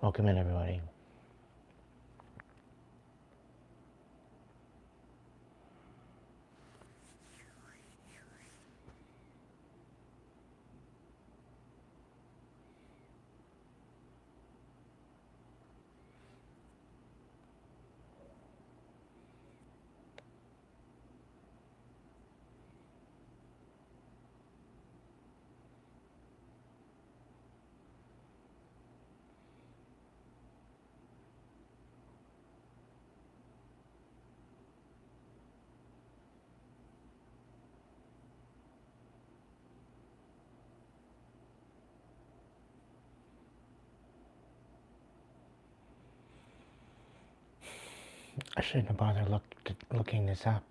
Welcome in, everybody. I shouldn't have bothered looking this up.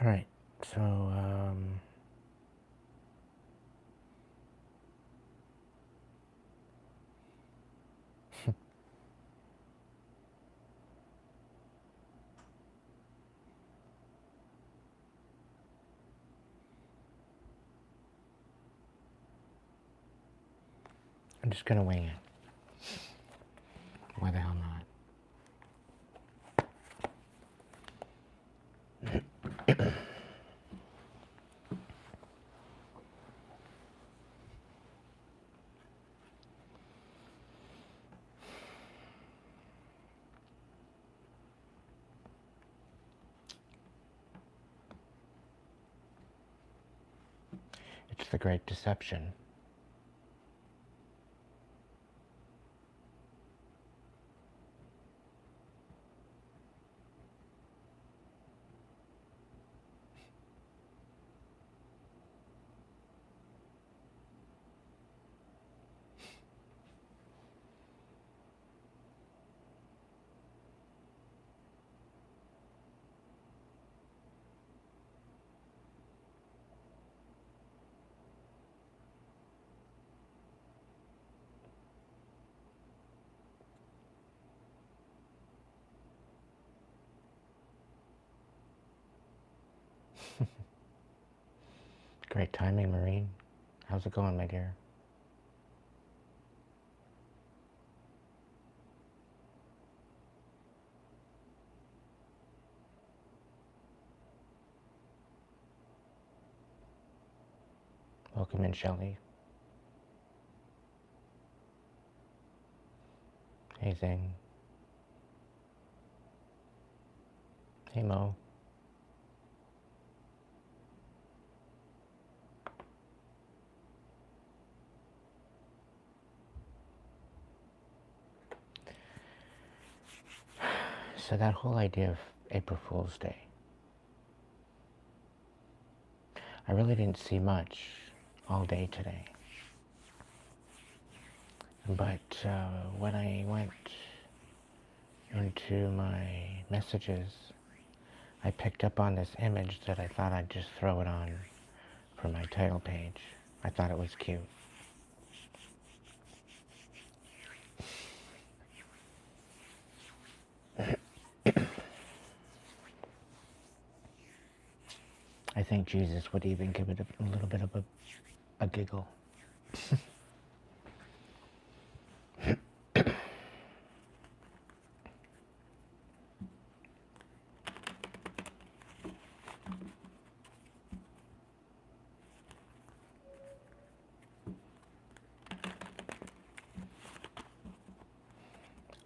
All right, so I'm just gonna wing it. Why the hell not? It's the great deception. Great timing, Marine. How's it going, my dear? Welcome in, Shelley. Hey, Zing. Hey, Mo. So that whole idea of April Fool's Day, I really didn't see much all day today. But when I went into my messages, I picked up on this image that I thought I'd just throw it on for my title page. I thought it was cute. I think Jesus would even give it a little bit of a giggle.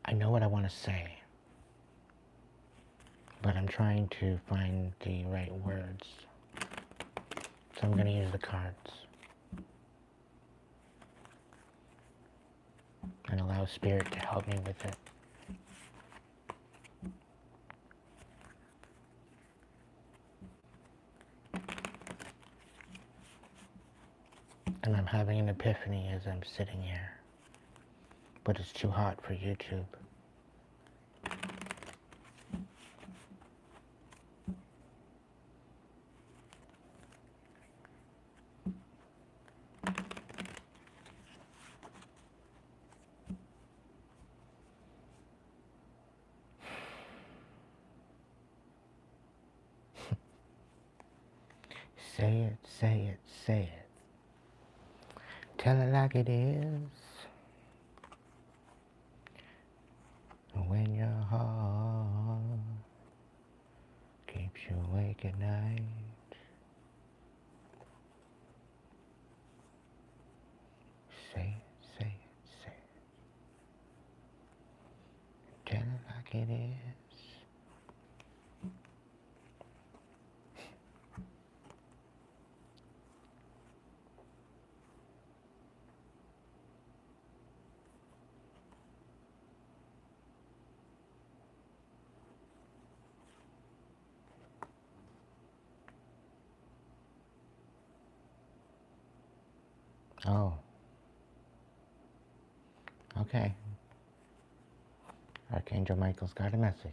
I know what I want to say, but I'm trying to find the right words. So I'm going to use the cards and allow Spirit to help me with it. And I'm having an epiphany as I'm sitting here. But it's too hot for YouTube. Say it, say it, say it. Tell it like it is. When your heart keeps you awake at night. Say it, say it, say it. Tell it like it is. Oh. Okay. Archangel Michael's got a message.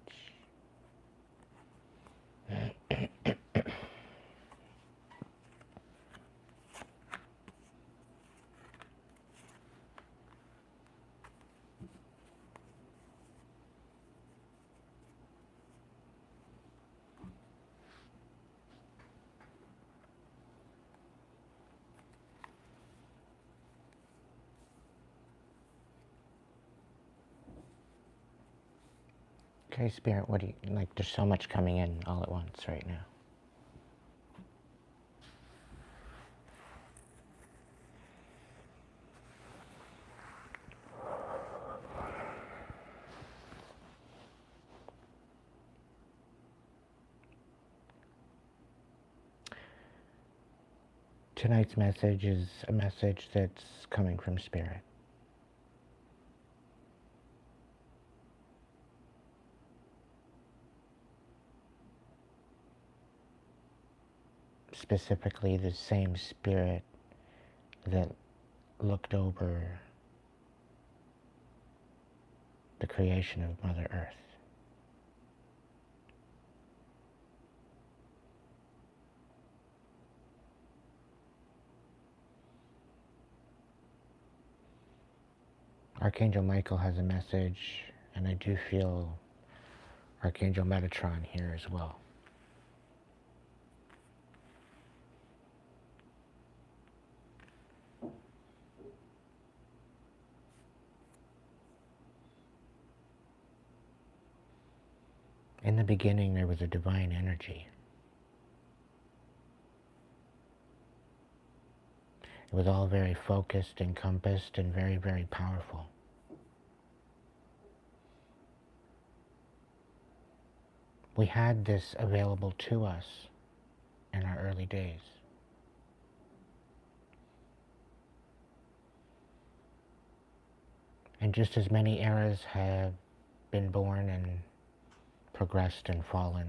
Okay, Spirit, what do you, like, there's so much coming in all at once right now. Tonight's message is a message that's coming from Spirit. Specifically, the same Spirit that looked over the creation of Mother Earth. Archangel Michael has a message, and I do feel Archangel Metatron here as well. In the beginning, there was a divine energy. It was all very focused, encompassed, and very, very powerful. We had this available to us in our early days. And just as many eras have been born and progressed and fallen,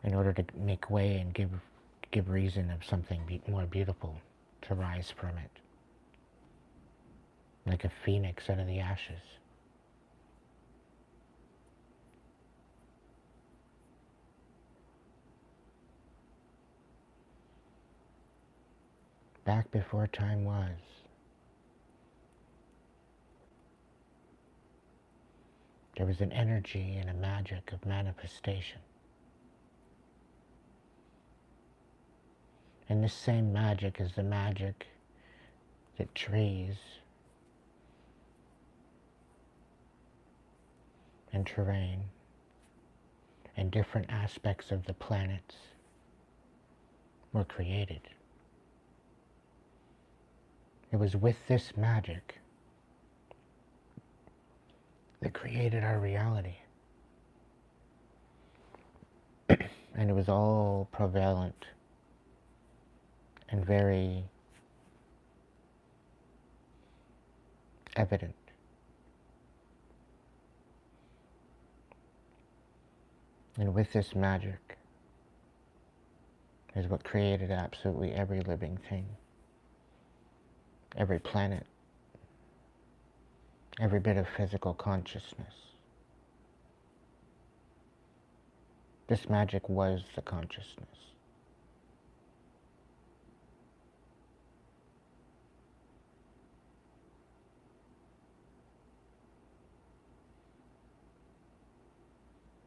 in order to make way and give reason of something more beautiful to rise from it, like a phoenix out of the ashes. Back before time was, there was an energy and a magic of manifestation. And this same magic is the magic that trees and terrain and different aspects of the planets were created. It was with this magic that created our reality. And it was all prevalent and very evident. And with this magic is what created absolutely every living thing, every planet, every bit of physical consciousness. This magic was the consciousness.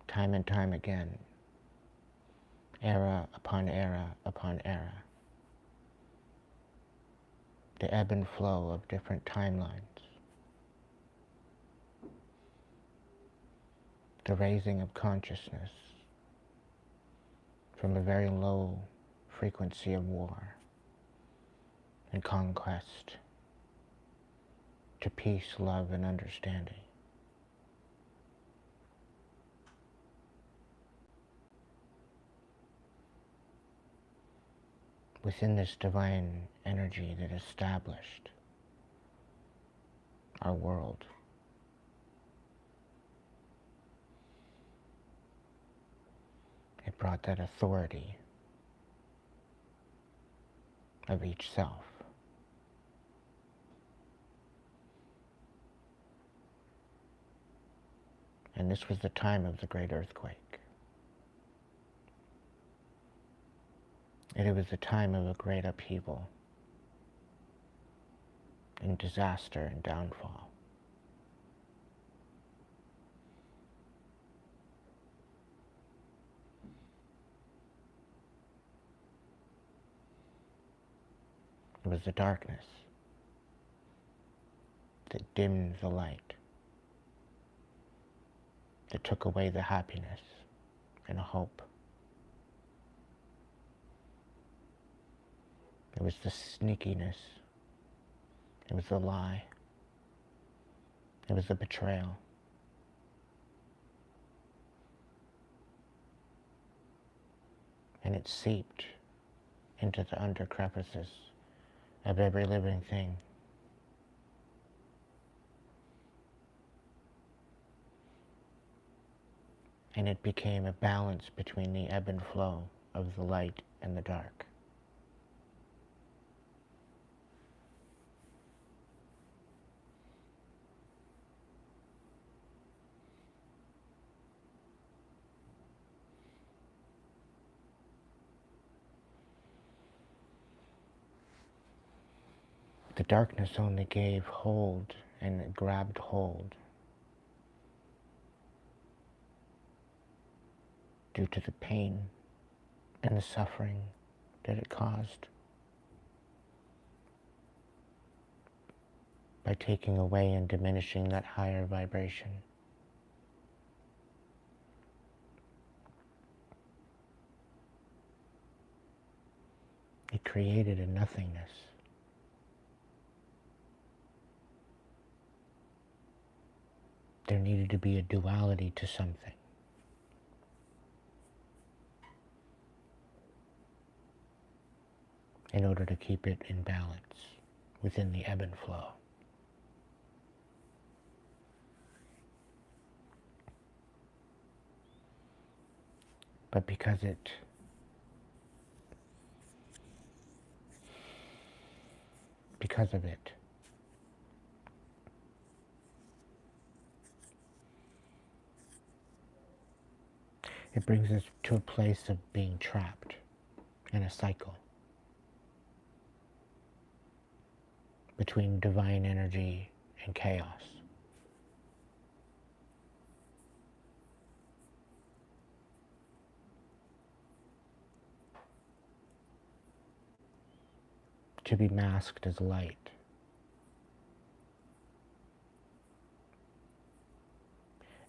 Time and time again, era upon era upon era, the ebb and flow of different timelines, the raising of consciousness from a very low frequency of war and conquest to peace, love, and understanding. Within this divine energy that established our world, it brought that authority of each self. And this was the time of the great earthquake. And it was the time of a great upheaval and disaster and downfall. It was the darkness that dimmed the light, that took away the happiness and hope. It was the sneakiness. It was the lie. It was the betrayal. And it seeped into the under crevices of every living thing. And it became a balance between the ebb and flow of the light and the dark. The darkness only gave hold and grabbed hold due to the pain and the suffering that it caused by taking away and diminishing that higher vibration. It created a nothingness. There needed to be a duality to something. In order to keep it in balance within the ebb and flow. But because of it, it brings us to a place of being trapped in a cycle between divine energy and chaos. To be masked as light.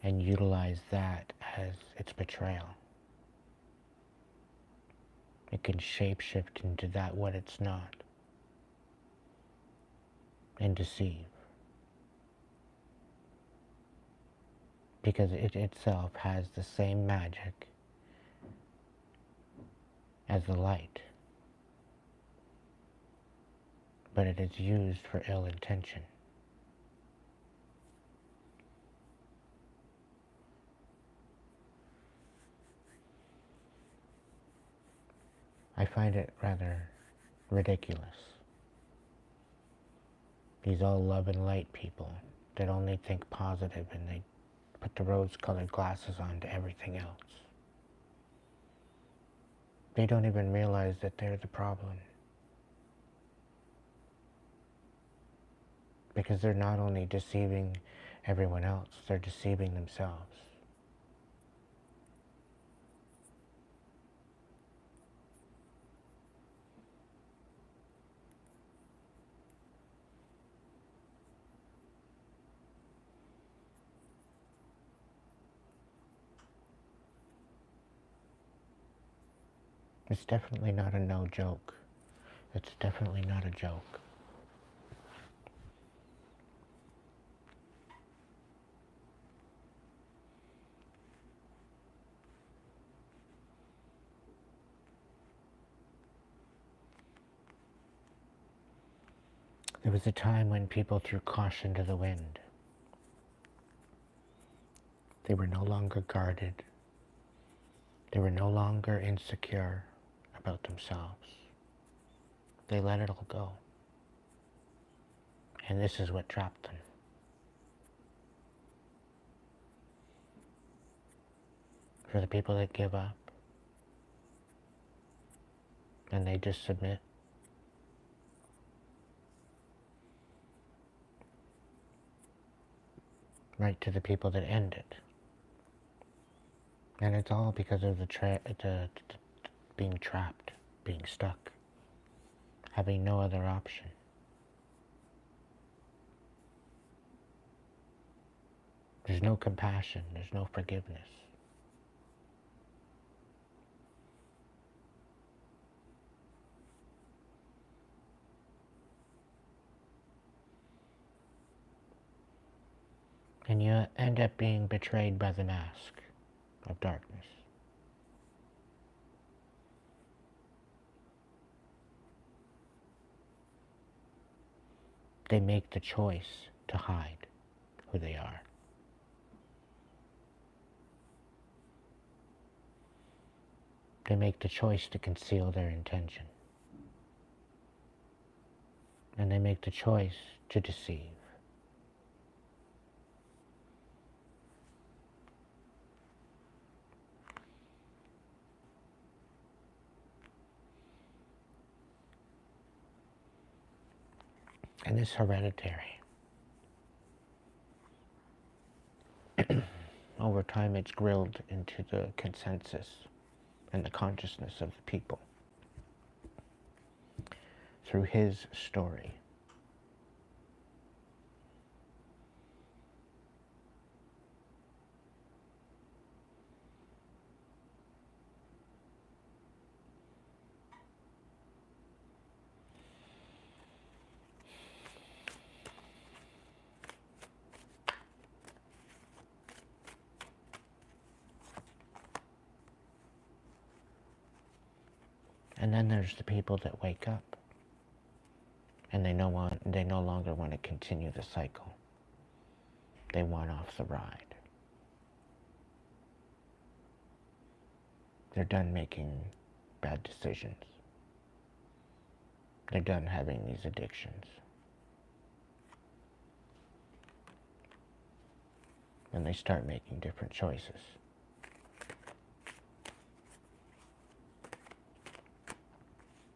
And utilize that as its betrayal. It can shapeshift into that what it's not. And deceive. Because it itself has the same magic as the light. But it is used for ill intention. find it rather ridiculous. These all love and light people that only think positive, and they put the rose-colored glasses on to everything else. They don't even realize that they're the problem. Because they're not only deceiving everyone else, they're deceiving themselves. It's definitely not a no joke. It's definitely not a joke. There was a time when people threw caution to the wind. They were no longer guarded. They were no longer insecure about themselves. They let it all go. And this is what trapped them. For the people that give up and they just submit, right to the people that end it. And it's all because of the being trapped, being stuck, having no other option. There's no compassion, there's no forgiveness. And you end up being betrayed by the mask of darkness. They make the choice to hide who they are. They make the choice to conceal their intention. And they make the choice to deceive. And it's hereditary. Over time, it's grilled into the consensus and the consciousness of the people through his story. And then there's the people that wake up and they no longer want to continue the cycle. They want off the ride. They're done making bad decisions. They're done having these addictions. And they start making different choices.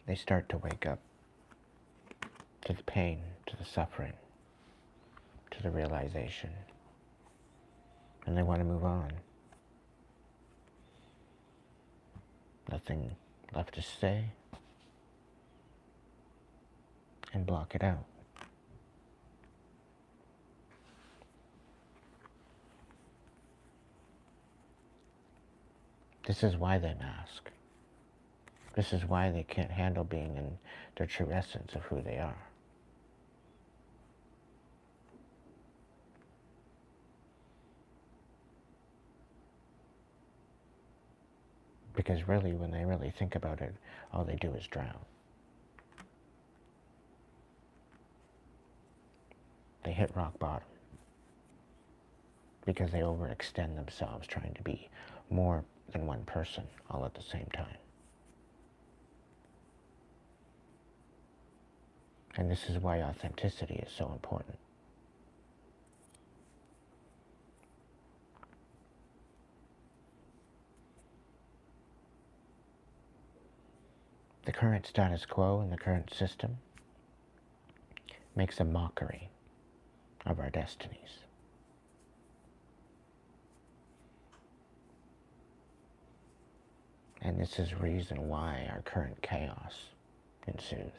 They start to wake up to the pain, to the suffering, to the realization. And they want to move on. Nothing left to say. And block it out. This is why they mask. This is why they can't handle being in their true essence of who they are. Because really, when they really think about it, all they do is drown. They hit rock bottom. Because they overextend themselves trying to be more than one person all at the same time. And this is why authenticity is so important. The current status quo and the current system makes a mockery of our destinies. And this is the reason why our current chaos ensues.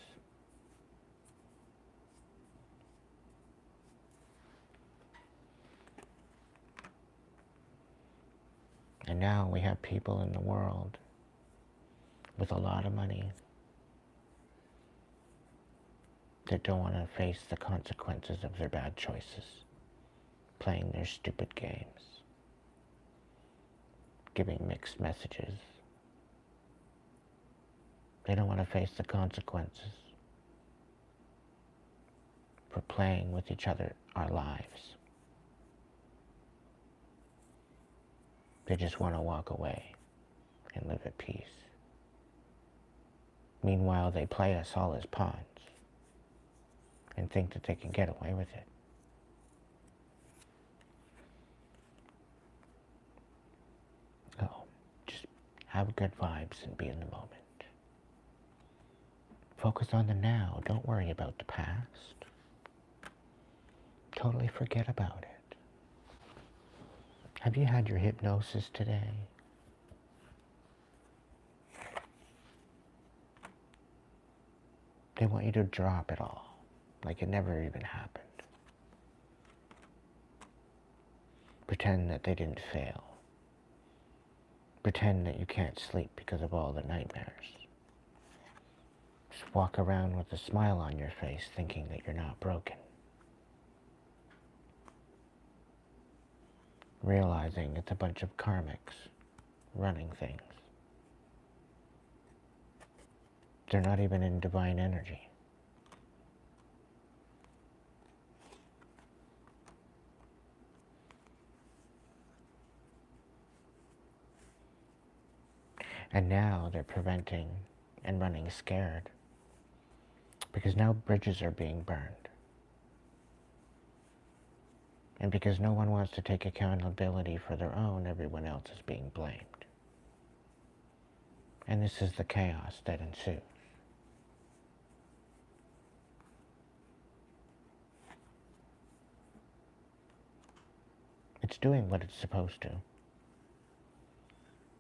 And now we have people in the world with a lot of money that don't want to face the consequences of their bad choices, playing their stupid games, giving mixed messages. They don't want to face the consequences for playing with each other, our lives. They just want to walk away and live at peace. Meanwhile, they play us all as pawns and think that they can get away with it. Oh, just have good vibes and be in the moment. Focus on the now. Don't worry about the past. Totally forget about it. Have you had your hypnosis today? They want you to drop it all, like it never even happened. Pretend that they didn't fail. Pretend that you can't sleep because of all the nightmares. Just walk around with a smile on your face thinking that you're not broken. Realizing it's a bunch of karmics running things. They're not even in divine energy. And now they're preventing and running scared because now bridges are being burned. And because no one wants to take accountability for their own, everyone else is being blamed. And this is the chaos that ensues. It's doing what it's supposed to.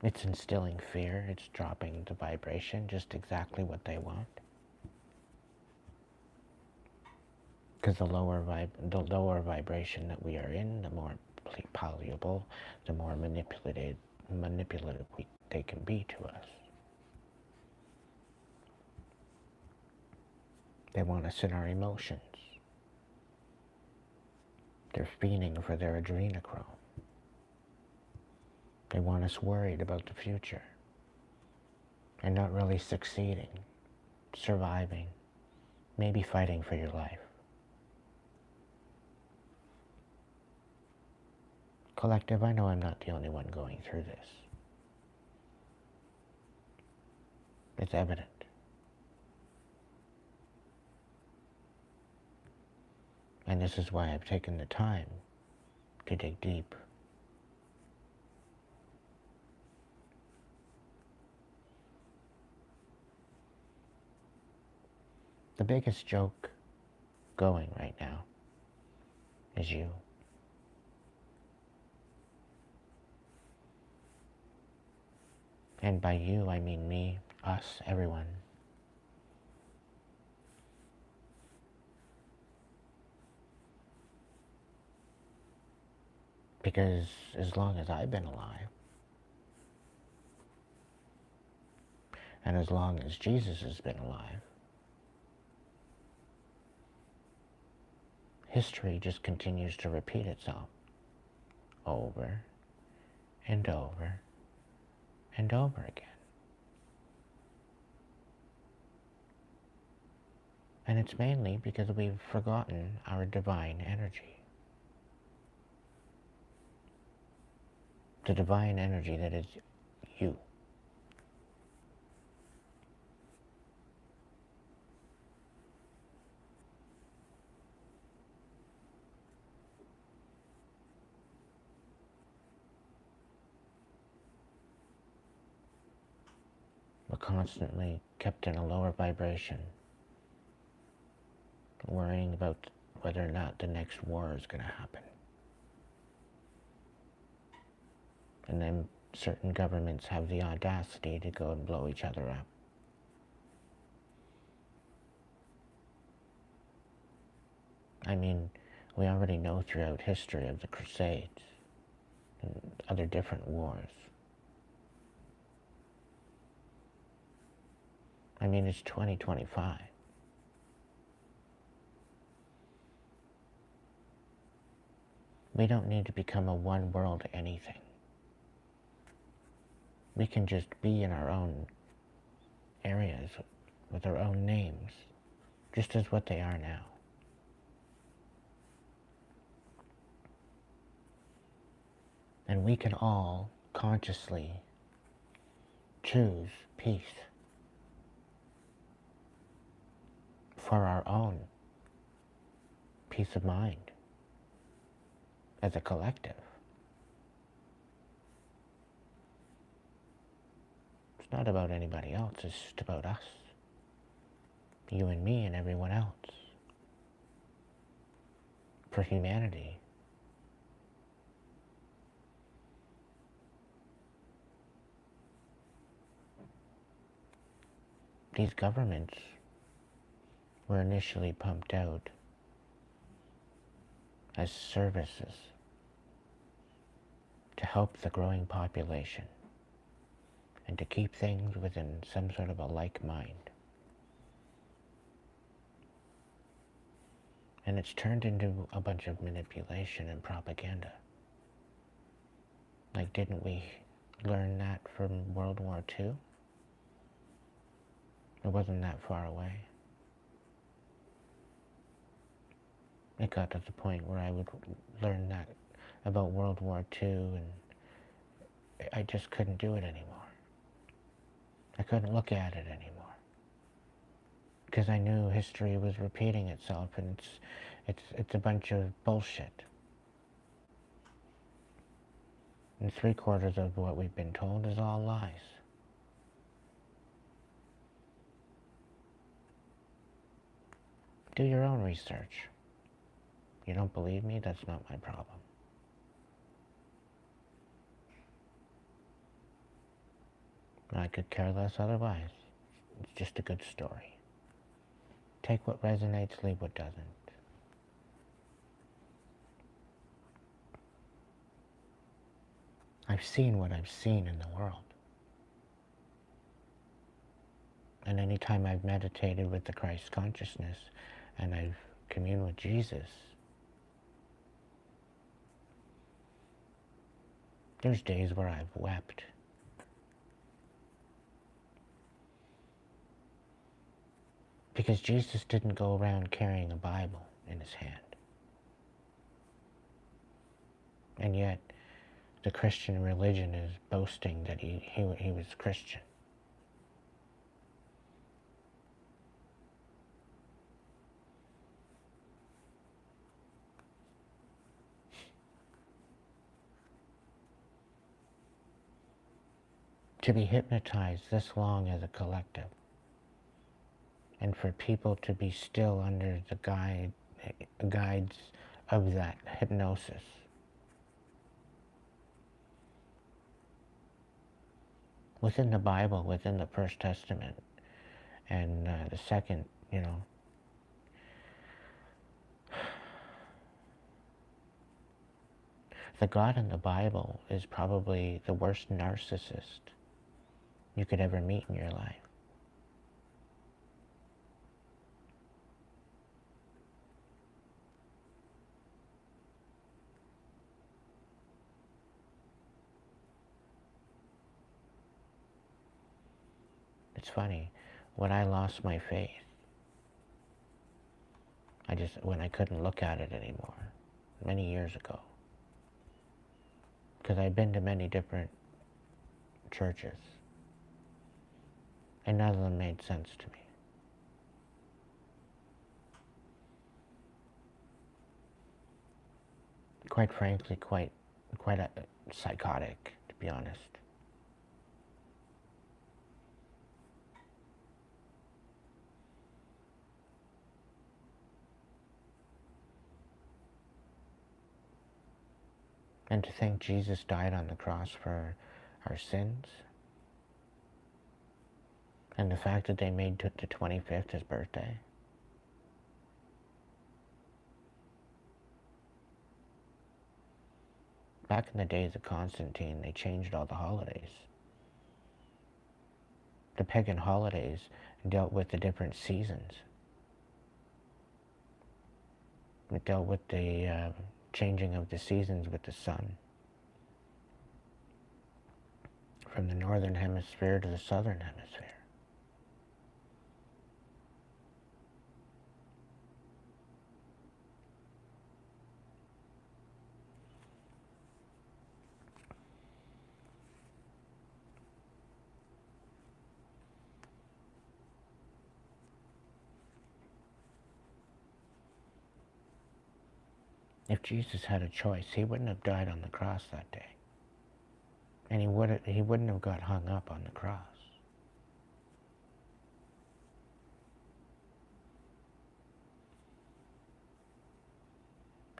It's instilling fear, it's dropping the vibration, just exactly what they want. Because the lower vibration that we are in, the more palatable, the more manipulative they can be to us. They want us in our emotions. They're fiending for their adrenochrome. They want us worried about the future and not really succeeding, surviving, maybe fighting for your life. Collective, I know I'm not the only one going through this. It's evident. And this is why I've taken the time to dig deep. The biggest joke going right now is you. And by you, I mean me, us, everyone. Because as long as I've been alive, and as long as Jesus has been alive, history just continues to repeat itself over and over and over again. And it's mainly because we've forgotten our divine energy. The divine energy that is you. We're constantly kept in a lower vibration, worrying about whether or not the next war is going to happen. And then certain governments have the audacity to go and blow each other up. I mean, we already know throughout history of the Crusades and other different wars. I mean, it's 2025. We don't need to become a one world anything. We can just be in our own areas with our own names, just as what they are now. And we can all consciously choose peace for our own peace of mind as a collective. It's not about anybody else, it's just about us. You and me and everyone else. For humanity. These governments were initially pumped out as services to help the growing population and to keep things within some sort of a like mind. And it's turned into a bunch of manipulation and propaganda. Like, didn't we learn that from World War II? It wasn't that far away. It got to the point where I would learn that about World War II and I just couldn't do it anymore. I couldn't look at it anymore. Because I knew history was repeating itself and it's a bunch of bullshit. And 3/4 of what we've been told is all lies. Do your own research. You don't believe me? That's not my problem. I could care less otherwise. It's just a good story. Take what resonates, leave what doesn't. I've seen what I've seen in the world. And anytime I've meditated with the Christ consciousness and I've communed with Jesus, there's days where I've wept. Because Jesus didn't go around carrying a Bible in his hand. And yet, the Christian religion is boasting that he was Christian. To be hypnotized this long as a collective, and for people to be still under the guides of that hypnosis. Within the Bible, within the First Testament, and the second, the God in the Bible is probably the worst narcissist you could ever meet in your life. It's funny, when I lost my faith, when I couldn't look at it anymore, many years ago, because I'd been to many different churches, and none of them made sense to me. Quite frankly, quite psychotic, to be honest. And to think Jesus died on the cross for our sins. And the fact that they made the 25th his birthday. Back in the days of Constantine, they changed all the holidays. The pagan holidays dealt with the different seasons. It dealt with the changing of the seasons with the sun. From the northern hemisphere to the southern hemisphere. If Jesus had a choice, he wouldn't have died on the cross that day. And he wouldn't have got hung up on the cross.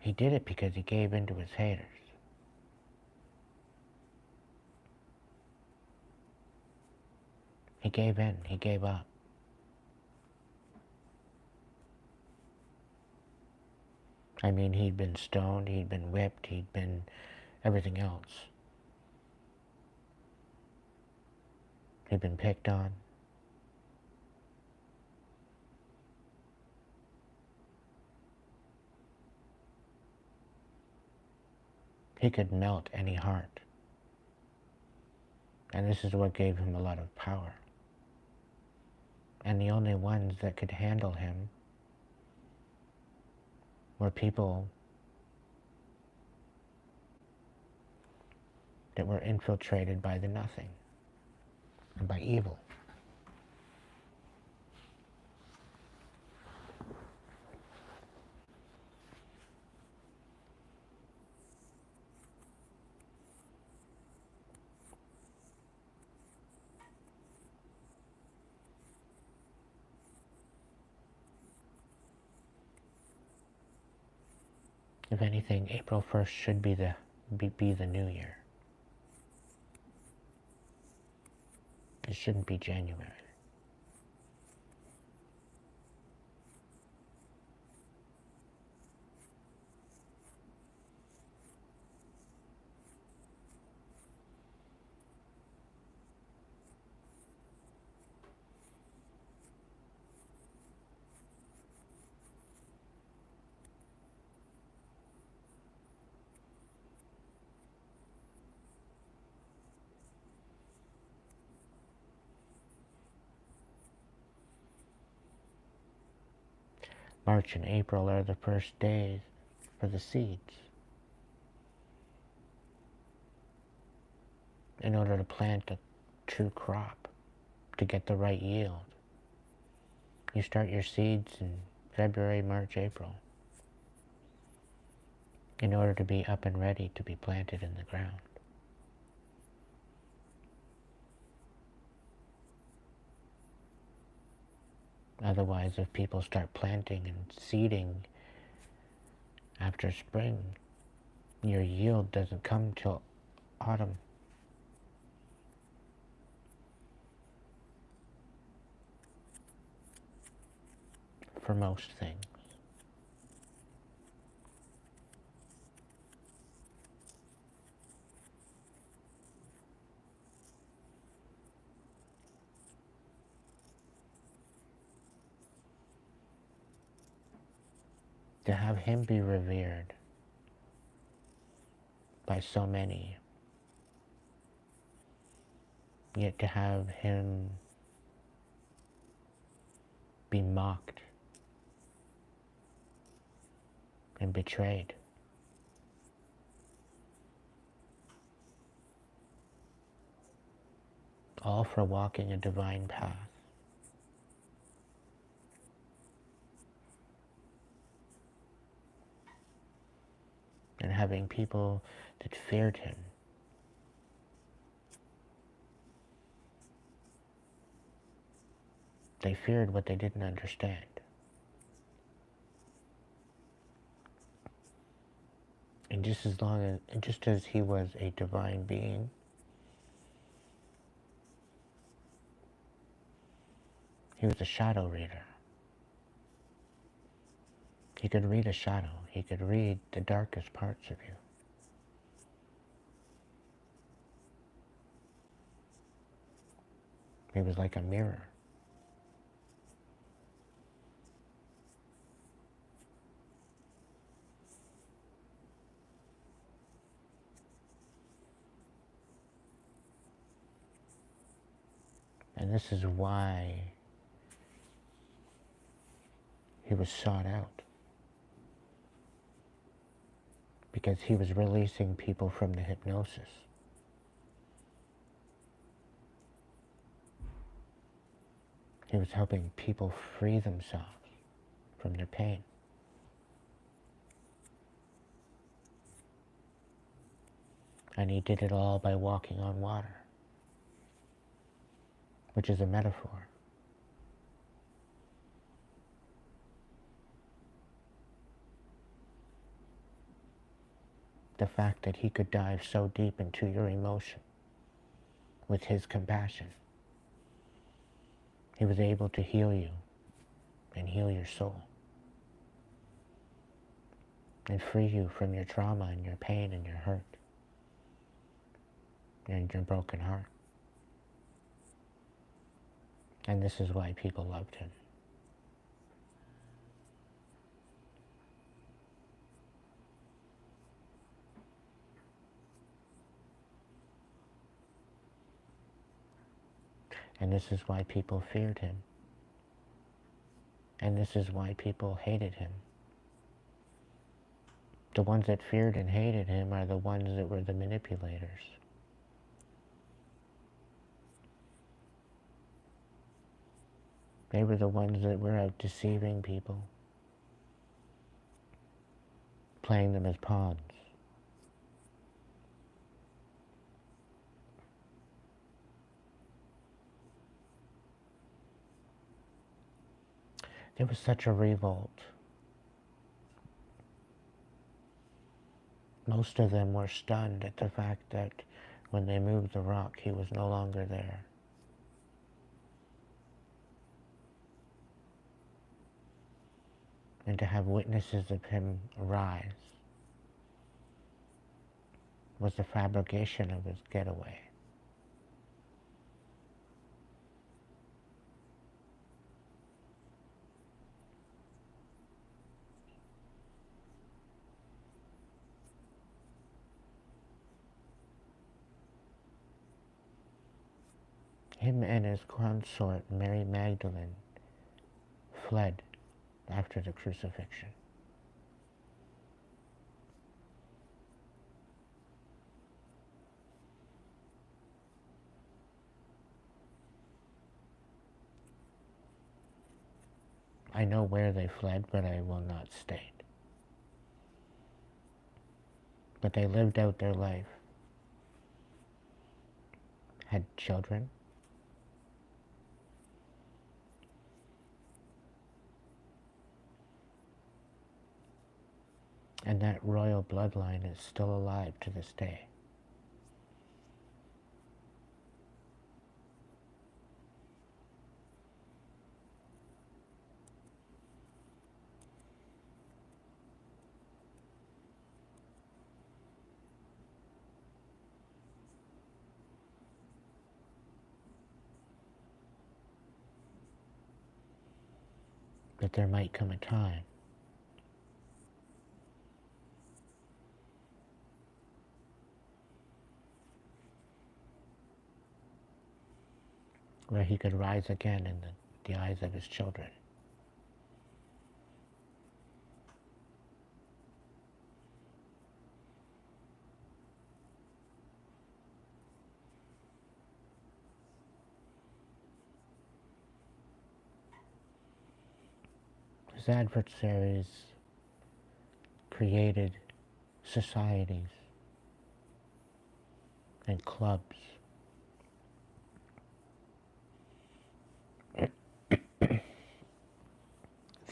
He did it because he gave in to his haters. He gave in, he gave up. I mean, he'd been stoned, he'd been whipped, he'd been everything else. He'd been picked on. He could melt any heart. And this is what gave him a lot of power. And the only ones that could handle him were people that were infiltrated by the nothing and by evil. If anything, April 1st should be the new year. It shouldn't be January. March and April are the first days for the seeds. In order to plant a true crop, to get the right yield. You start your seeds in February, March, April. In order to be up and ready to be planted in the ground. Otherwise, if people start planting and seeding after spring, your yield doesn't come till autumn. For most things. To have him be revered by so many, yet to have him be mocked and betrayed. All for walking a divine path. And having people that feared him. They feared what they didn't understand. And And just as he was a divine being, he was a shadow reader. He could read a shadow. He could read the darkest parts of you. He was like a mirror. And this is why he was sought out. Because he was releasing people from the hypnosis. He was helping people free themselves from their pain. And he did it all by walking on water, which is a metaphor. The fact that he could dive so deep into your emotion with his compassion. He was able to heal you and heal your soul and free you from your trauma and your pain and your hurt and your broken heart. And this is why people loved him. And this is why people feared him. And this is why people hated him. The ones that feared and hated him are the ones that were the manipulators. They were the ones that were out deceiving people, playing them as pawns. There was such a revolt. Most of them were stunned at the fact that when they moved the rock, he was no longer there. And to have witnesses of him rise was the fabrication of his getaway. Him and his consort, Mary Magdalene, fled after the crucifixion. I know where they fled, but I will not state. But they lived out their life, had children, and that royal bloodline is still alive to this day. But there might come a time where he could rise again in the eyes of his children. His adversaries created societies and clubs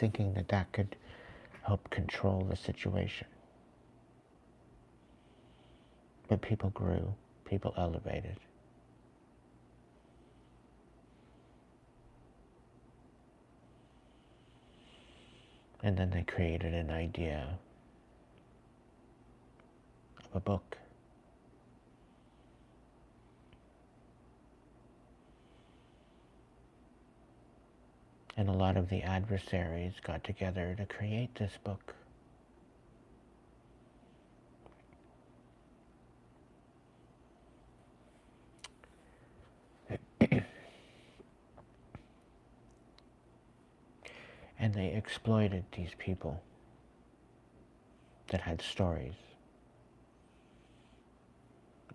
thinking that that could help control the situation. But people grew, people elevated. And then they created an idea of a book. And a lot of the adversaries got together to create this book. And they exploited these people that had stories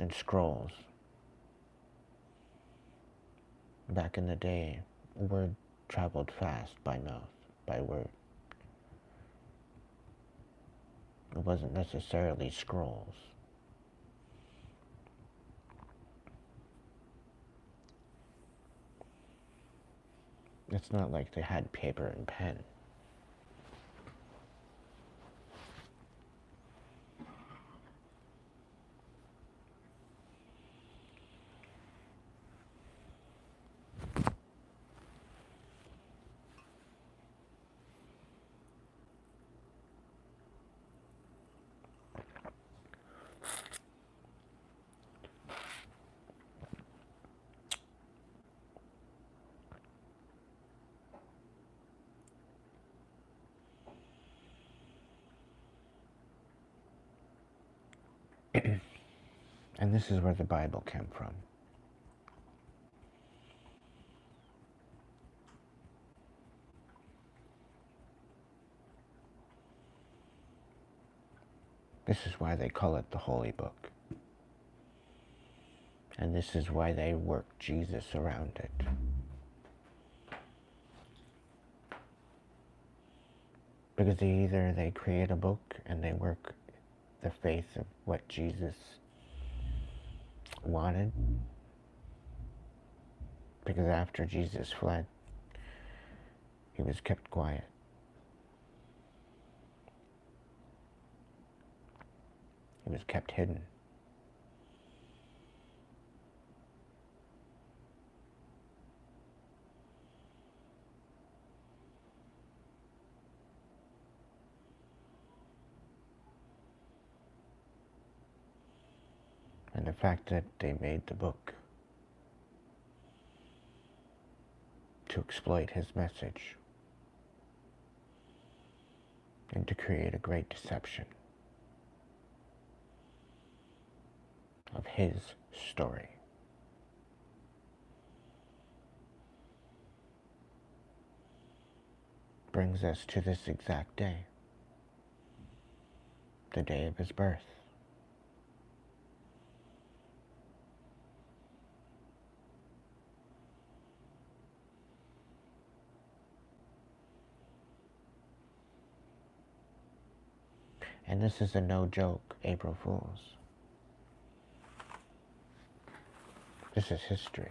and scrolls. Back in the day, word traveled fast by mouth, by word. It wasn't necessarily scrolls. It's not like they had paper and pen. And this is where the Bible came from. This is why they call it the Holy Book. And this is why they work Jesus around it. Because either they create a book and they work the faith of what Jesus wanted. Because after Jesus fled, he was kept quiet. He was kept hidden. And the fact that they made the book to exploit his message and to create a great deception of his story. Brings us to this exact day, the day of his birth. And this is a no joke April Fool's. This is history.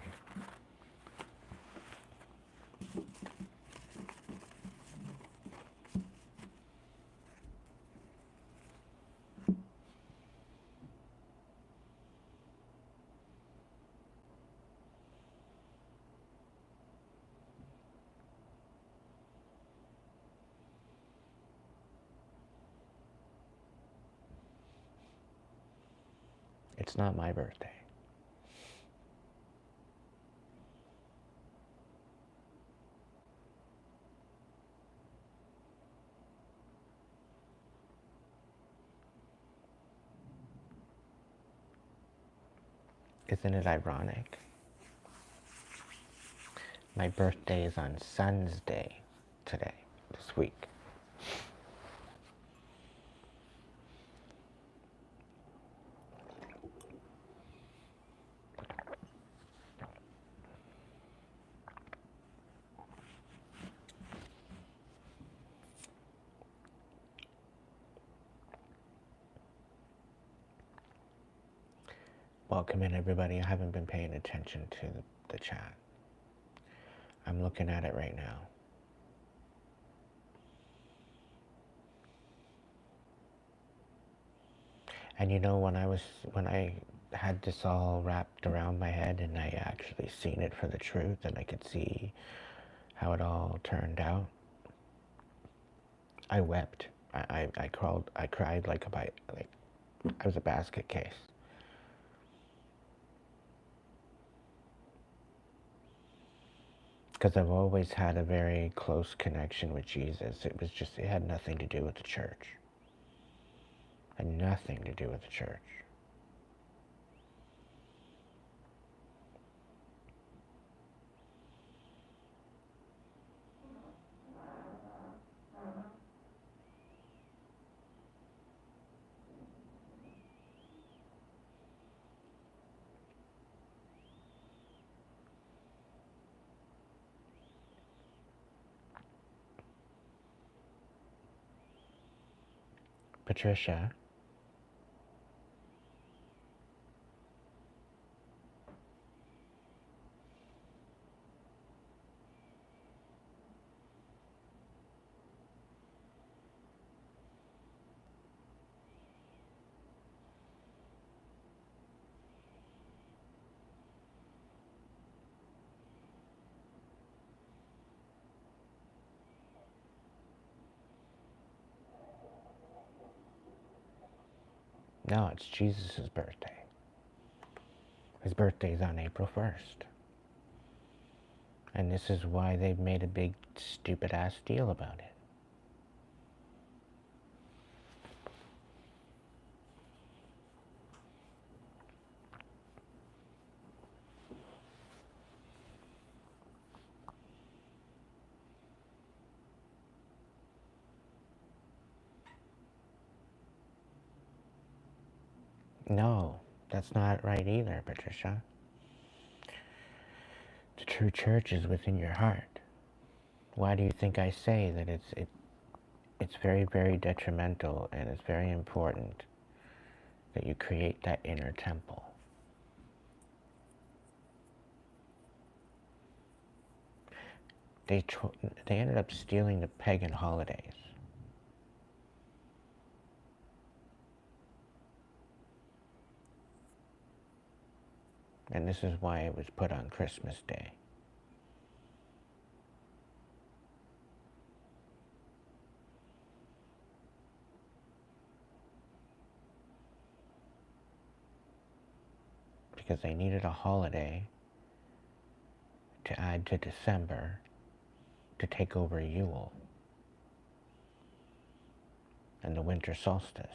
It's not my birthday. Isn't it ironic? My birthday is on Sun's Day today, this week. Welcome in, everybody. I haven't been paying attention to the chat. I'm looking at it right now. And you know, when I had this all wrapped around my head and I actually seen it for the truth and I could see how it all turned out, I wept. I cried like I was a basket case. Because I've always had a very close connection with Jesus. It had nothing to do with the church. It had nothing to do with the church. Patricia, no, it's Jesus' birthday. His birthday's on April 1st. And this is why they've made a big stupid ass deal about it. No, that's not right either, Patricia. The true church is within your heart. Why do you think I say that it's very, very detrimental and it's very important that you create that inner temple? They ended up stealing the pagan holidays. And this is why it was put on Christmas Day. Because they needed a holiday to add to December to take over Yule and the winter solstice.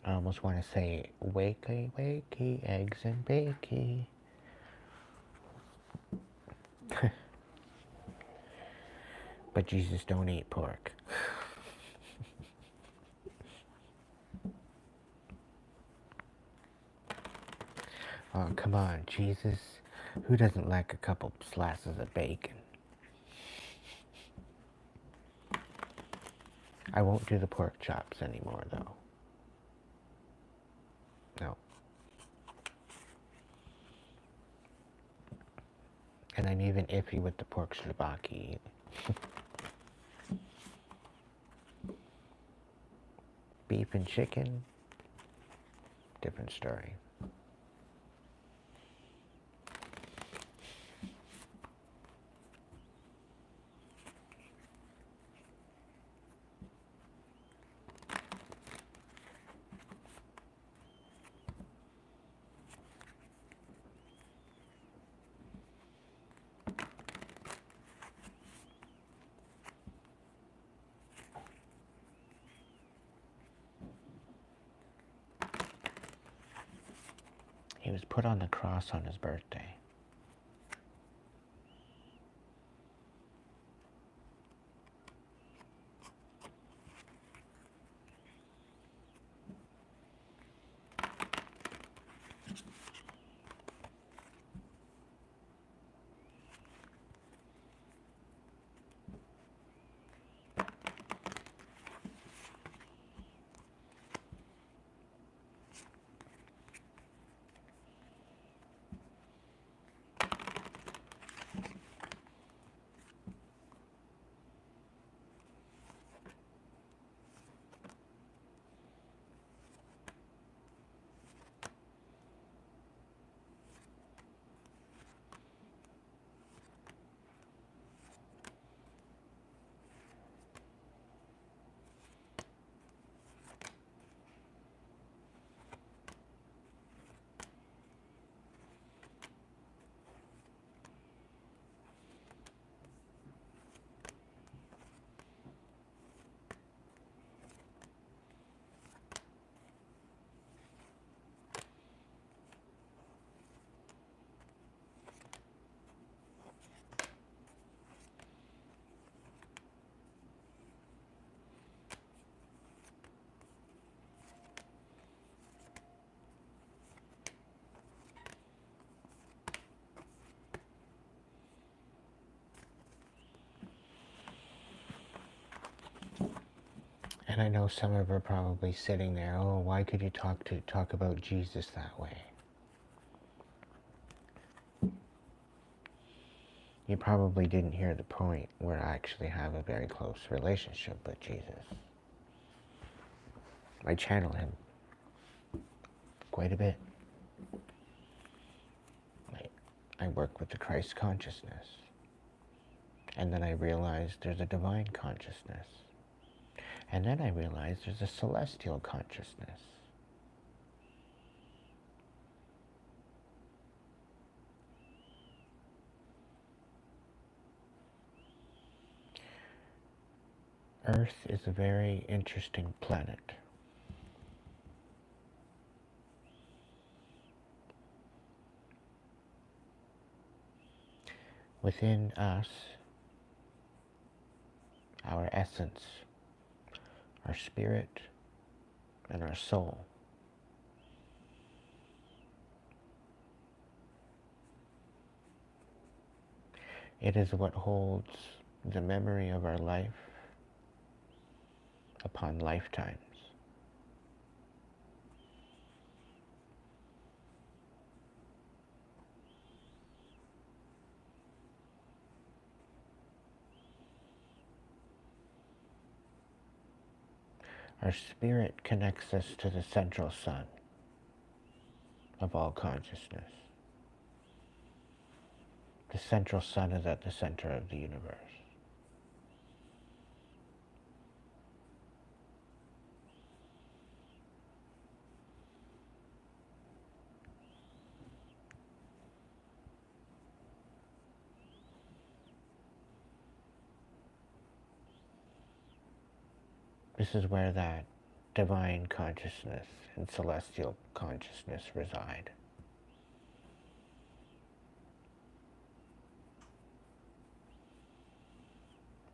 I almost want to say, wakey, wakey, eggs and bakey. But Jesus don't eat pork. Oh, come on, Jesus. Who doesn't like a couple slices of bacon? I won't do the pork chops anymore, though. No. And I'm even iffy with the pork slovakia. Beef and chicken, different story. He was put on the cross on his birthday. And I know some of you are probably sitting there, oh, why could you talk about Jesus that way? You probably didn't hear the point where I actually have a very close relationship with Jesus. I channel him quite a bit. I work with the Christ consciousness. And then I realized there's a divine consciousness. And then I realized there's a celestial consciousness. Earth is a very interesting planet. Within us, our essence, our spirit, and our soul, it is what holds the memory of our life upon lifetimes. Our spirit connects us to the central sun of all consciousness. The central sun is at the center of the universe. This is where that divine consciousness and celestial consciousness reside.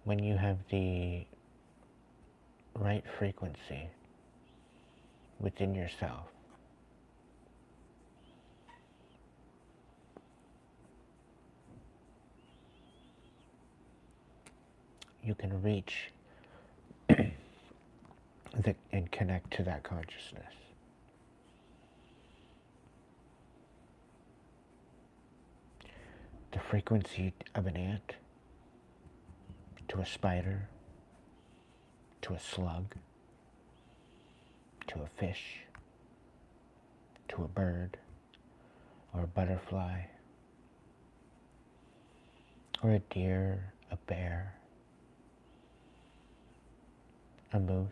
When you have the right frequency within yourself, you can reach and connect to that consciousness. The frequency of an ant, to a spider, to a slug, to a fish, to a bird, or a butterfly, or a deer, a bear, a moose,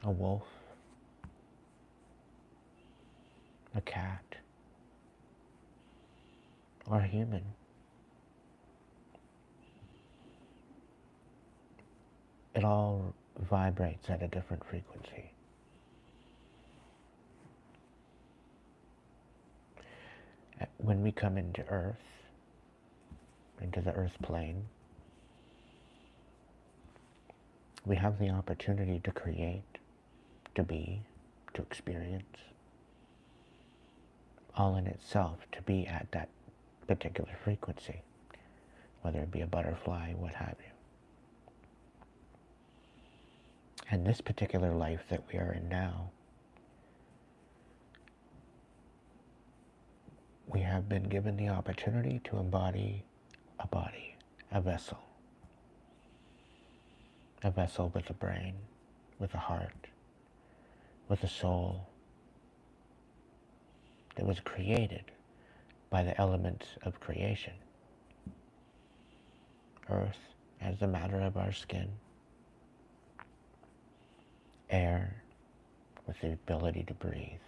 a wolf, a cat, or a human. It all vibrates at a different frequency. When we come into Earth, into the Earth plane, we have the opportunity to create, to be, to experience, all in itself, to be at that particular frequency, whether it be a butterfly, what have you. And this particular life that we are in now, we have been given the opportunity to embody a body, a vessel with a brain, with a heart, with a soul that was created by the elements of creation. Earth as the matter of our skin, air with the ability to breathe,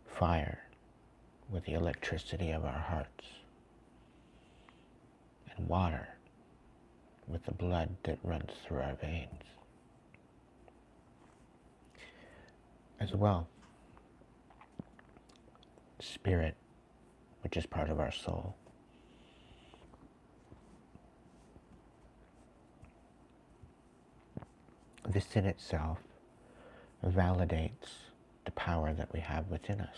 fire with the electricity of our hearts, and water with the blood that runs through our veins. As well, spirit, which is part of our soul. This in itself validates the power that we have within us.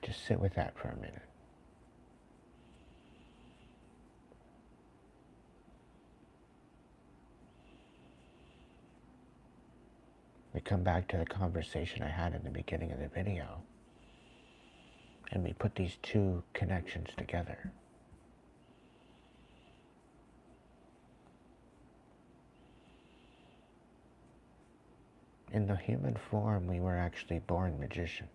Just sit with that for a minute. We come back to the conversation I had in the beginning of the video, and we put these two connections together. In the human form, we were actually born magicians.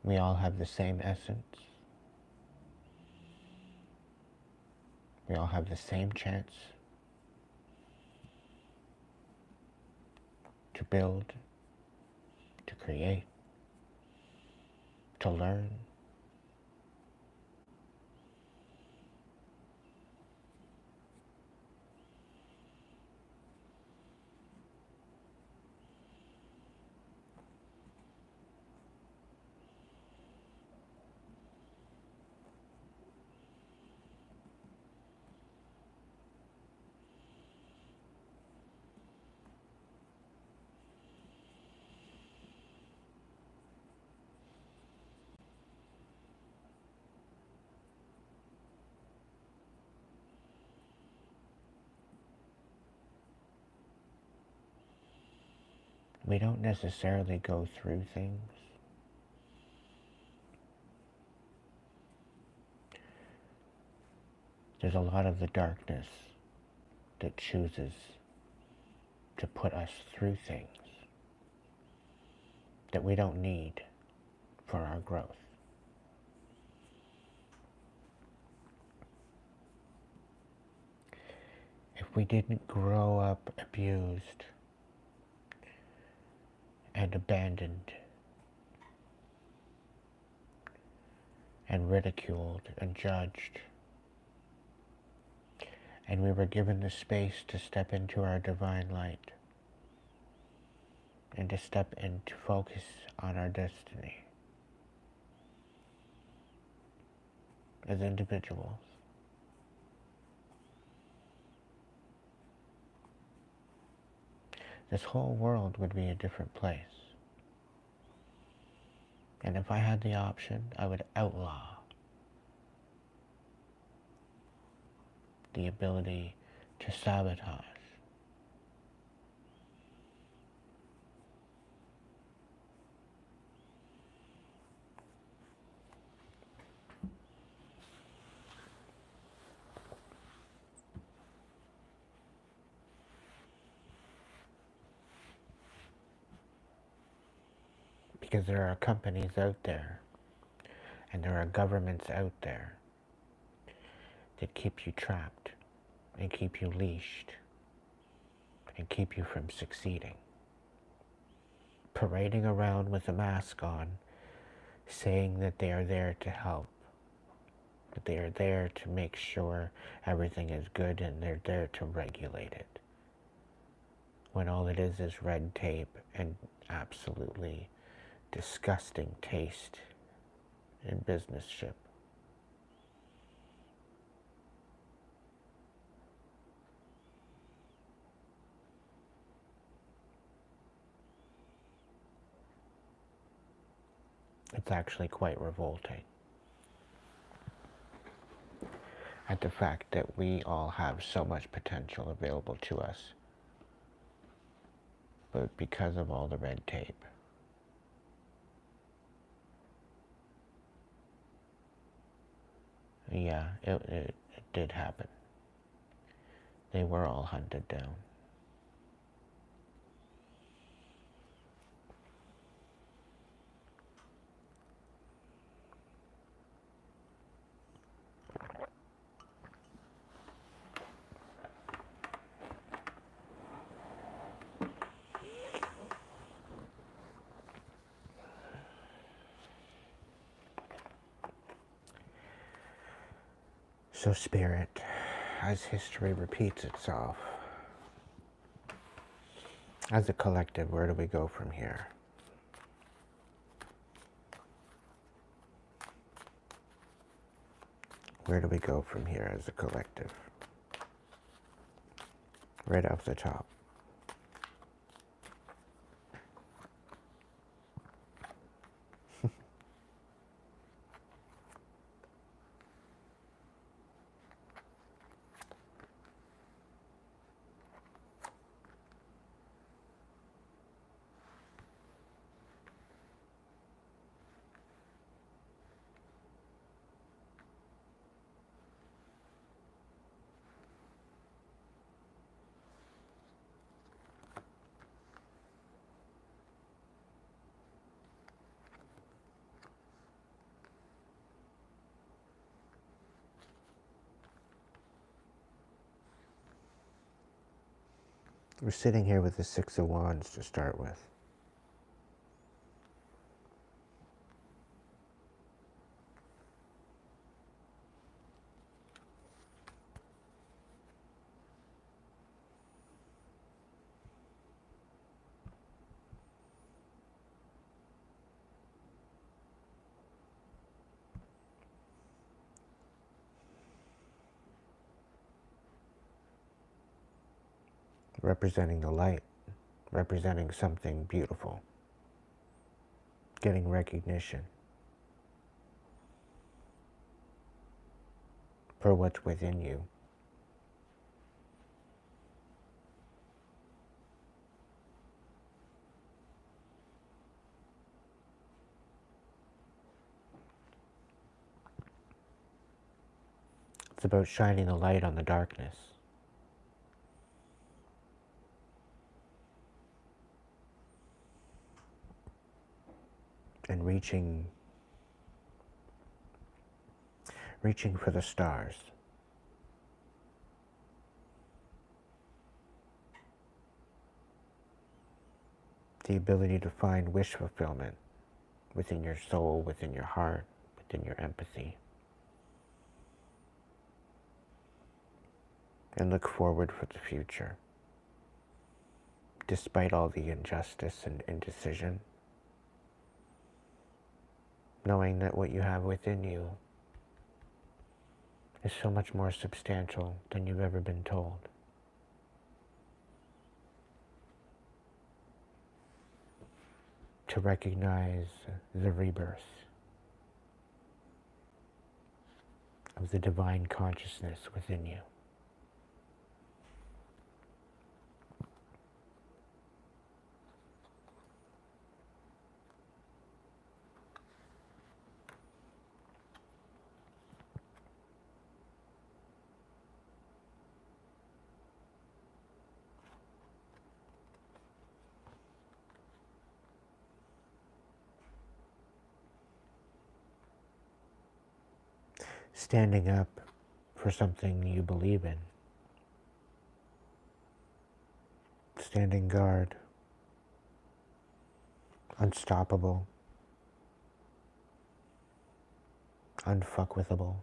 We all have the same essence. We all have the same chance to build, to create, to learn. We don't necessarily go through things. There's a lot of the darkness that chooses to put us through things that we don't need for our growth. If we didn't grow up abused and abandoned and ridiculed and judged, and we were given the space to step into our divine light and to step in to focus on our destiny as individuals, this whole world would be a different place. And if I had the option, I would outlaw the ability to sabotage. Because there are companies out there, and there are governments out there that keep you trapped, and keep you leashed, and keep you from succeeding. parading around with a mask on, saying that they are there to help, that they are there to make sure everything is good and they're there to regulate it. When all it is red tape and absolutely disgusting taste in businessship. It's actually quite revolting at the fact that we all have so much potential available to us, but because of all the red tape, yeah, it did happen. They were all hunted down. So Spirit, as history repeats itself, as a collective, where do we go from here? Where do we go from here as a collective? Right off the top. We're sitting here with the Six of Wands to start with. Representing the light, representing something beautiful, getting recognition for what's within you. It's about shining a light on the darkness. And reaching for the stars. The ability to find wish fulfillment within your soul, within your heart, within your empathy. And look forward for the future. Despite all the injustice and indecision, knowing that what you have within you is so much more substantial than you've ever been told. To recognize the rebirth of the divine consciousness within you. Standing up for something you believe in. Standing guard unstoppable, unfuckwithable.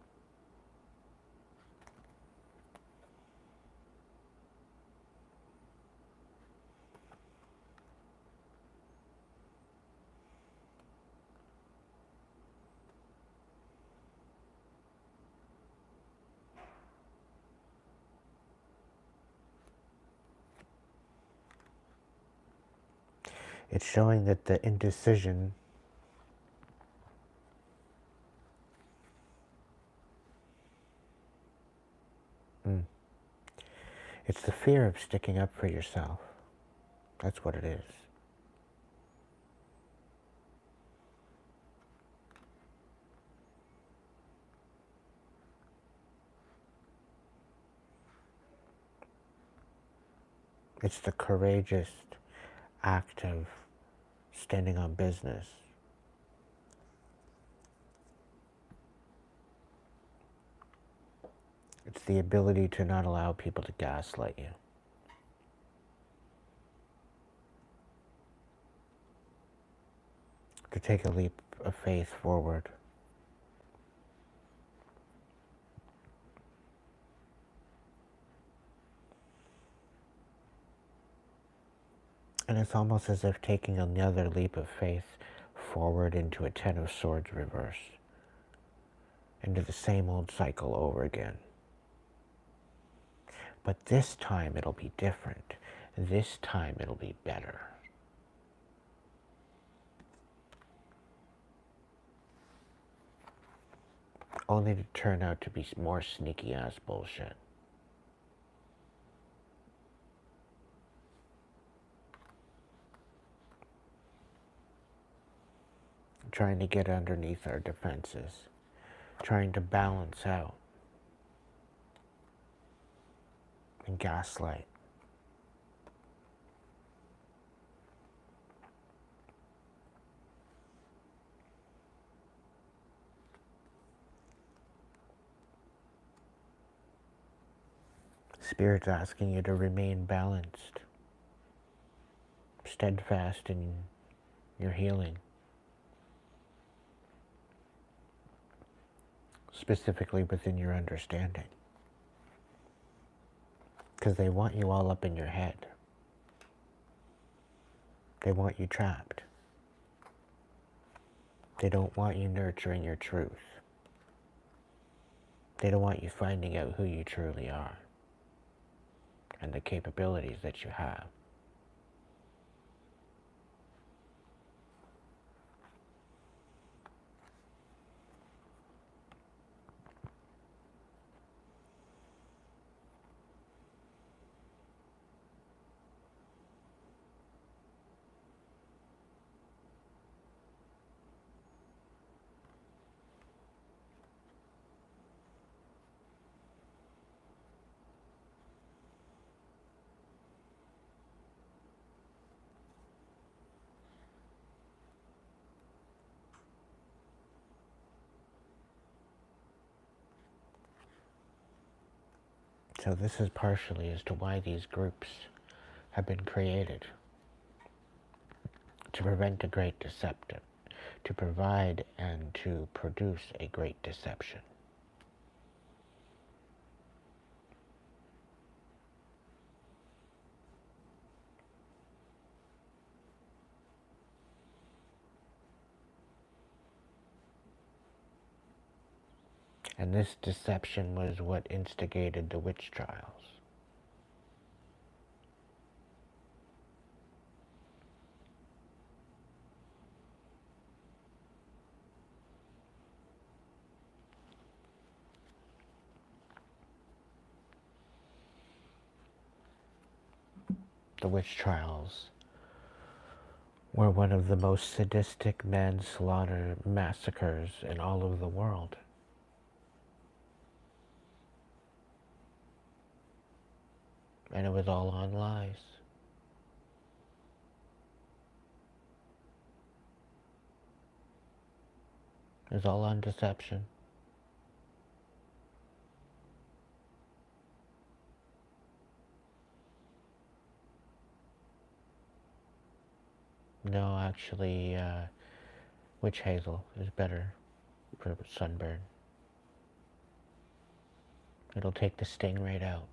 It's showing that the indecision it's the fear of sticking up for yourself. That's what it is. It's the courageous act of standing on business. It's the ability to not allow people to gaslight you. To take a leap of faith forward. And it's almost as if taking another leap of faith forward into a Ten of Swords reverse. Into the same old cycle over again. But this time it'll be different. This time it'll be better. Only to turn out to be more sneaky ass bullshit. Trying to get underneath our defenses. Trying to balance out. And gaslight. Spirit's asking you to remain balanced, steadfast in your healing, specifically within your understanding. Because they want you all up in your head. They want you trapped. They don't want you nurturing your truth. They don't want you finding out who you truly are and the capabilities that you have. So this is partially as to why these groups have been created. To prevent a great deception. To provide and to produce a great deception. And this deception was what instigated the witch trials. The witch trials were one of the most sadistic manslaughter massacres in all of the world. And it was all on lies. It was all on deception. No, actually, witch hazel is better for sunburn. It'll take the sting right out.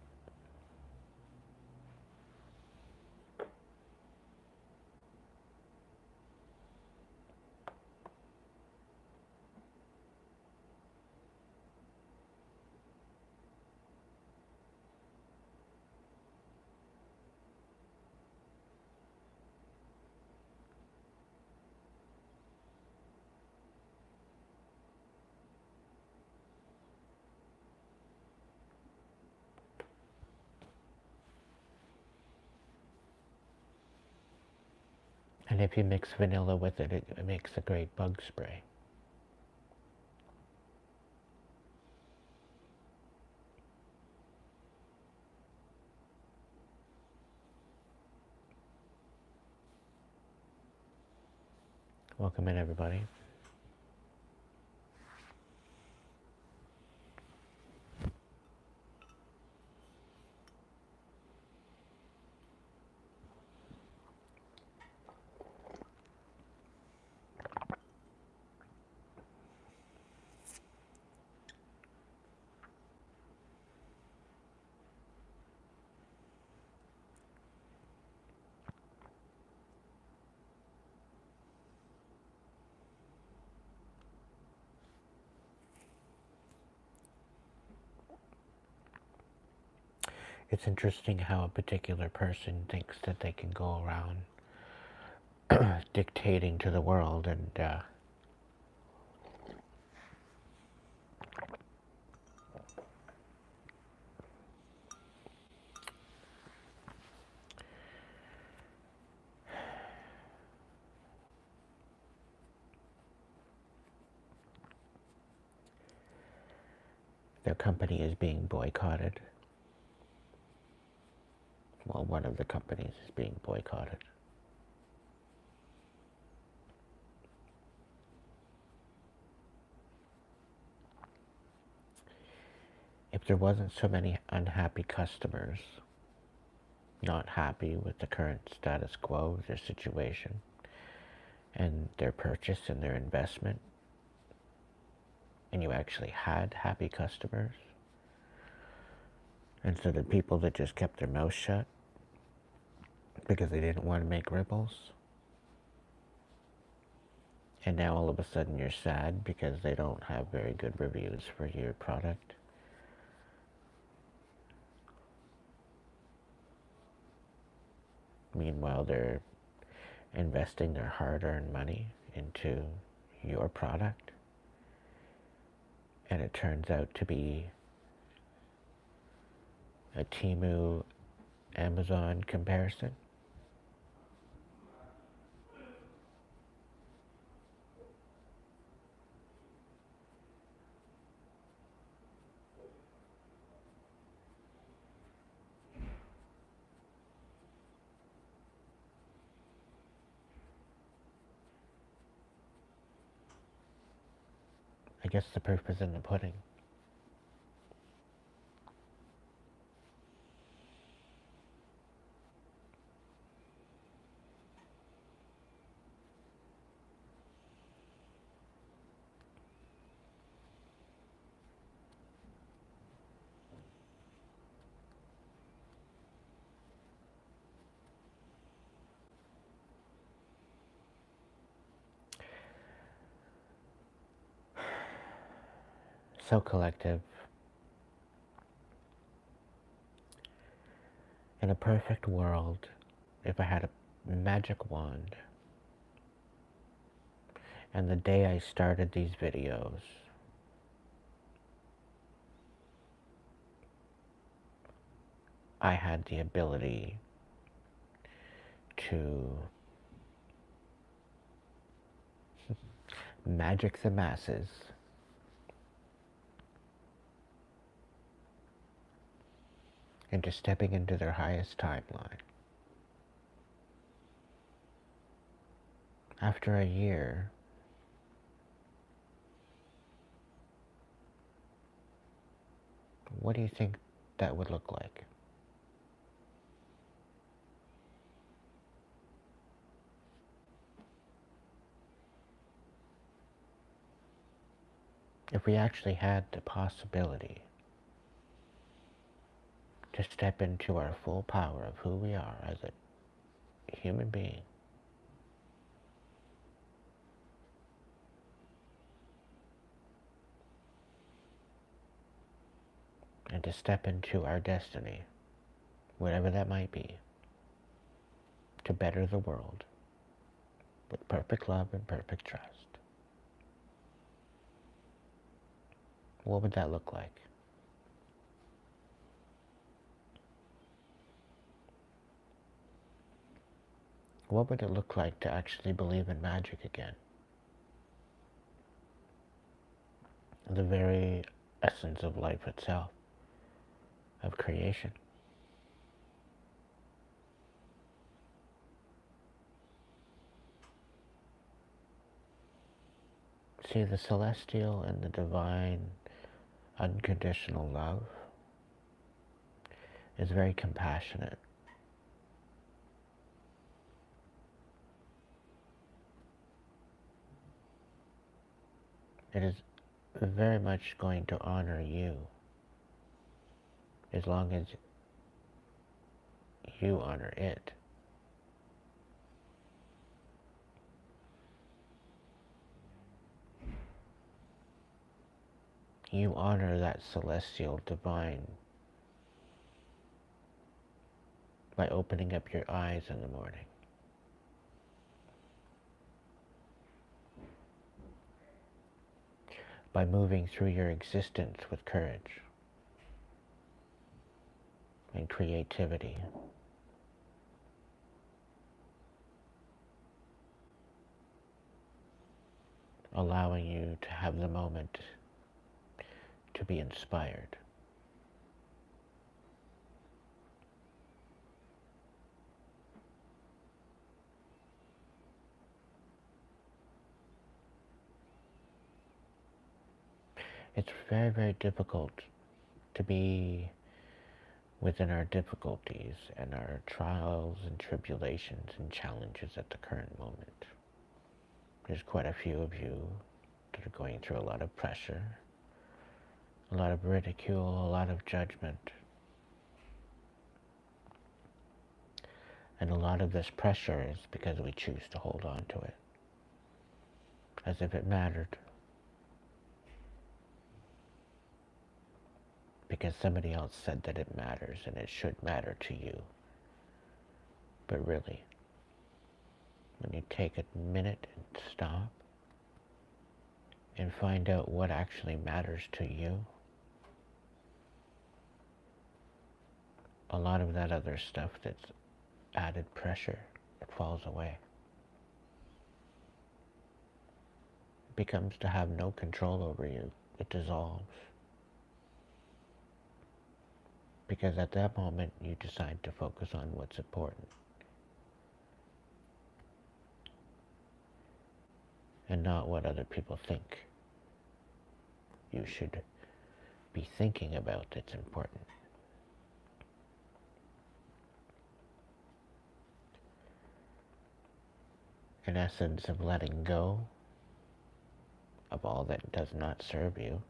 And if you mix vanilla with it, it makes a great bug spray. Welcome in, everybody. It's interesting how a particular person thinks that they can go around dictating to the world, and their company is being boycotted. Well, one of the companies is being boycotted. If there wasn't so many unhappy customers, not happy with the current status quo of their situation and their purchase and their investment, and you actually had happy customers, instead of people that just kept their mouth shut because they didn't want to make ripples, and now all of a sudden you're sad because they don't have very good reviews for your product. Meanwhile, they're investing their hard-earned money into your product, and it turns out to be a Temu Amazon comparison. I guess the proof is in the pudding. So collective. In a perfect world, if I had a magic wand, and the day I started these videos, I had the ability to magic the masses into stepping into their highest timeline. After a year, what do you think that would look like? if we actually had the possibility to step into our full power of who we are as a human being, and to step into our destiny, whatever that might be, to better the world with perfect love and perfect trust, what would that look like? What would it look like to actually believe in magic again? The very essence of life itself, of creation. See, the celestial and the divine unconditional love is very compassionate. It is very much going to honor you as long as you honor it. You honor that celestial divine by opening up your eyes in the morning. By moving through your existence with courage and creativity. Allowing you to have the moment to be inspired. It's very, very difficult to be within our difficulties and our trials and tribulations and challenges at the current moment. There's quite a few of you that are going through a lot of pressure, a lot of ridicule, a lot of judgment. And a lot of this pressure is because we choose to hold on to it, as if it mattered. Because somebody else said that it matters and it should matter to you. But really, when you take a minute and stop and find out what actually matters to you, a lot of that other stuff that's added pressure, it falls away. It becomes to have no control over you. It dissolves. Because at that moment, you decide to focus on what's important. And not what other people think you should be thinking about that's important. An essence of letting go of all that does not serve you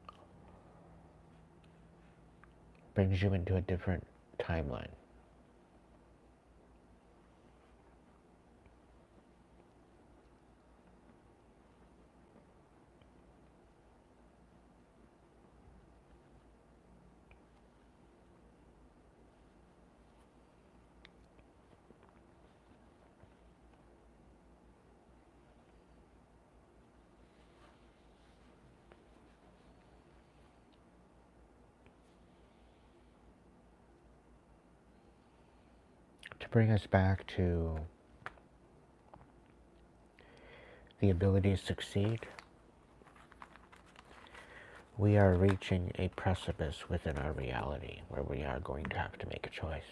brings you into a different timeline. To bring us back to the ability to succeed, we are reaching a precipice within our reality where we are going to have to make a choice.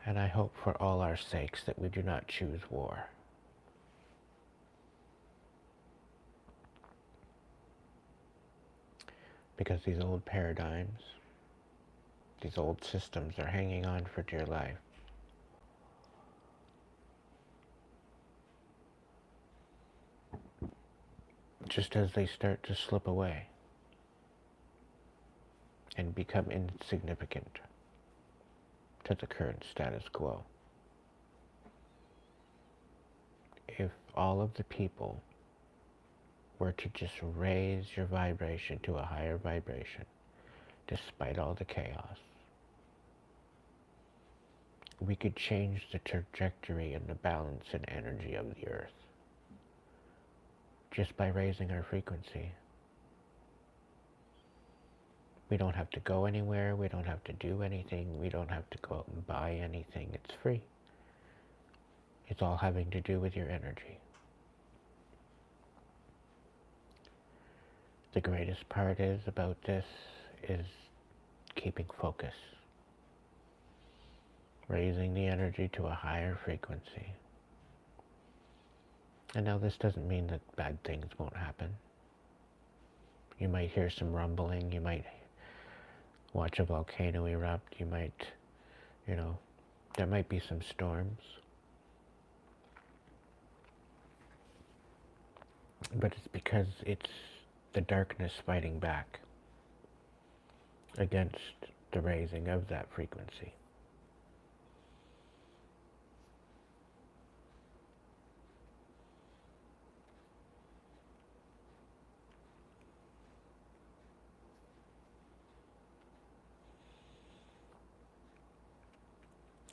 And I hope for all our sakes that we do not choose war. Because these old paradigms These old systems are hanging on for dear life. Just as they start to slip away and become insignificant to the current status quo. If all of the people were to just raise your vibration to a higher vibration, despite all the chaos, we could change the trajectory and the balance and energy of the earth just by raising our frequency. We don't have to go anywhere, we don't have to do anything, we don't have to go out and buy anything, it's free. It's all having to do with your energy. The greatest part about this is keeping focus. Raising the energy to a higher frequency. And now this doesn't mean that bad things won't happen. You might hear some rumbling, you might watch a volcano erupt, you might, there might be some storms. But it's because it's the darkness fighting back against the raising of that frequency.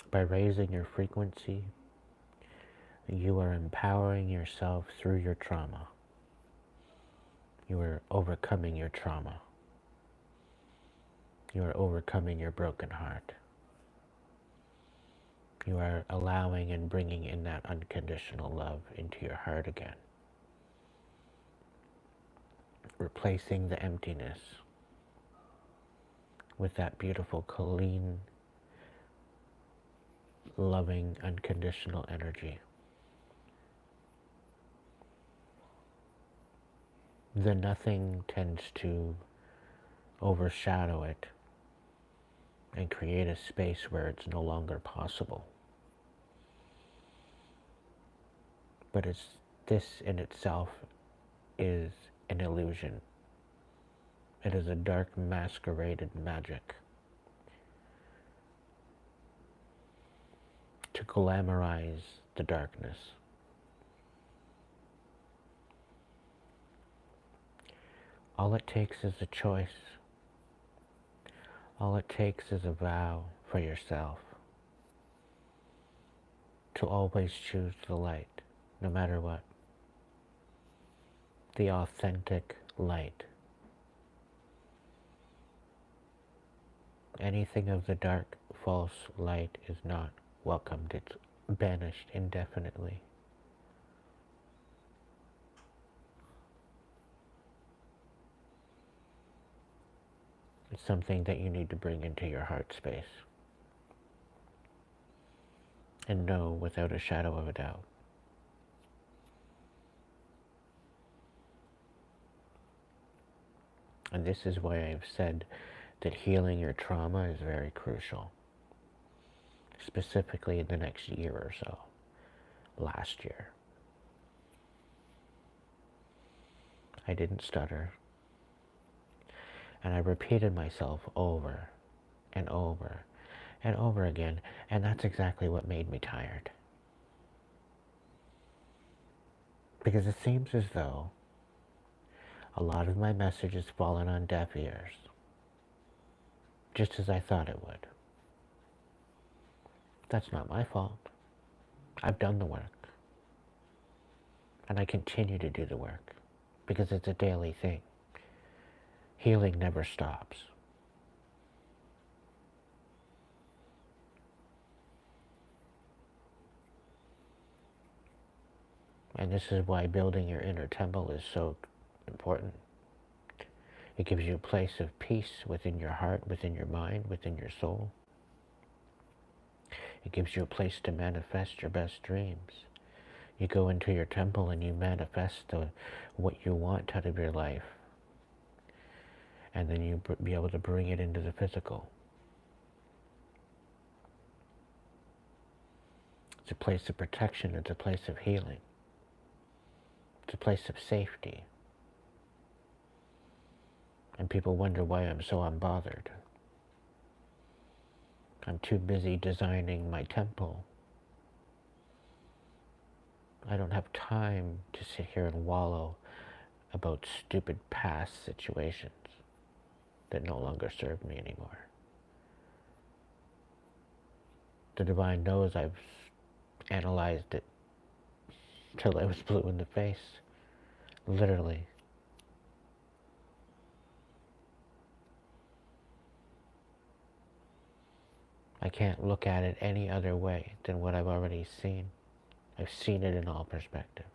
By raising your frequency, you are empowering yourself through your trauma. You are overcoming your trauma. You are overcoming your broken heart. You are allowing and bringing in that unconditional love into your heart again. Replacing the emptiness with that beautiful, clean, loving, unconditional energy. The nothing tends to overshadow it and create a space where it's no longer possible. But this in itself is an illusion. It is a dark masqueraded magic to glamorize the darkness. All it takes is a choice. All it takes is a vow for yourself to always choose the light, no matter what. The authentic light. Anything of the dark, false light is not welcomed. It's banished indefinitely. It's something that you need to bring into your heart space and know without a shadow of a doubt. And this is why I've said that healing your trauma is very crucial, specifically in the next year or so, last year. I didn't stutter. And I repeated myself over and over and over again, and that's exactly what made me tired. Because it seems as though a lot of my message has fallen on deaf ears, just as I thought it would. That's not my fault. I've done the work. And I continue to do the work, because it's a daily thing. Healing never stops. And this is why building your inner temple is so important. It gives you a place of peace within your heart, within your mind, within your soul. It gives you a place to manifest your best dreams. You go into your temple and you manifest what you want out of your life. And then you be able to bring it into the physical. It's a place of protection. It's a place of healing. It's a place of safety. And people wonder why I'm so unbothered. I'm too busy designing my temple. I don't have time to sit here and wallow about stupid past situations that no longer serve me anymore. The divine knows I've analyzed it till I was blue in the face, literally. I can't look at it any other way than what I've already seen. I've seen it in all perspectives.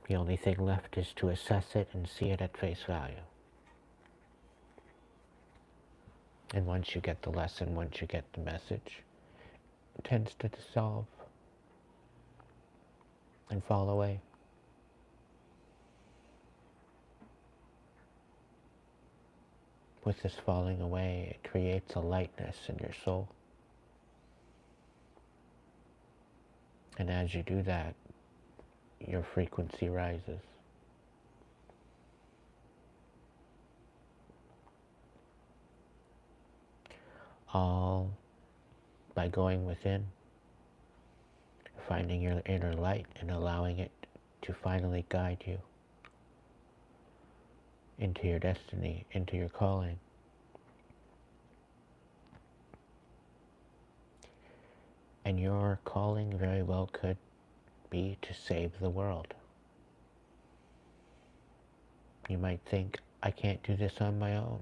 The only thing left is to assess it and see it at face value. And once you get the lesson, once you get the message, it tends to dissolve and fall away. With this falling away, it creates a lightness in your soul. And as you do that, your frequency rises. All by going within, finding your inner light and allowing it to finally guide you into your destiny, into your calling. And your calling very well could be to save the world. You might think, I can't do this on my own.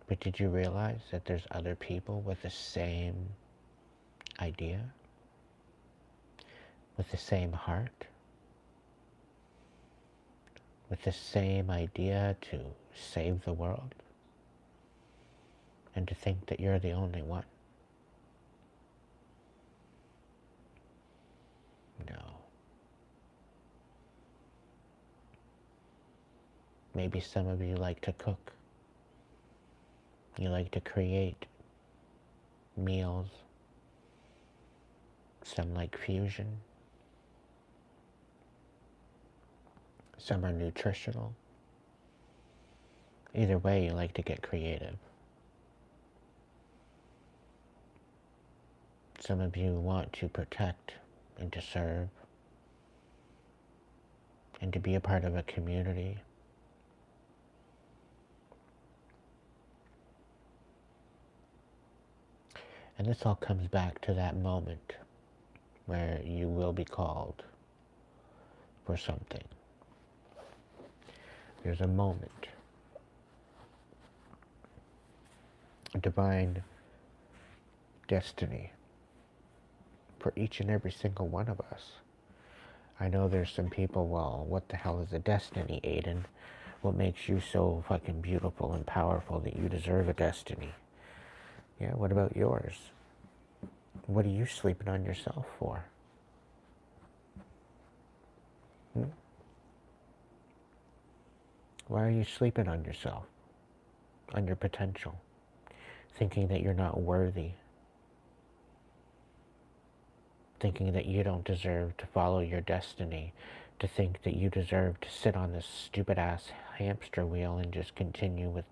But did you realize that there's other people with the same idea? With the same heart? With the same idea to save the world? And to think that you're the only one? No. Maybe some of you like to cook. You like to create meals. Some like fusion. Some are nutritional. Either way, you like to get creative. Some of you want to protect and to serve and to be a part of a community. And this all comes back to that moment where you will be called for something. There's a moment, a divine destiny for each and every single one of us. I know there's some people, well, what the hell is a destiny, Aiden? What makes you so fucking beautiful and powerful that you deserve a destiny? Yeah, what about yours? What are you sleeping on yourself for? Why are you sleeping on yourself? On your potential? Thinking that you're not worthy? Thinking that you don't deserve to follow your destiny? To think that you deserve to sit on this stupid ass hamster wheel and just continue with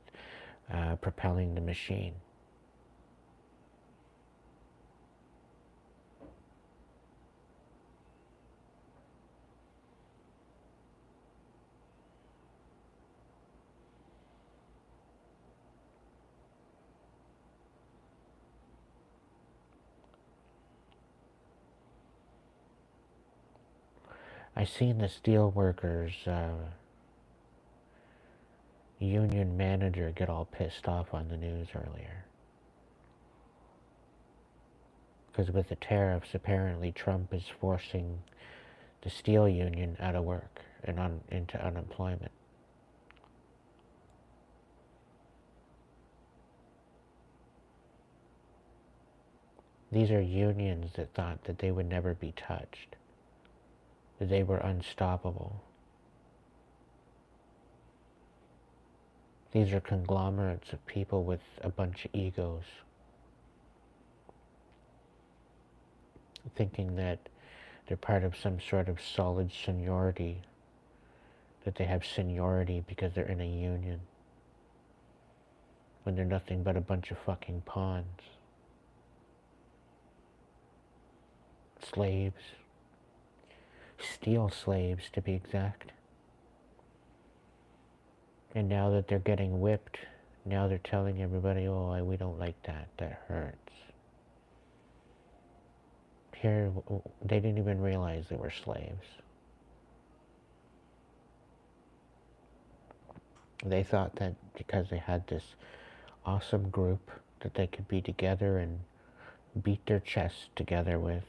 propelling the machine? I seen the steel workers union manager get all pissed off on the news earlier. Because with the tariffs, apparently Trump is forcing the steel union out of work and into unemployment. These are unions that thought that they would never be touched, that they were unstoppable. These are conglomerates of people with a bunch of egos, thinking that they're part of some sort of solid seniority, that they have seniority because they're in a union, when they're nothing but a bunch of fucking pawns. Slaves. Steel slaves, to be exact. And now that they're getting whipped, now they're telling everybody, oh, we don't like that, that hurts. Here, they didn't even realize they were slaves. They thought that because they had this awesome group that they could be together and beat their chests together with,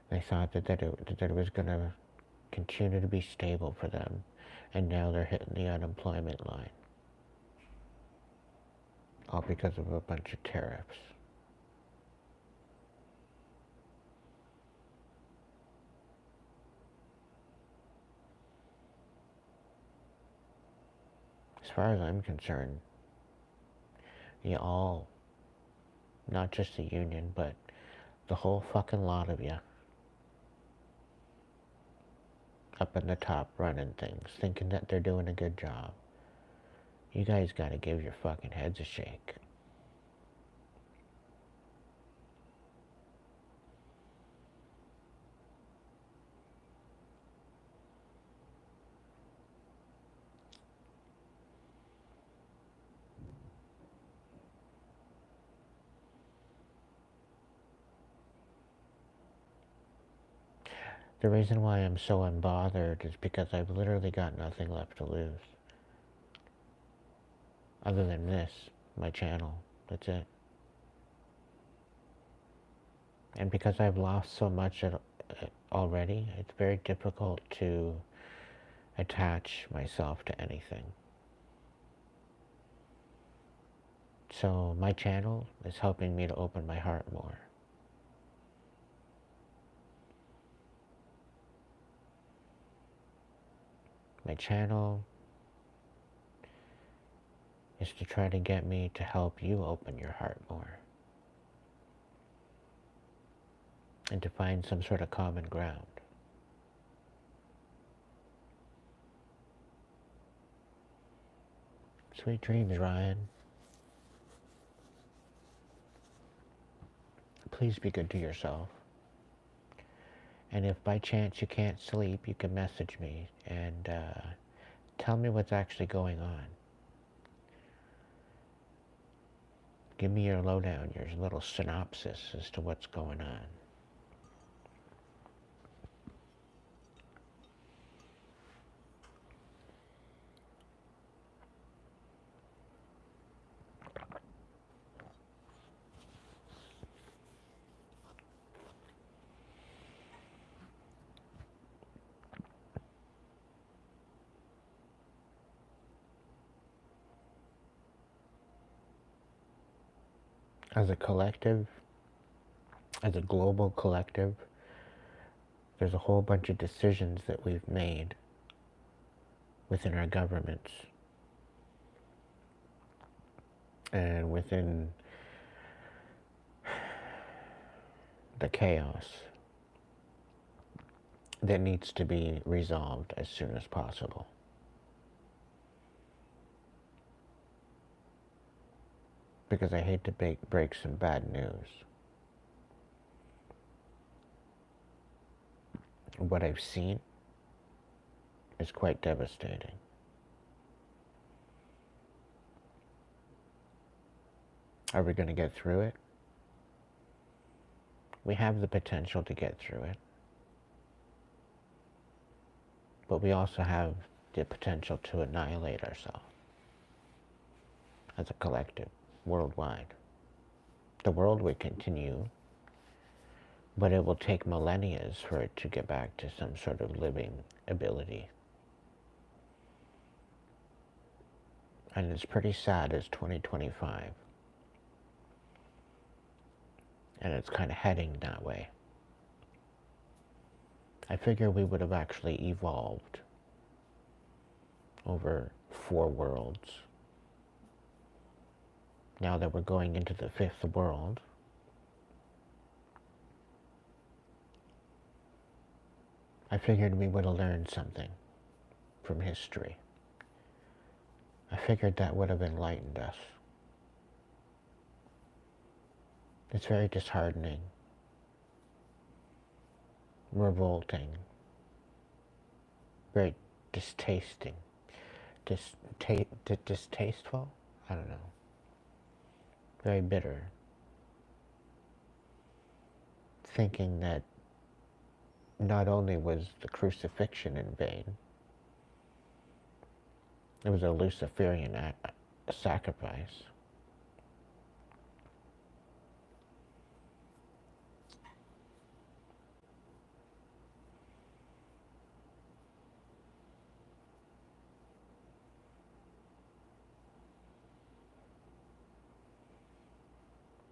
they thought that it was going to continue to be stable for them. And now they're hitting the unemployment line. All because of a bunch of tariffs. As far as I'm concerned, you all, not just the union, but the whole fucking lot of you, up in the top running things, thinking that they're doing a good job. You guys gotta give your fucking heads a shake. The reason why I'm so unbothered is because I've literally got nothing left to lose. Other than this, my channel, that's it. And because I've lost so much already, it's very difficult to attach myself to anything. So my channel is helping me to open my heart more. My channel is to try to get me to help you open your heart more. And to find some sort of common ground. Sweet dreams, Ryan. Please be good to yourself. And if by chance you can't sleep, you can message me and tell me what's actually going on. Give me your lowdown, your little synopsis as to what's going on. As a collective, as a global collective, there's a whole bunch of decisions that we've made within our governments and within the chaos that needs to be resolved as soon as possible. Because I hate to break some bad news. What I've seen is quite devastating. Are we going to get through it? We have the potential to get through it. But we also have the potential to annihilate ourselves as a collective, worldwide. The world would continue, but it will take millennia for it to get back to some sort of living ability. And it's pretty sad as 2025. And it's kind of heading that way. I figure we would have actually evolved over 4 worlds. Now that we're going into the 5th world, I figured we would have learned something from history. I figured that would have enlightened us. It's very disheartening, revolting, very distasteful? I don't know. Very bitter. Thinking that not only was the crucifixion in vain, it was a Luciferian sacrifice.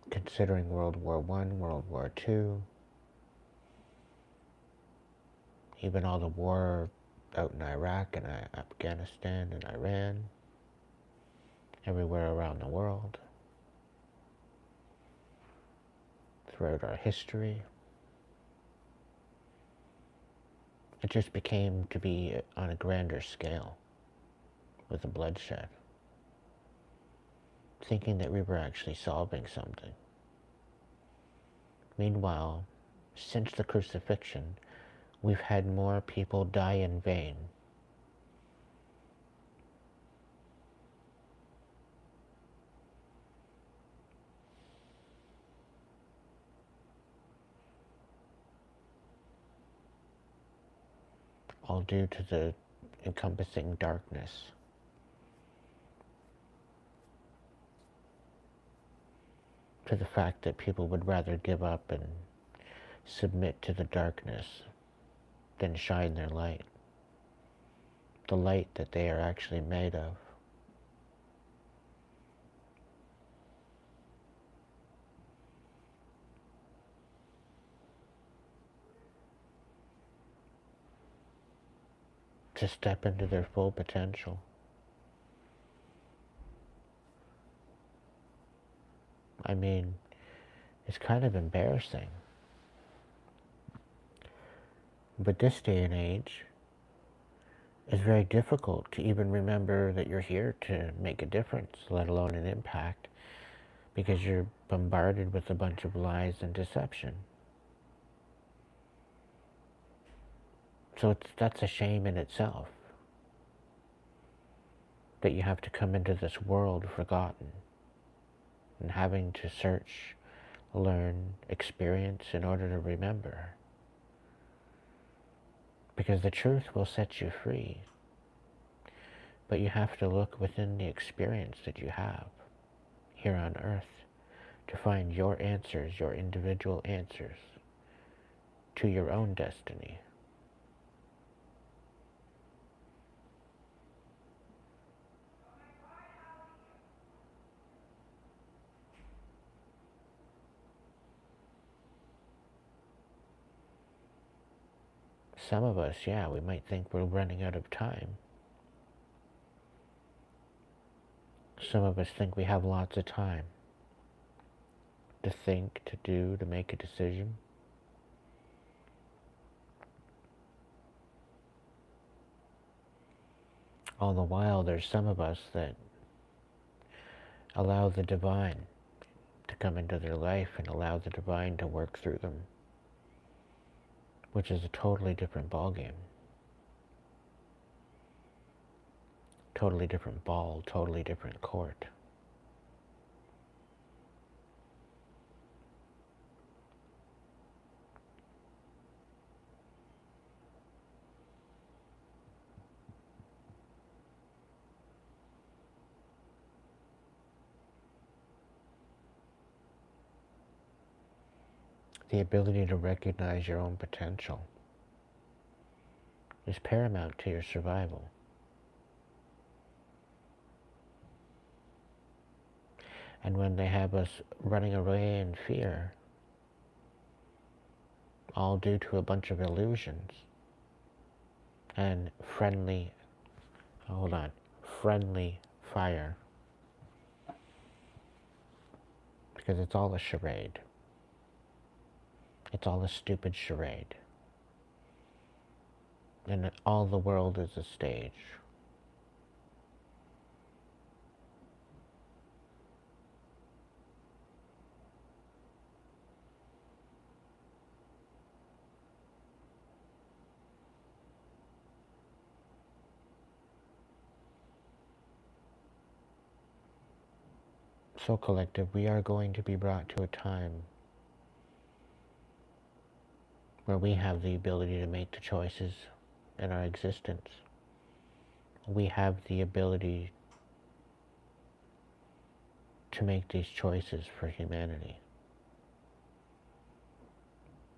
Considering World War I, World War II, even all the war out in Iraq and Afghanistan and Iran, everywhere around the world, throughout our history, it just became to be on a grander scale with the bloodshed, thinking that we were actually solving something. Meanwhile, since the crucifixion, we've had more people die in vain. All due to the encompassing darkness. To the fact that people would rather give up and submit to the darkness than shine their light. The light that they are actually made of. To step into their full potential. I mean, it's kind of embarrassing. But this day and age, it's very difficult to even remember that you're here to make a difference, let alone an impact, because you're bombarded with a bunch of lies and deception. So that's a shame in itself, that you have to come into this world forgotten and having to search, learn, experience in order to remember. Because the truth will set you free, but you have to look within the experience that you have here on earth to find your answers, your individual answers to your own destiny. Some of us, yeah, we might think we're running out of time. Some of us think we have lots of time to think, to do, to make a decision. All the while, there's some of us that allow the divine to come into their life and allow the divine to work through them, which is a totally different ballgame. Totally different ball, totally different court. The ability to recognize your own potential is paramount to your survival. And when they have us running away in fear, all due to a bunch of illusions and friendly hold on, friendly fire, because it's all a charade. It's all a stupid charade. And all the world is a stage. So collective, we are going to be brought to a time where we have the ability to make the choices in our existence. We have the ability to make these choices for humanity.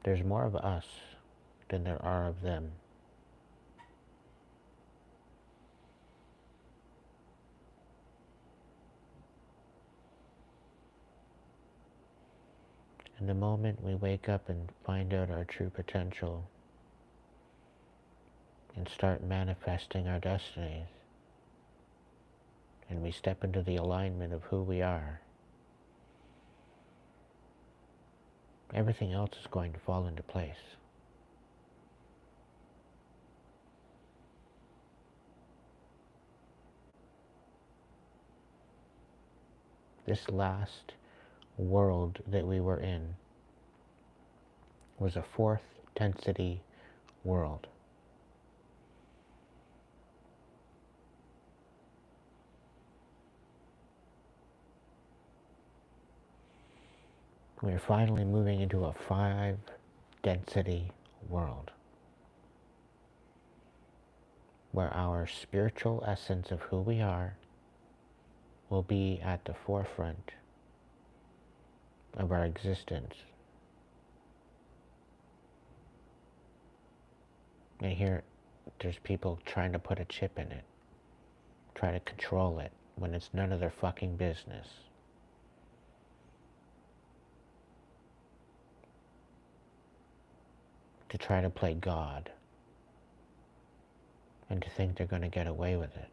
There's more of us than there are of them. And the moment we wake up and find out our true potential and start manifesting our destinies, and we step into the alignment of who we are, everything else is going to fall into place. This last world that we were in was a fourth density world. We're finally moving into a 5 density world where our spiritual essence of who we are will be at the forefront of our existence. And here, there's people trying to put a chip in it, try to control it, when it's none of their fucking business. To try to play God, and to think they're going to get away with it.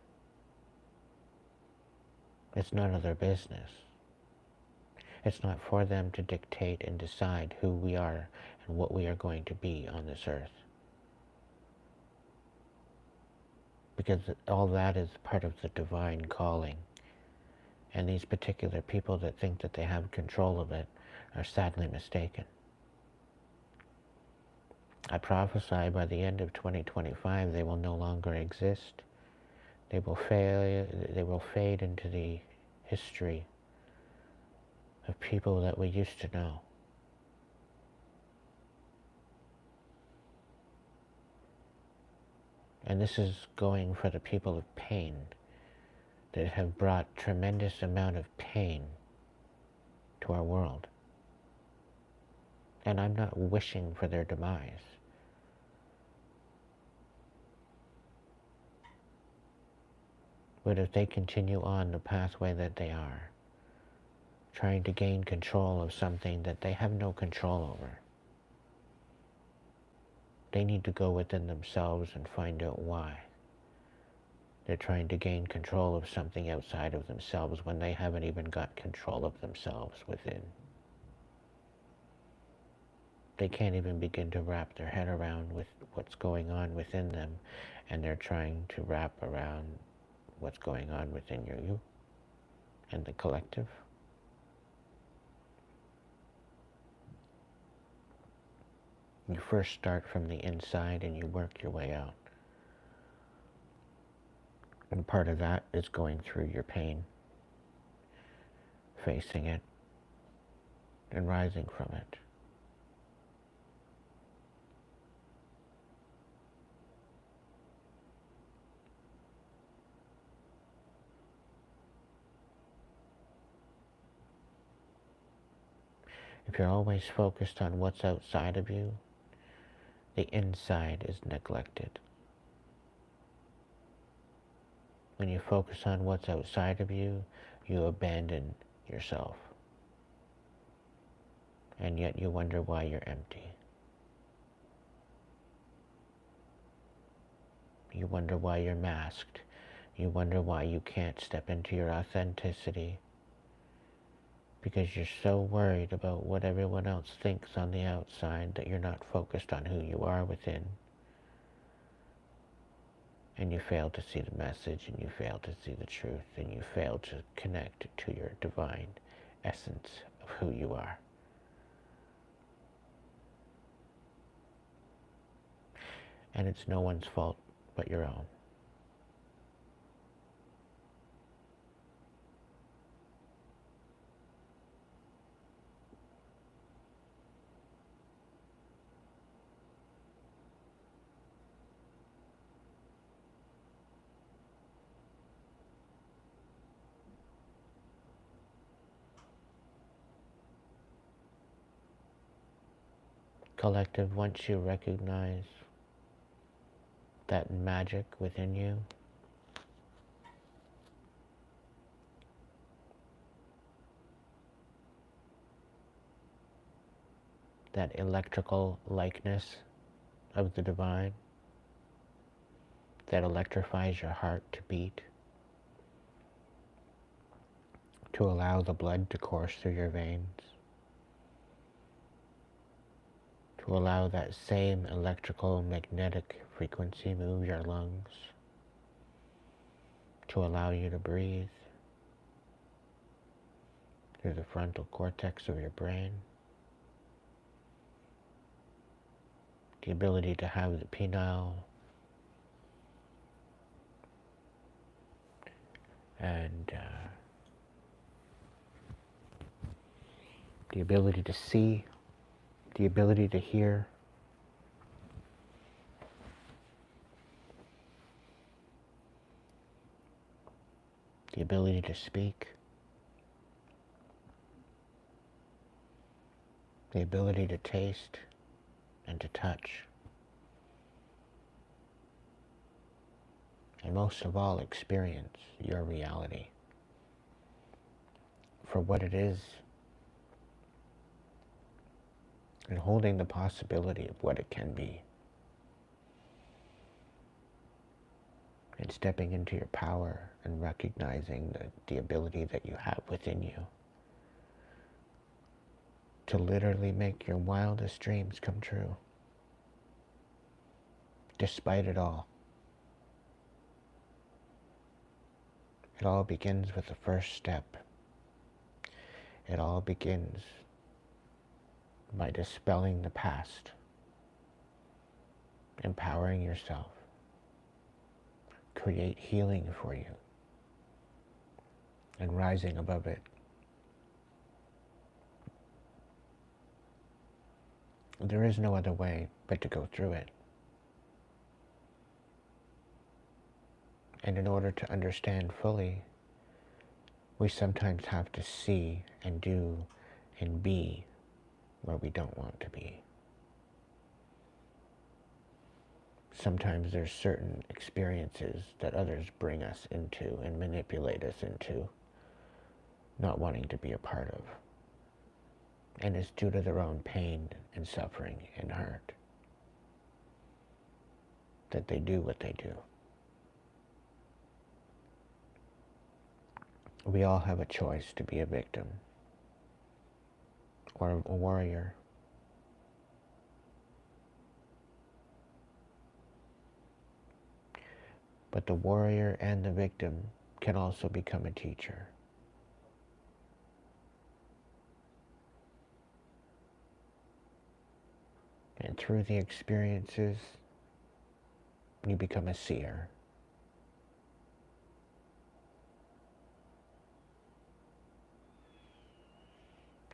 It's none of their business. It's not for them to dictate and decide who we are and what we are going to be on this earth. Because all that is part of the divine calling. And these particular people that think that they have control of it are sadly mistaken. I prophesy by the end of 2025 they will no longer exist. They will fade into the history of people that we used to know. And this is going for the people of pain that have brought tremendous amount of pain to our world. And I'm not wishing for their demise. But if they continue on the pathway that they are, trying to gain control of something that they have no control over, they need to go within themselves and find out why they're trying to gain control of something outside of themselves when they haven't even got control of themselves within. They can't even begin to wrap their head around with what's going on within them, and they're trying to wrap around what's going on within you and the collective. You first start from the inside and you work your way out. And part of that is going through your pain, facing it, and rising from it. If you're always focused on what's outside of you, the inside is neglected. When you focus on what's outside of you, you abandon yourself. And yet you wonder why you're empty. You wonder why you're masked You wonder why you can't step into your authenticity, because you're so worried about what everyone else thinks on the outside that you're not focused on who you are within. And you fail to see the message, and you fail to see the truth, and you fail to connect to your divine essence of who you are. And it's no one's fault but your own. Collective, once you recognize that magic within you, that electrical likeness of the divine, that electrifies your heart to beat, to allow the blood to course through your veins, to allow that same electrical magnetic frequency move your lungs, to allow you to breathe through the frontal cortex of your brain, the ability to have the penile and the ability to see, the ability to hear, the ability to speak, the ability to taste and to touch, and most of all, experience your reality for what it is, and holding the possibility of what it can be, and stepping into your power and recognizing the ability that you have within you to literally make your wildest dreams come true, despite it all. It all begins with the first step. It all begins by dispelling the past, empowering yourself, create healing for you, and rising above it. There is no other way but to go through it. And in order to understand fully, we sometimes have to see and do and be where we don't want to be. Sometimes there's certain experiences that others bring us into and manipulate us into not wanting to be a part of. And it's due to their own pain and suffering and hurt that they do what they do. We all have a choice to be a victim or a warrior. But the warrior and the victim can also become a teacher. And through the experiences, you become a seer.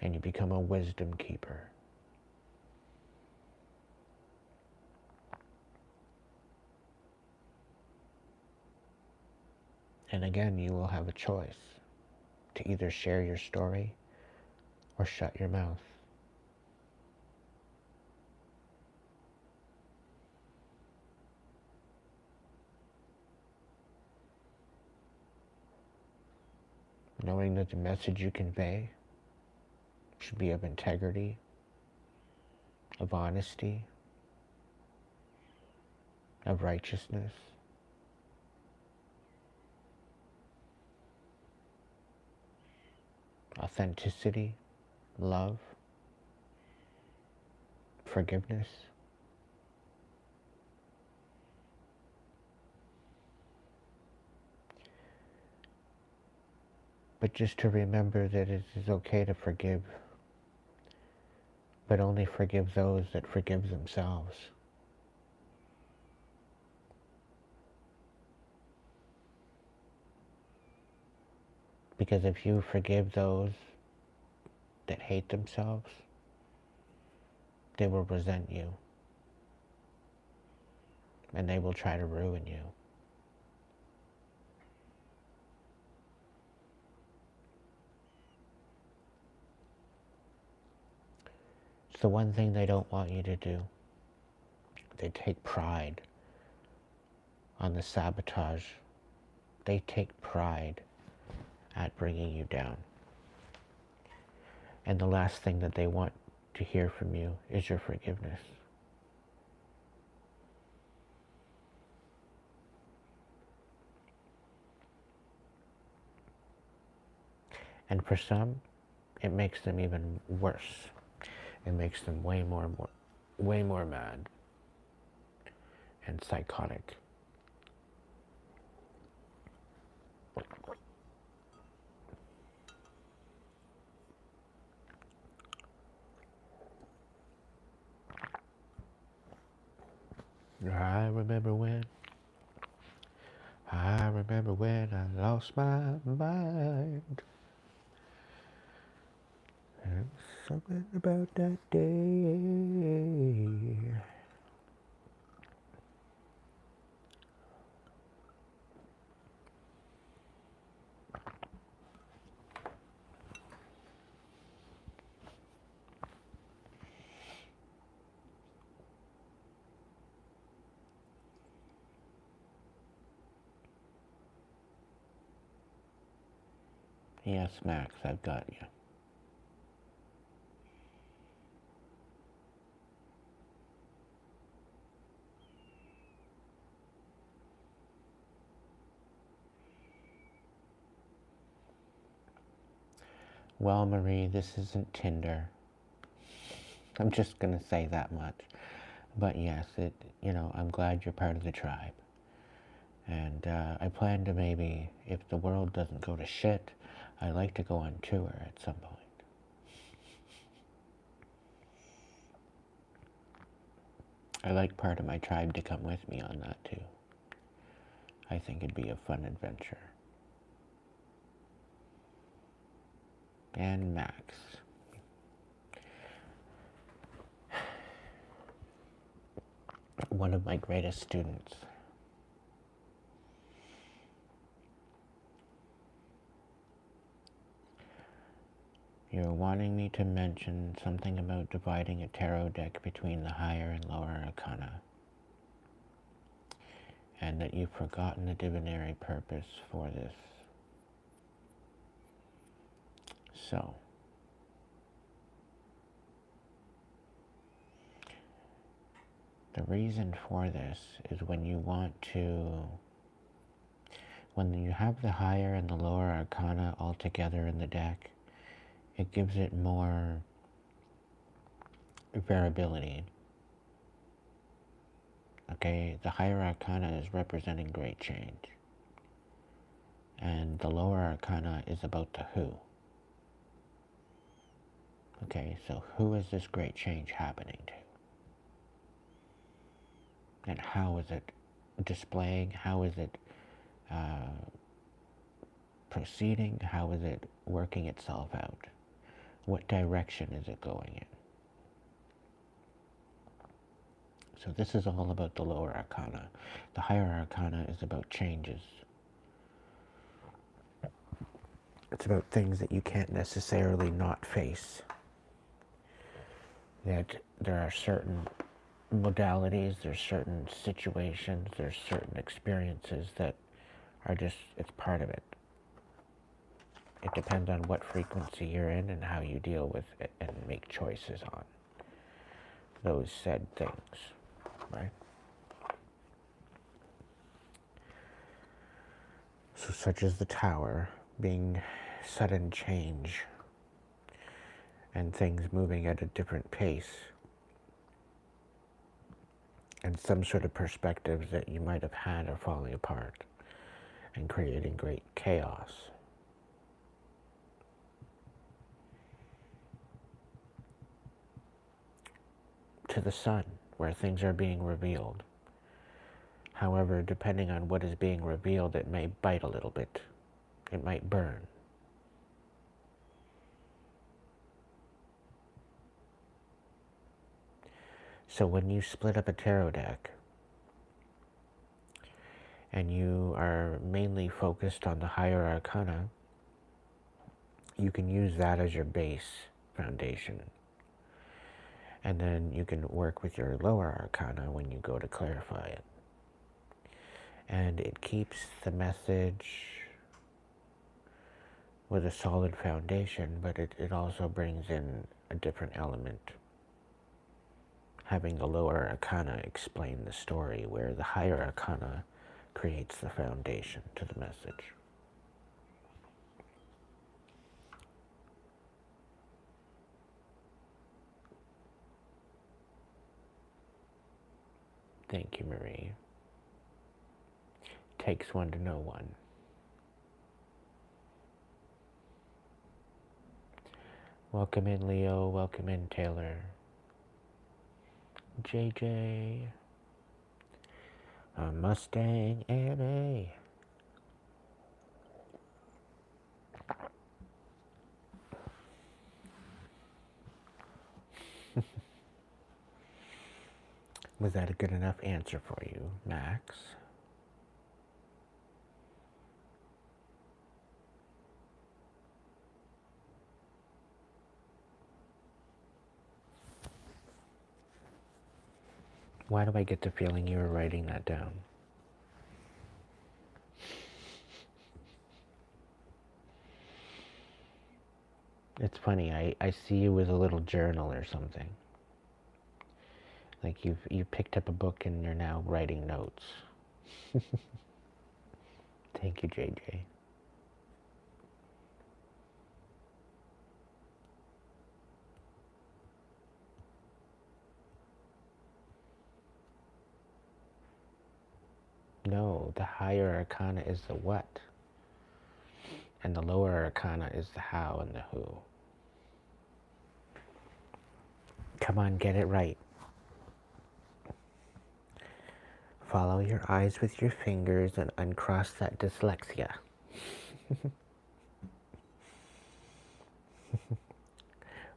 And you become a wisdom keeper. And again, you will have a choice to either share your story or shut your mouth. Knowing that the message you convey should be of integrity, of honesty, of righteousness, authenticity, love, forgiveness. But just to remember that it is okay to forgive, but only forgive those that forgive themselves. Because if you forgive those that hate themselves, they will resent you. And they will try to ruin you. It's the one thing they don't want you to do. They take pride on the sabotage. They take pride at bringing you down. And the last thing that they want to hear from you is your forgiveness. And for some, it makes them even worse. It makes them way more mad and psychotic. I remember when I lost my mind. And something about that day. Yes, Max, I've got you. Well, Marie, this isn't Tinder. I'm just going to say that much. But yes, I'm glad you're part of the tribe. And I plan to maybe, if the world doesn't go to shit, I'd like to go on tour at some point. I'd like part of my tribe to come with me on that too. I think it'd be a fun adventure. And Max. One of my greatest students. You're wanting me to mention something about dividing a tarot deck between the higher and lower arcana, and that you've forgotten the divinatory purpose for this. So, the reason for this is when you have the higher and the lower arcana all together in the deck, it gives it more variability. Okay, the higher arcana is representing great change. And the lower arcana is about the who. Okay, so who is this great change happening to? And how is it displaying? How is it proceeding? How is it working itself out? What direction is it going in? So this is all about the lower arcana. The higher arcana is about changes. It's about things that you can't necessarily not face. That there are certain modalities, there's certain situations, there's certain experiences that are just, it's part of it. It depends on what frequency you're in and how you deal with it and make choices on those said things, right? So such as the Tower being sudden change, and things moving at a different pace, and some sort of perspectives that you might have had are falling apart and creating great chaos. To the sun, where things are being revealed. However, depending on what is being revealed, it may bite a little bit. It might burn. So when you split up a tarot deck, and you are mainly focused on the higher arcana, you can use that as your base foundation. And then you can work with your lower arcana when you go to clarify it. And it keeps the message with a solid foundation, but it also brings in a different element. Having the lower arcana explain the story, where the higher arcana creates the foundation to the message. Thank you, Marie. Takes one to know one. Welcome in, Leo. Welcome in, Taylor. JJ. Mustang NA. Was that a good enough answer for you, Max? Why do I get the feeling you were writing that down? It's funny, I see you with a little journal or something. Like you picked up a book and you're now writing notes. Thank you, JJ. No, the higher arcana is the what. And the lower arcana is the how and the who. Come on, get it right. Follow your eyes with your fingers and uncross that dyslexia.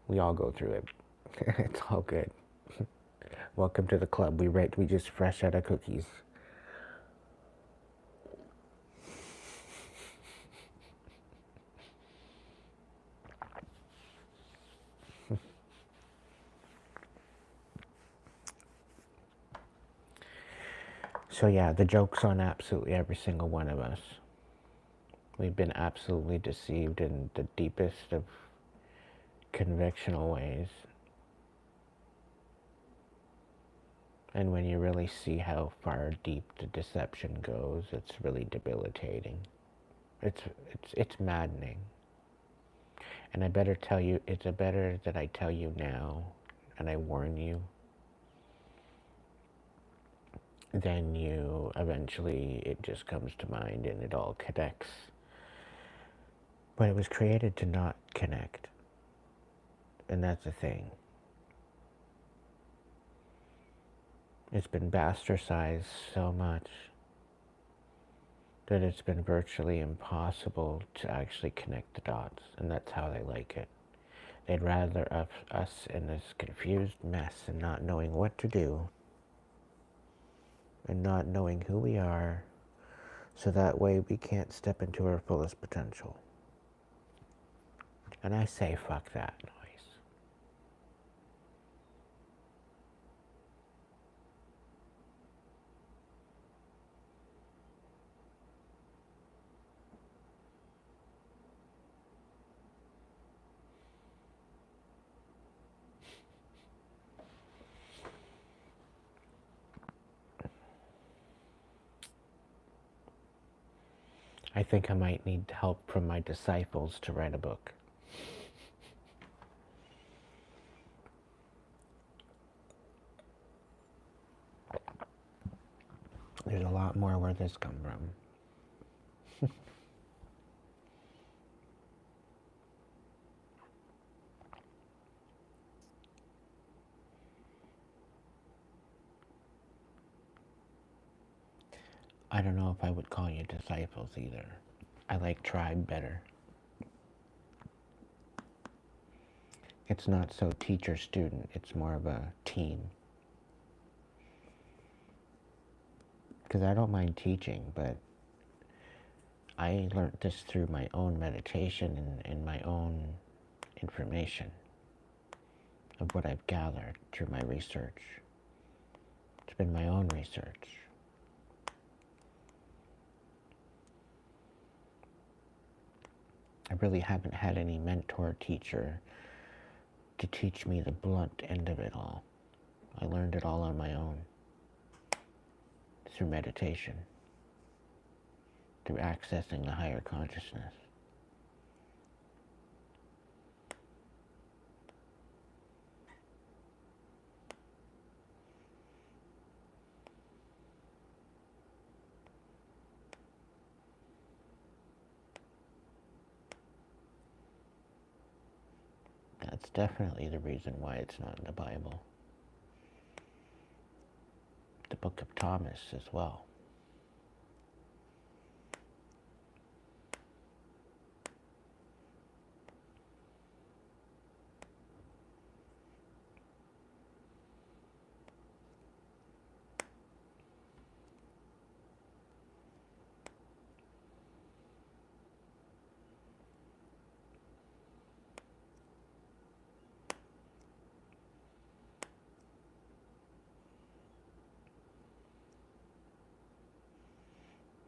We all go through it. It's all good. Welcome to the club. We just fresh out of cookies. So yeah, the joke's on absolutely every single one of us. We've been absolutely deceived in the deepest of convictional ways. And when you really see how far deep the deception goes, it's really debilitating. It's maddening. And I better tell you, it's better that I tell you now, and I warn you, then you eventually, it just comes to mind and it all connects. But it was created to not connect. And that's the thing. It's been bastardized so much that it's been virtually impossible to actually connect the dots. And that's how they like it. They'd rather us in this confused mess and not knowing what to do and not knowing who we are, so that way we can't step into our fullest potential. And I say fuck that noise. I think I might need help from my disciples to write a book. There's a lot more where this come from. I don't know if I would call you disciples either. I like tribe better. It's not so teacher-student, it's more of a team. Because I don't mind teaching, but I learned this through my own meditation and my own information of what I've gathered through my research. It's been my own research. I really haven't had any mentor teacher to teach me the blunt end of it all. I learned it all on my own, through meditation, through accessing the higher consciousness. That's definitely the reason why it's not in the Bible. The Book of Thomas as well.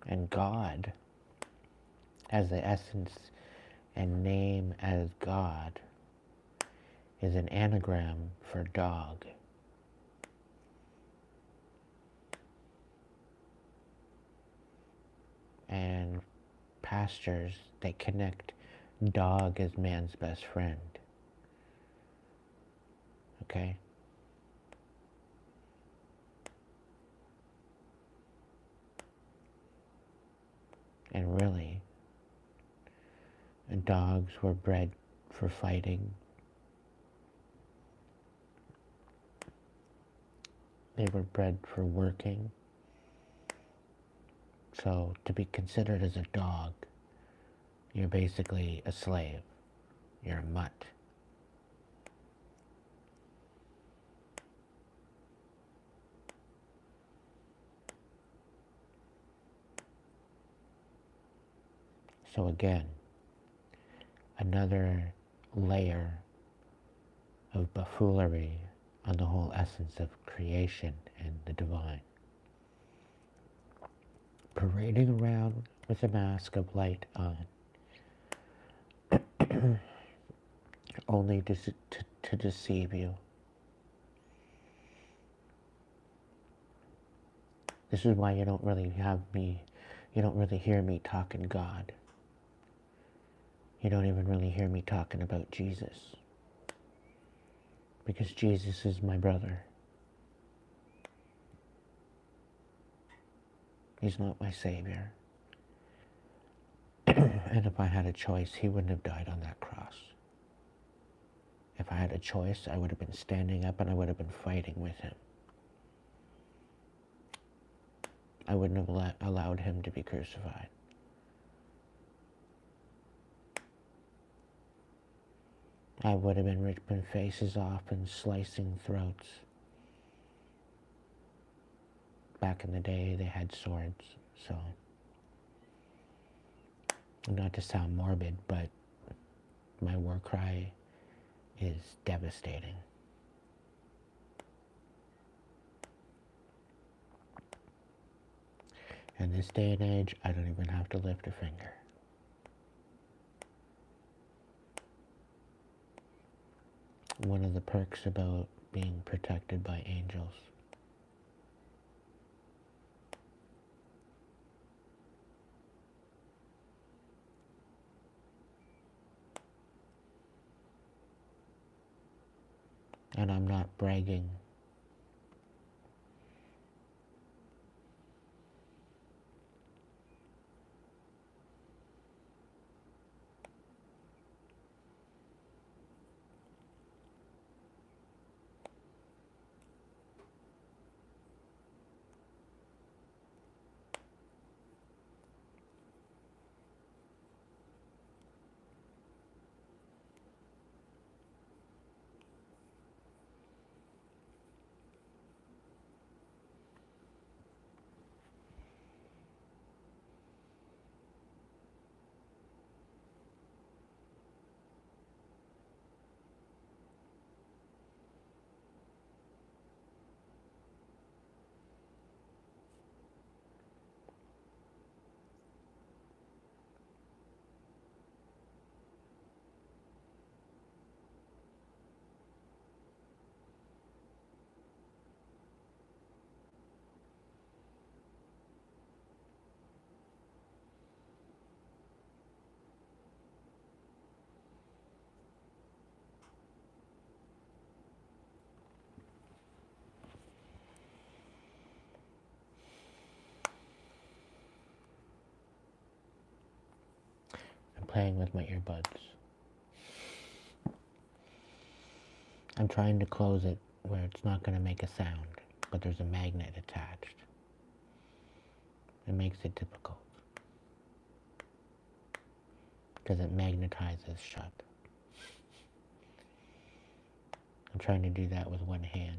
And God, as the essence and name as God, is an anagram for dog. And pastors, they connect dog as man's best friend. Okay? And really, dogs were bred for fighting. They were bred for working. So to be considered as a dog, you're basically a slave. You're a mutt. So again, another layer of buffoonery on the whole essence of creation and the divine. Parading around with a mask of light on, only to deceive you. This is why you don't really hear me talking God. You don't even really hear me talking about Jesus. Because Jesus is my brother. He's not my savior. And if I had a choice, he wouldn't have died on that cross. If I had a choice, I would have been standing up and I would have been fighting with him. I wouldn't have allowed him to be crucified. I would have been ripping faces off and slicing throats. Back in the day, they had swords, so... Not to sound morbid, but my war cry is devastating. In this day and age, I don't even have to lift a finger. One of the perks about being protected by angels. And I'm not bragging. playing with my earbuds. I'm trying to close it where it's not going to make a sound, but there's a magnet attached. It makes it difficult because it magnetizes shut. I'm trying to do that with one hand.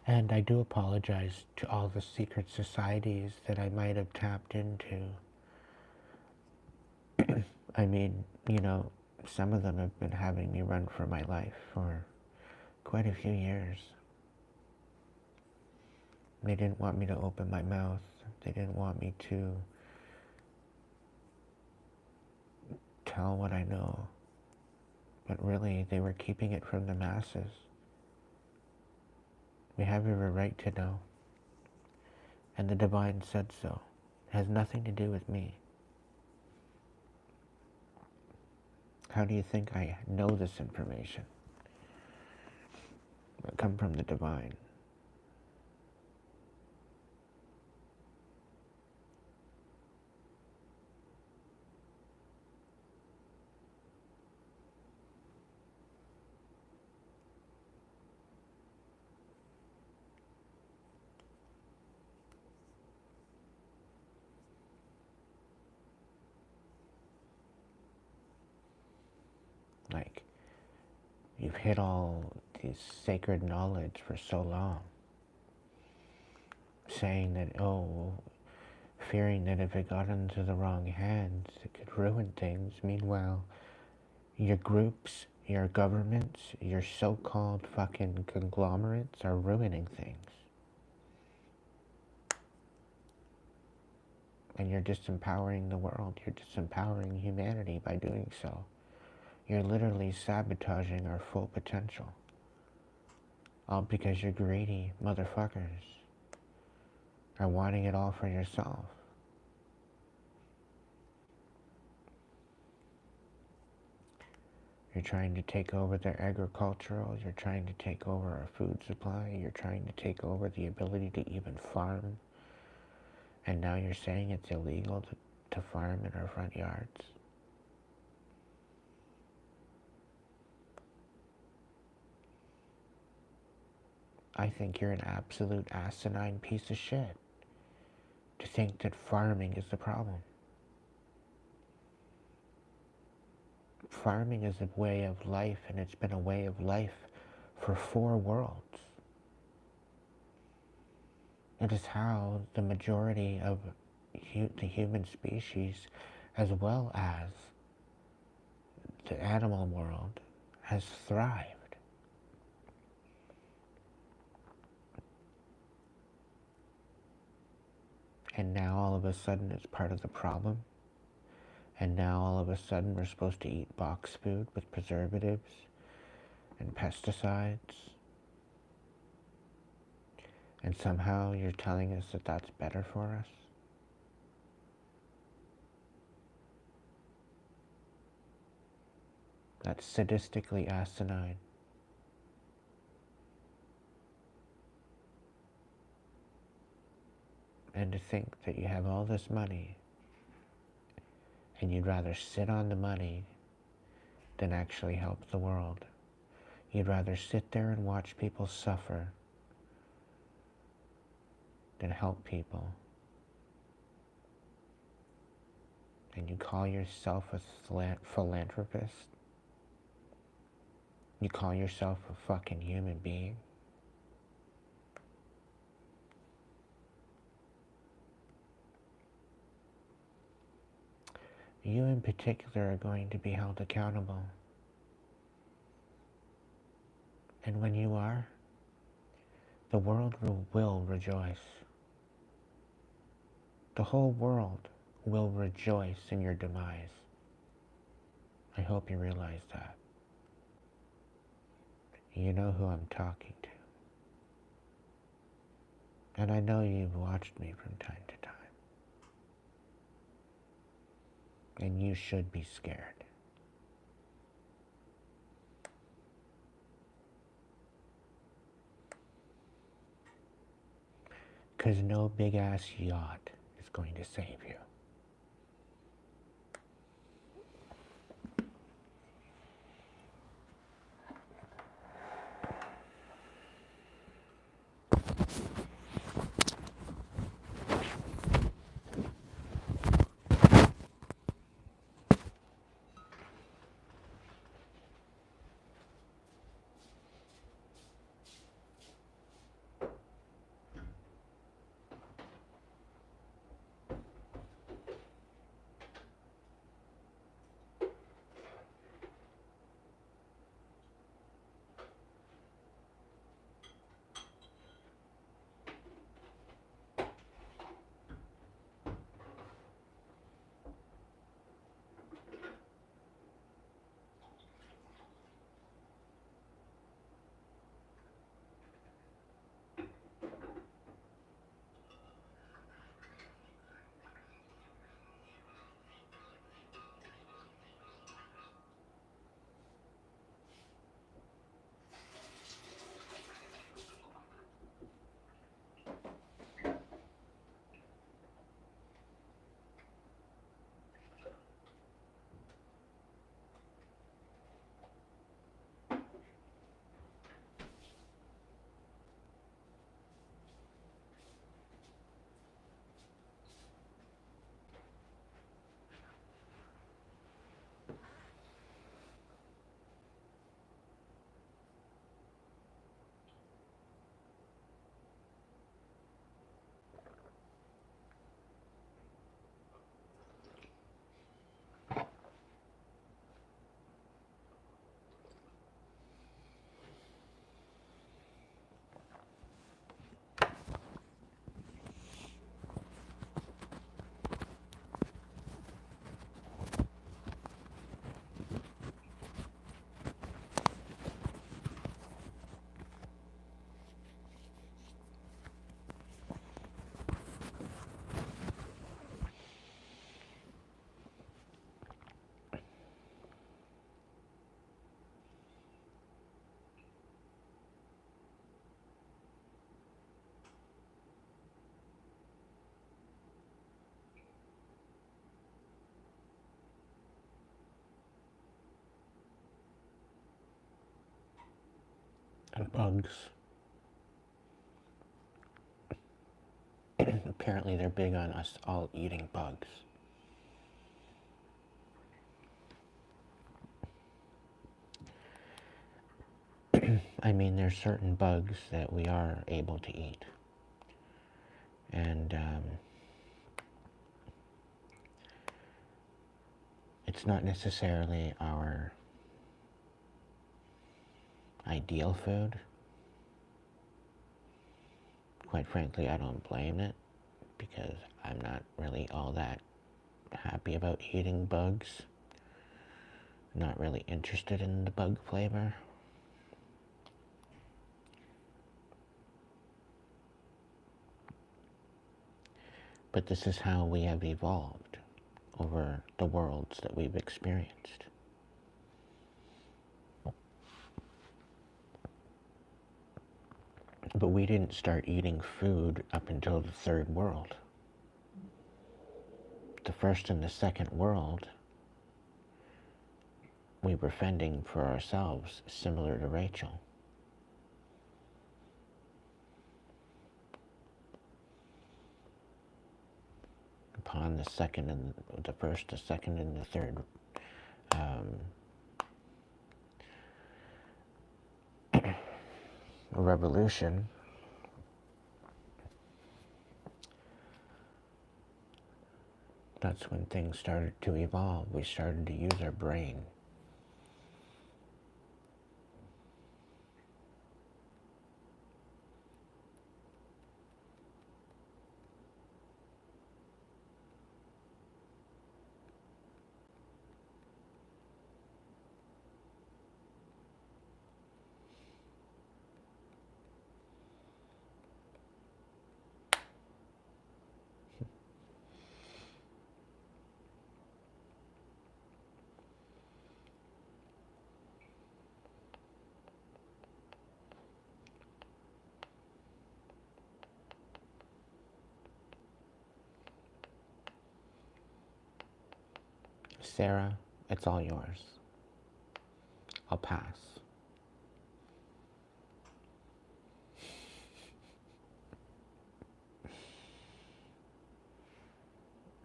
And I do apologize to all the secret societies that I might have tapped into. I mean, you know, some of them have been having me run for my life for quite a few years. They didn't want me to open my mouth. They didn't want me to tell what I know. But really, they were keeping it from the masses. We have every right to know. And the divine said so. It has nothing to do with me. How do you think I know this information? It comes from the divine. Like, you've hid all this sacred knowledge for so long. Saying that, oh, fearing that if it got into the wrong hands, it could ruin things. Meanwhile, your groups, your governments, your so-called fucking conglomerates are ruining things. And you're disempowering the world. You're disempowering humanity by doing so. You're literally sabotaging our full potential. All because you're greedy motherfuckers are wanting it all for yourself. You're trying to take over their agricultural, you're trying to take over our food supply, you're trying to take over the ability to even farm. And now you're saying it's illegal to farm in our front yards. I think you're an absolute asinine piece of shit to think that farming is the problem. Farming is a way of life, and it's been a way of life for 4 worlds. It is how the majority of the human species, as well as the animal world, has thrived. And now all of a sudden it's part of the problem. And now all of a sudden we're supposed to eat box food with preservatives and pesticides. And somehow you're telling us that that's better for us? That's sadistically asinine. And to think that you have all this money and you'd rather sit on the money than actually help the world. You'd rather sit there and watch people suffer than help people. And you call yourself a philanthropist? You call yourself a fucking human being? You in particular are going to be held accountable. And when you are, the world will rejoice. The whole world will rejoice in your demise. I hope you realize that. You know who I'm talking to. And I know you've watched me from time to time. And you should be scared. Because no big-ass yacht is going to save you. And bugs. Apparently they're big on us all eating bugs. I mean, there's certain bugs that we are able to eat. And it's not necessarily our ideal food. Quite frankly, I don't blame it, because I'm not really all that happy about eating bugs. Not really interested in the bug flavor. But this is how we have evolved over the worlds that we've experienced. But we didn't start eating food up until the third world. The first and the second world, we were fending for ourselves, similar to Rachel. Upon the second and the first, the second and the third revolution, that's when things started to evolve. We started to use our brain. Sarah, it's all yours. I'll pass.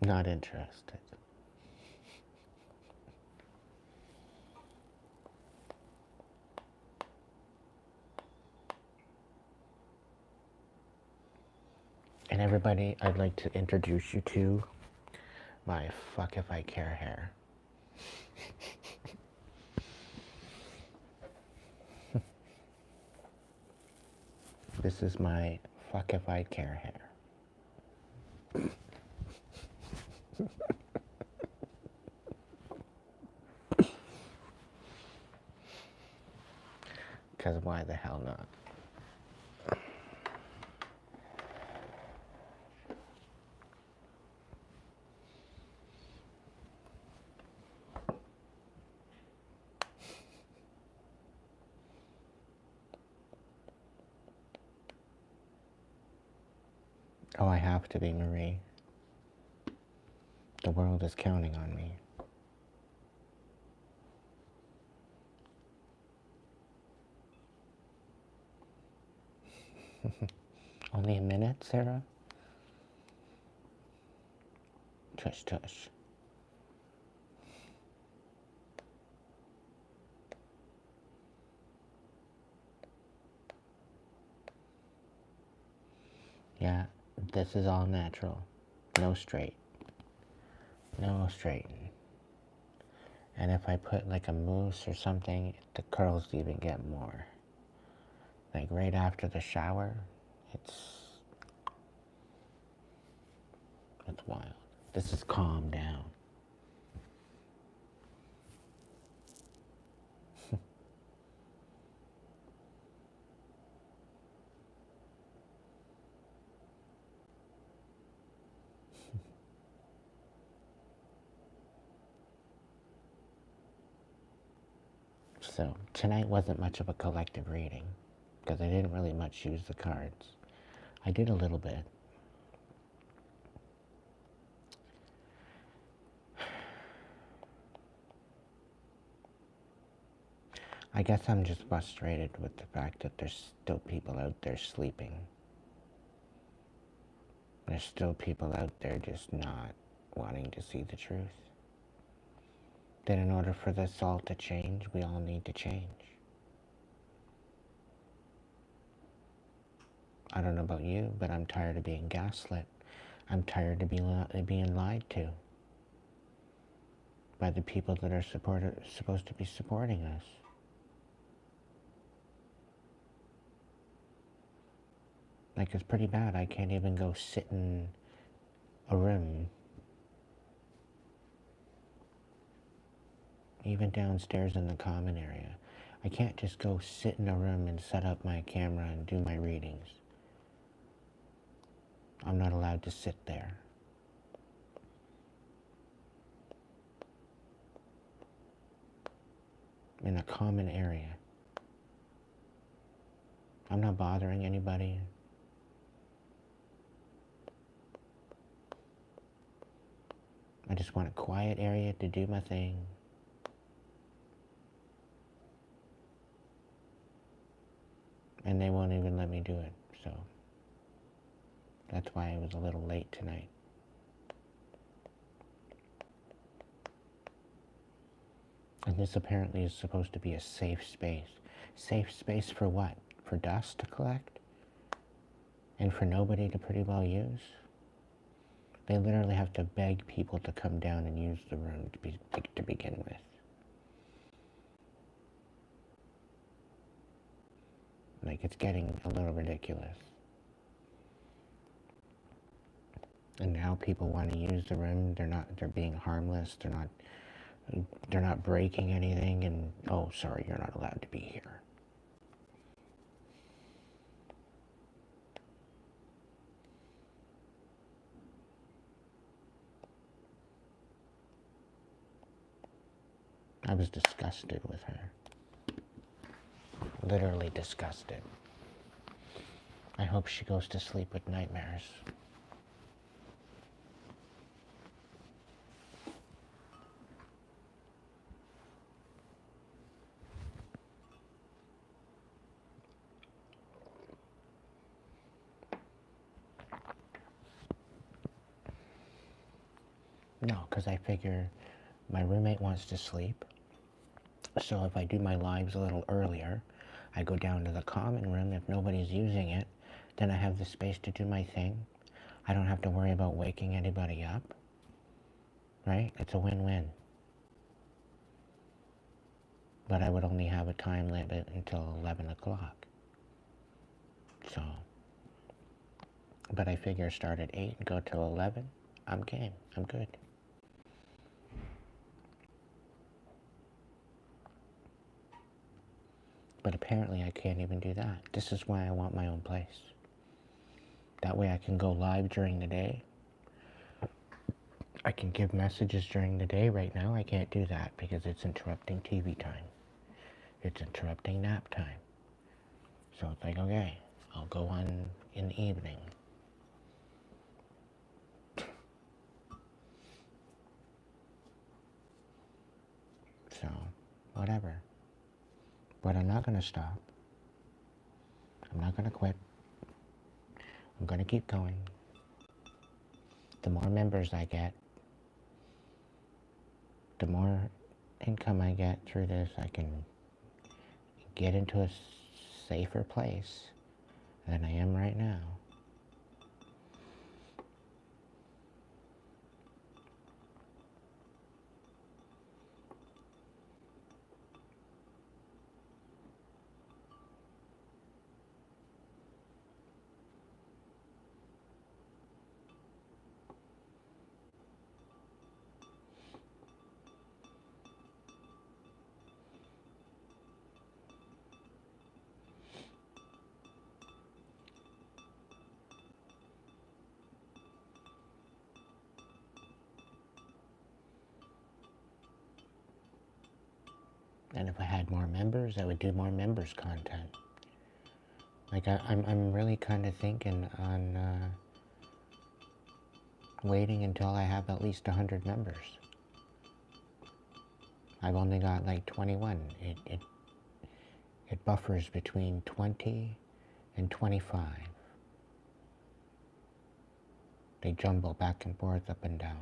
Not interested. And everybody, I'd like to introduce you to my fuck if I care hair. This is my fuck if I care hair. Because why the hell not? Oh, I have to be, Marie. The world is counting on me. Only a minute, Sarah? Tush, tush. Yeah, this is all natural. No straight. No straighten. And if I put like a mousse or something, the curls even get more. Like right after the shower, it's wild. This is calm down. So tonight wasn't much of a collective reading because I didn't really much use the cards. I did a little bit. I guess I'm just frustrated with the fact that there's still people out there sleeping. There's still people out there just not wanting to see the truth. That in order for this all to change, we all need to change. I don't know about you, but I'm tired of being gaslit. I'm tired of being lied to by the people that are supposed to be supporting us. Like, it's pretty bad. I can't even go sit in a room. Even downstairs in the common area. I can't just go sit in a room and set up my camera and do my readings. I'm not allowed to sit there. In a common area. I'm not bothering anybody. I just want a quiet area to do my thing. And they won't even let me do it, so that's why I was a little late tonight. And this apparently is supposed to be a safe space. Safe space for what? For dust to collect? And for nobody to pretty well use? They literally have to beg people to come down and use the room to begin with. Like, it's getting a little ridiculous. And now people want to use the room. They're being harmless. They're not breaking anything. And, oh, sorry, you're not allowed to be here. I was disgusted with her. Literally disgusted. I hope she goes to sleep with nightmares. No, because I figure my roommate wants to sleep. So if I do my lives a little earlier, I go down to the common room. If nobody's using it, then I have the space to do my thing. I don't have to worry about waking anybody up. Right? It's a win-win. But I would only have a time limit until 11 o'clock. So, but I figure start at 8 and go till 11. I'm game. I'm good. But apparently I can't even do that. This is why I want my own place. That way I can go live during the day. I can give messages during the day. Right now I can't do that because it's interrupting TV time. It's interrupting nap time. So it's like, okay, I'll go on in the evening. So, whatever. But I'm not going to stop. I'm not going to quit. I'm going to keep going. The more members I get, the more income I get through this, I can get into a safer place than I am right now. And if I had more members, I would do more members content. Like I'm really kind of thinking on waiting until I have at least 100 members. I've only got like 21. It buffers between 20 and 25. They jumble back and forth, up and down.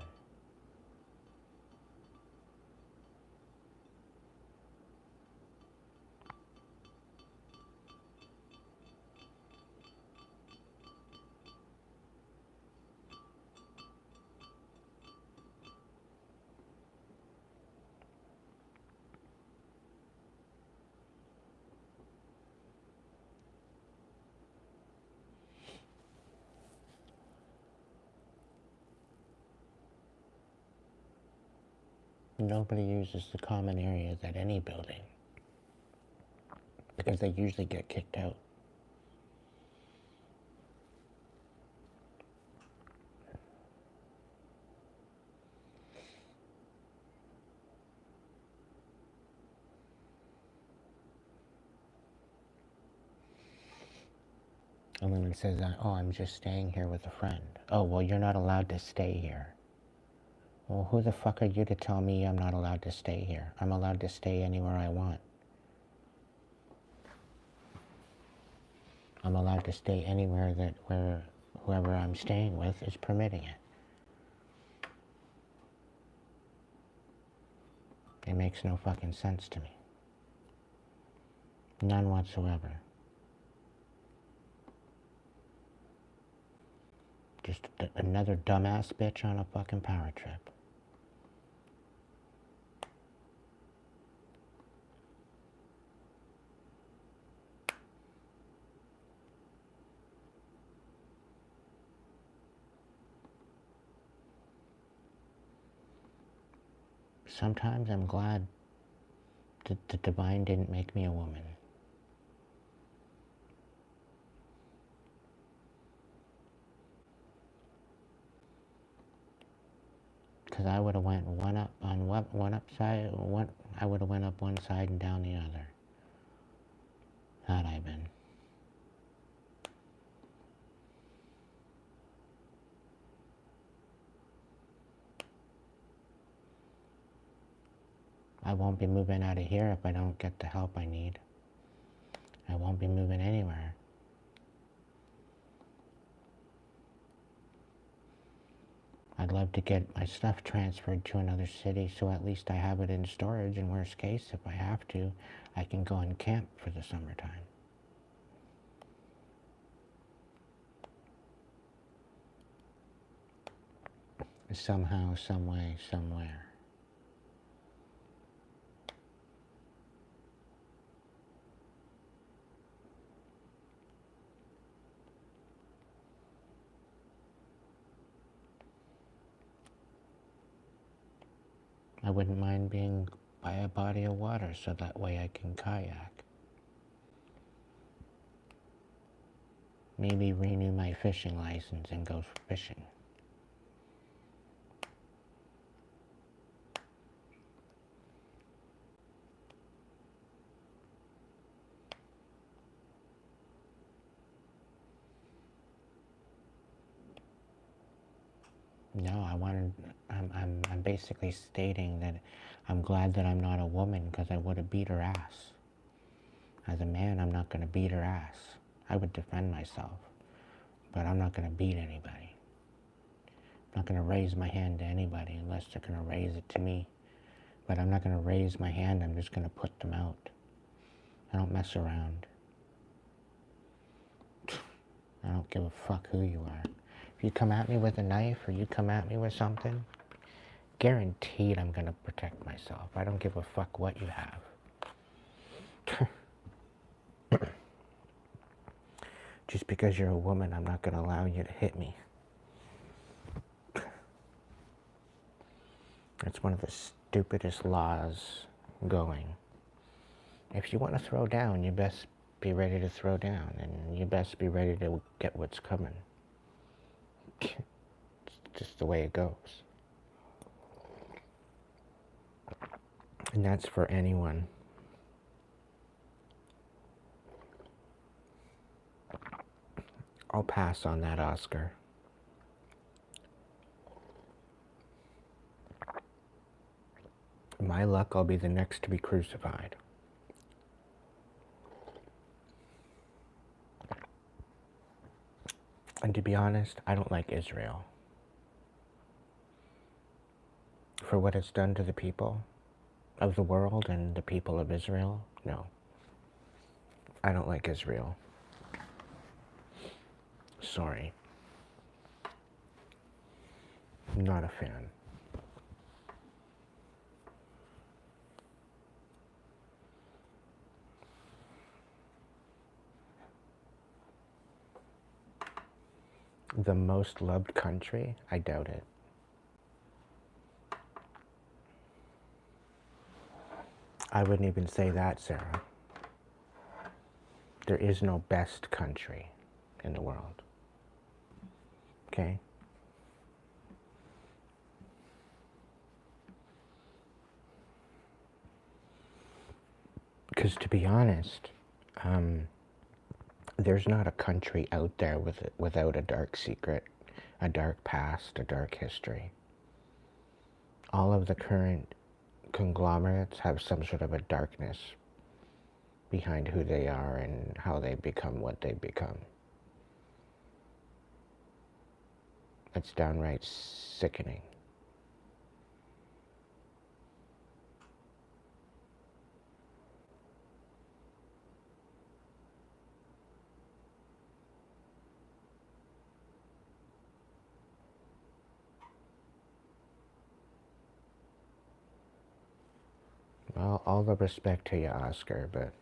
Nobody uses the common areas at any building because they usually get kicked out. And when it says, oh, I'm just staying here with a friend. Oh, well, you're not allowed to stay here. Well, who the fuck are you to tell me I'm not allowed to stay here? I'm allowed to stay anywhere I want. I'm allowed to stay anywhere where whoever I'm staying with is permitting it. It makes no fucking sense to me. None whatsoever. Just another dumbass bitch on a fucking power trip. Sometimes I'm glad that the divine didn't make me a woman. Because I would have went one up on one upside, I would have went up one side and down the other. Had I been. I won't be moving out of here if I don't get the help I need. I won't be moving anywhere. I'd love to get my stuff transferred to another city so at least I have it in storage, and worst case, if I have to, I can go and camp for the summertime. Somehow, some way, somewhere. I wouldn't mind being by a body of water so that way I can kayak. Maybe renew my fishing license and go fishing. No, I'm basically stating that I'm glad that I'm not a woman, because I would have beat her ass. As a man, I'm not going to beat her ass. I would defend myself, but I'm not going to beat anybody. I'm not going to raise my hand to anybody unless they're going to raise it to me. But I'm not going to raise my hand, I'm just going to put them out. I don't mess around. I don't give a fuck who you are. If you come at me with a knife or you come at me with something, guaranteed I'm going to protect myself. I don't give a fuck what you have. Just because you're a woman, I'm not going to allow you to hit me. It's one of the stupidest laws going. If you want to throw down, you best be ready to throw down, and you best be ready to get what's coming. It's just the way it goes. And that's for anyone. I'll pass on that, Oscar. My luck, I'll be the next to be crucified. And to be honest, I don't like Israel. For what it's done to the people of the world and the people of Israel, no. I don't like Israel. Sorry. Not a fan. The most loved country? I doubt it. I wouldn't even say that, Sarah. There is no best country in the world. Okay? Because to be honest, there's not a country out there without a dark secret, a dark past, a dark history. All of the current conglomerates have some sort of a darkness behind who they are and how they become what they become. It's downright sickening. Well, all the respect to you, Oscar, but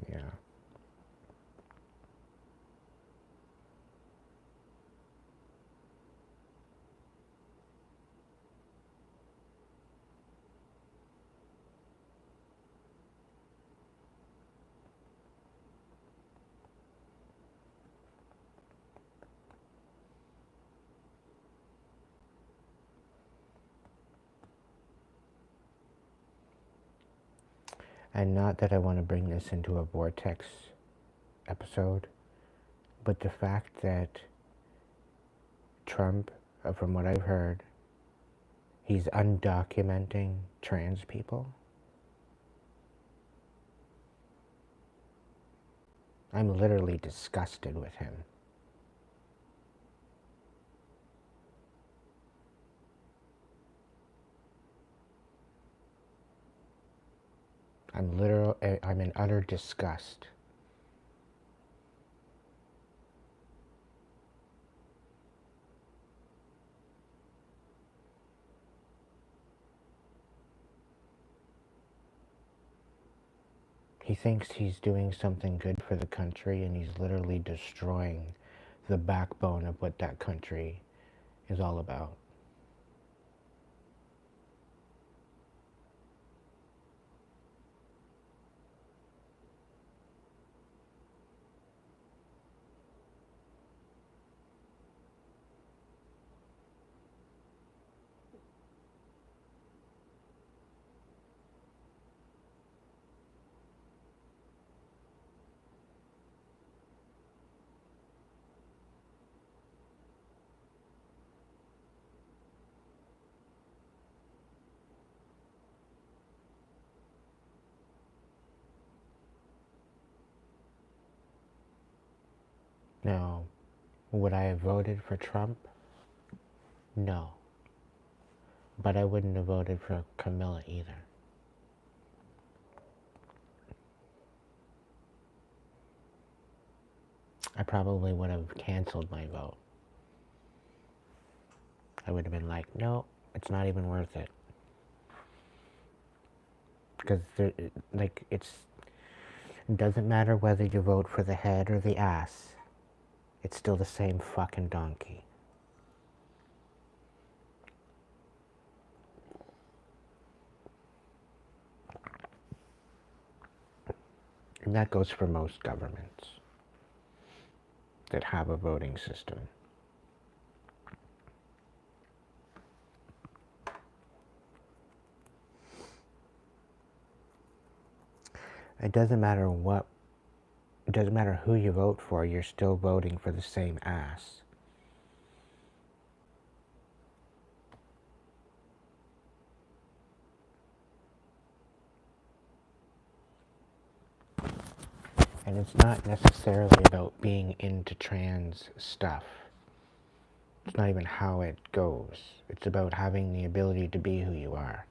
yeah. And not that I want to bring this into a vortex episode, but the fact that Trump, from what I've heard, he's undocumenting trans people. I'm literally disgusted with him. I'm in utter disgust. He thinks he's doing something good for the country, and he's literally destroying the backbone of what that country is all about. Now, would I have voted for Trump? No. But I wouldn't have voted for Camilla either. I probably would have canceled my vote. I would have been like, no, it's not even worth it. Because, it doesn't matter whether you vote for the head or the ass. It's still the same fucking donkey. And that goes for most governments that have a voting system. It doesn't matter who you vote for, you're still voting for the same ass. And it's not necessarily about being into trans stuff. It's not even how it goes. It's about having the ability to be who you are.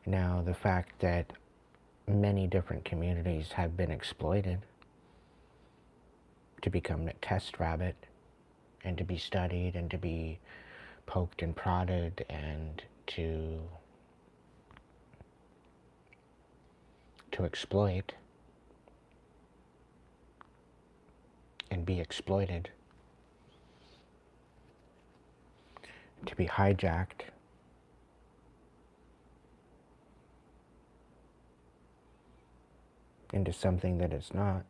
Now, the fact that many different communities have been exploited to become a test rabbit and to be studied and to be poked and prodded and to exploit and be exploited, to be hijacked, into something that it's not.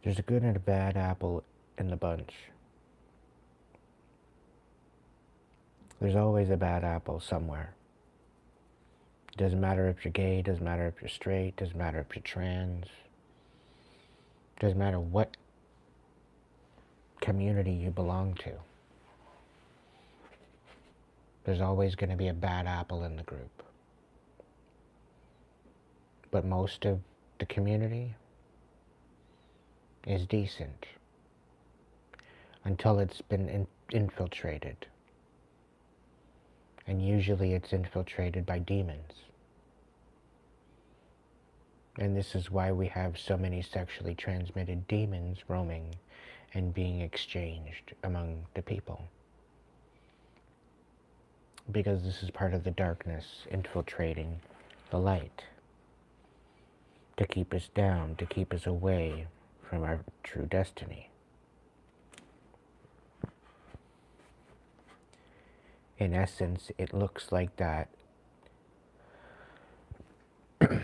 There's a good and a bad apple in the bunch. There's always a bad apple somewhere. Doesn't matter if you're gay, doesn't matter if you're straight, doesn't matter if you're trans, doesn't matter what community you belong to. There's always going to be a bad apple in the group. But most of the community is decent until it's been infiltrated. And usually it's infiltrated by demons. And this is why we have so many sexually transmitted demons roaming and being exchanged among the people. Because this is part of the darkness infiltrating the light. To keep us down, to keep us away from our true destiny. In essence, it looks like that the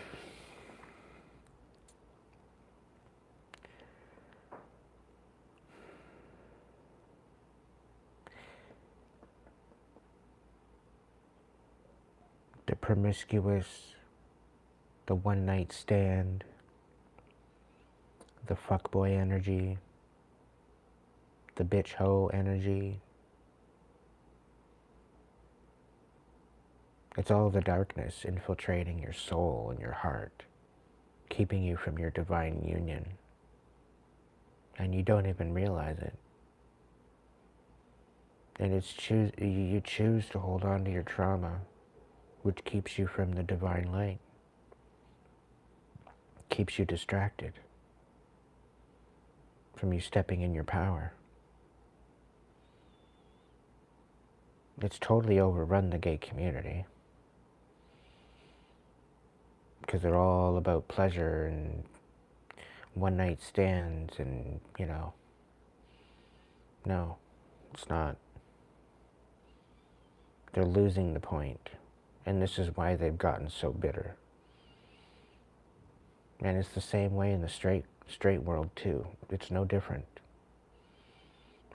promiscuous, the one-night stand, the fuckboy energy, the bitch hoe energy. It's all the darkness infiltrating your soul and your heart, keeping you from your divine union. And you don't even realize it. And you choose to hold on to your trauma, which keeps you from the divine light, keeps you distracted from you stepping in your power. It's totally overrun the gay community, because they're all about pleasure and one-night stands and, you know. No, it's not. They're losing the point, and this is why they've gotten so bitter. And it's the same way in the straight world too. It's no different.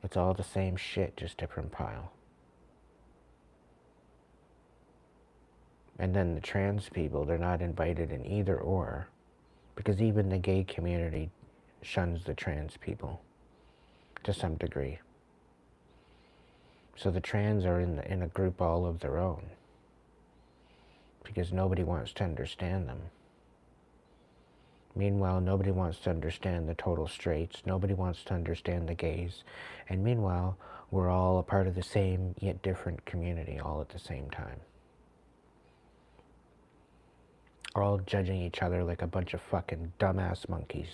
It's all the same shit, just different pile. And then the trans people, they're not invited in either or, because even the gay community shuns the trans people to some degree. So the trans are in a group all of their own, because nobody wants to understand them. Meanwhile, nobody wants to understand the total straights. Nobody wants to understand the gays. And meanwhile, we're all a part of the same yet different community all at the same time. We're all judging each other like a bunch of fucking dumbass monkeys.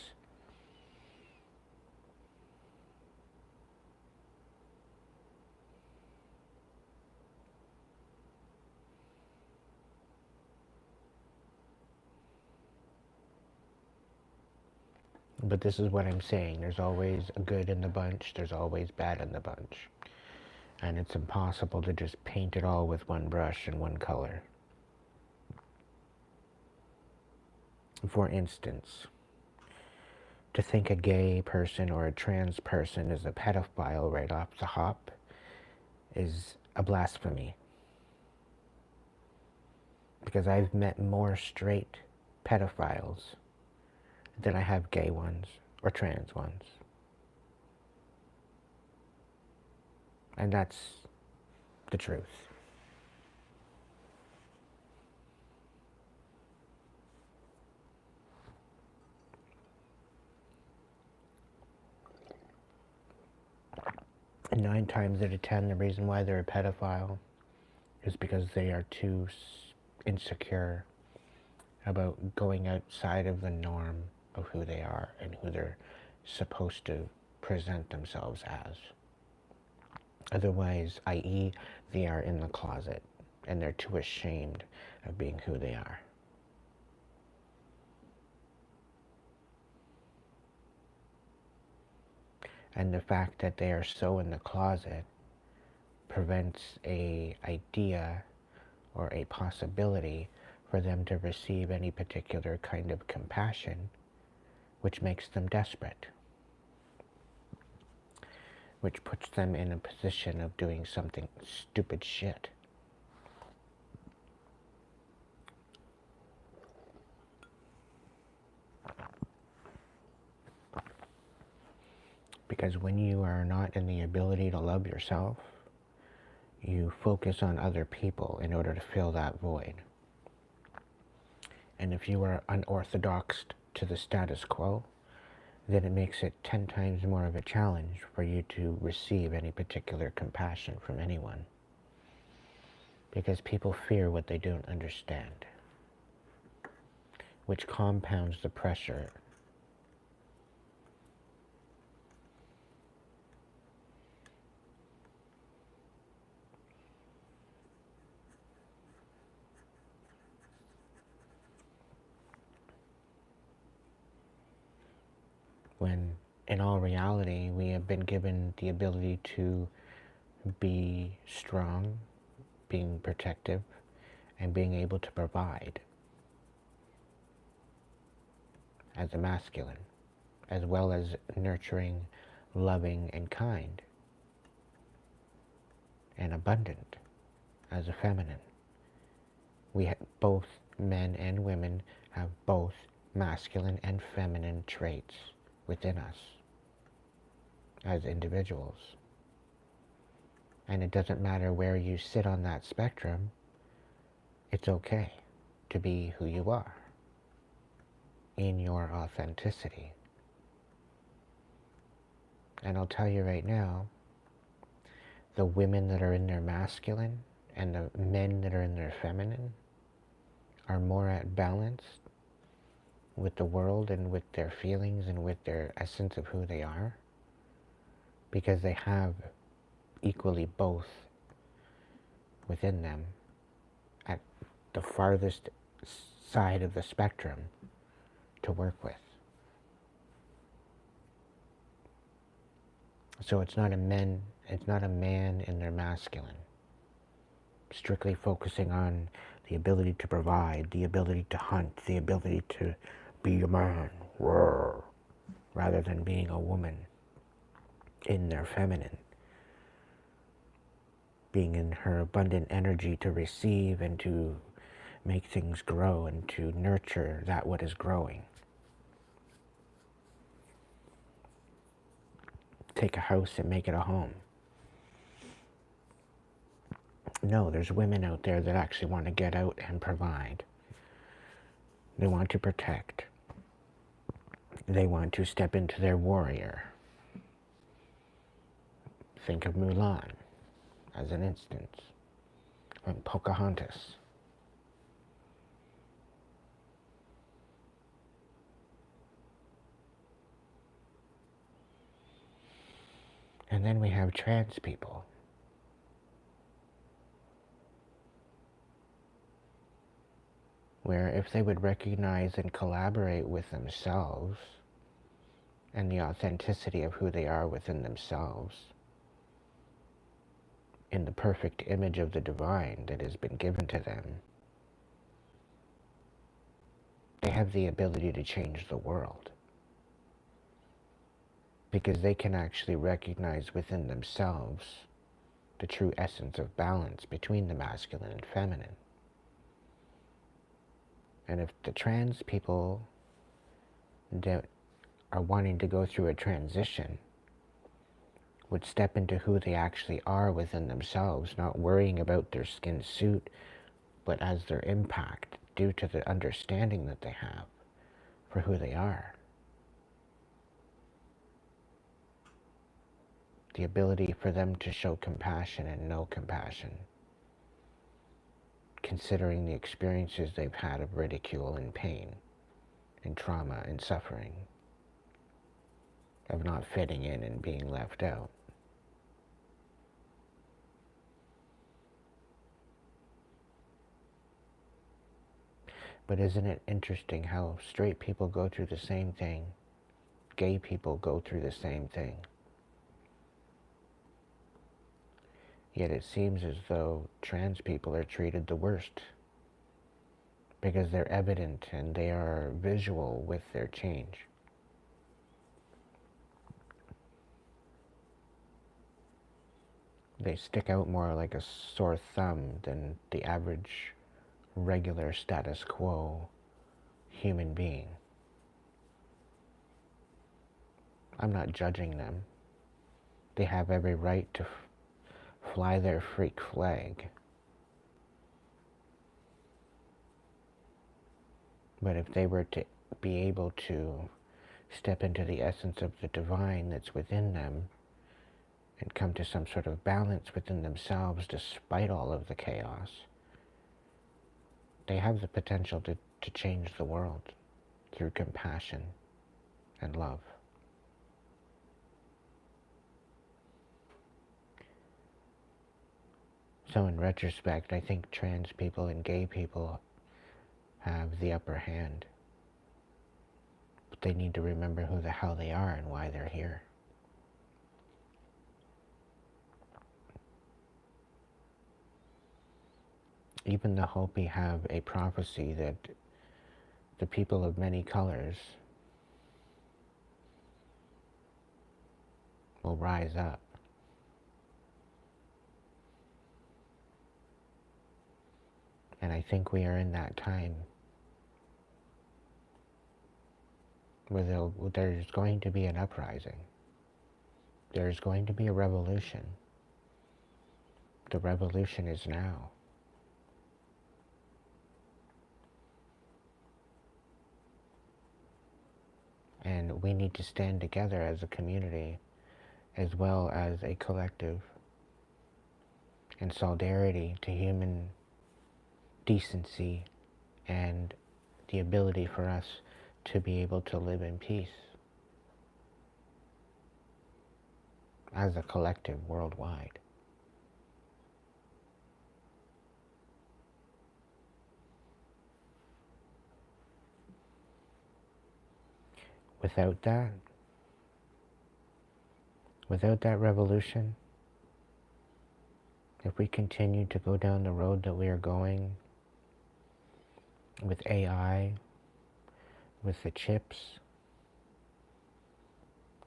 But this is what I'm saying. There's always a good in the bunch. There's always bad in the bunch. And it's impossible to just paint it all with one brush and one color. For instance, to think a gay person or a trans person is a pedophile right off the hop is a blasphemy. Because I've met more straight pedophiles than I have gay ones or trans ones. And that's the truth. And 9 times out of 10, the reason why they're a pedophile is because they are too insecure about going outside of the norm of who they are and who they're supposed to present themselves as. Otherwise, i.e., they are in the closet and they're too ashamed of being who they are. And the fact that they are so in the closet prevents a idea or a possibility for them to receive any particular kind of compassion, which makes them desperate, which puts them in a position of doing something stupid shit. Because when you are not in the ability to love yourself, you focus on other people in order to fill that void. And if you are unorthodox to the status quo, then it makes it 10 times more of a challenge for you to receive any particular compassion from anyone. Because people fear what they don't understand, which compounds the pressure. When in all reality, we have been given the ability to be strong, being protective, and being able to provide as a masculine, as well as nurturing, loving, and kind, and abundant as a feminine. Both men and women have both masculine and feminine traits within us. as individuals. And it doesn't matter where you sit on that spectrum, it's okay to be who you are in your authenticity. And I'll tell you right now, the women that are in their masculine and the men that are in their feminine are more at balance with the world and with their feelings and with their essence of who they are, because they have equally both within them at the farthest side of the spectrum to work with. So it's not a man in their masculine, strictly focusing on the ability to provide, the ability to hunt, the ability to be a man, rather than being a woman in their feminine, being in her abundant energy to receive and to make things grow and to nurture that what is growing. Take a house and make it a home. No, there's women out there that actually want to get out and provide. They want to protect. They want to step into their warrior. Think of Mulan as an instance, and Pocahontas. And then we have trans people. Where if they would recognize and collaborate with themselves and the authenticity of who they are within themselves, in the perfect image of the divine that has been given to them, they have the ability to change the world. Because they can actually recognize within themselves the true essence of balance between the masculine and feminine. And if the trans people that are wanting to go through a transition would step into who they actually are within themselves, not worrying about their skin suit, but as their impact due to the understanding that they have for who they are. The ability for them to show compassion and know compassion, considering the experiences they've had of ridicule and pain and trauma and suffering, of not fitting in and being left out. But isn't it interesting how straight people go through the same thing, gay people go through the same thing? Yet it seems as though trans people are treated the worst because they're evident and they are visual with their change. They stick out more like a sore thumb than the average, regular status quo human being. I'm not judging them. They have every right to fly their freak flag. But if they were to be able to step into the essence of the divine that's within them and come to some sort of balance within themselves despite all of the chaos, they have the potential to change the world through compassion and love. So in retrospect, I think trans people and gay people have the upper hand. But they need to remember who the hell they are and why they're here. Even the Hopi have a prophecy that the people of many colors will rise up. And I think we are in that time where there's going to be an uprising. There's going to be a revolution. The revolution is now. And we need to stand together as a community as well as a collective in solidarity to human decency and the ability for us to be able to live in peace as a collective worldwide. Without that revolution, if we continue to go down the road that we are going with AI, with the chips,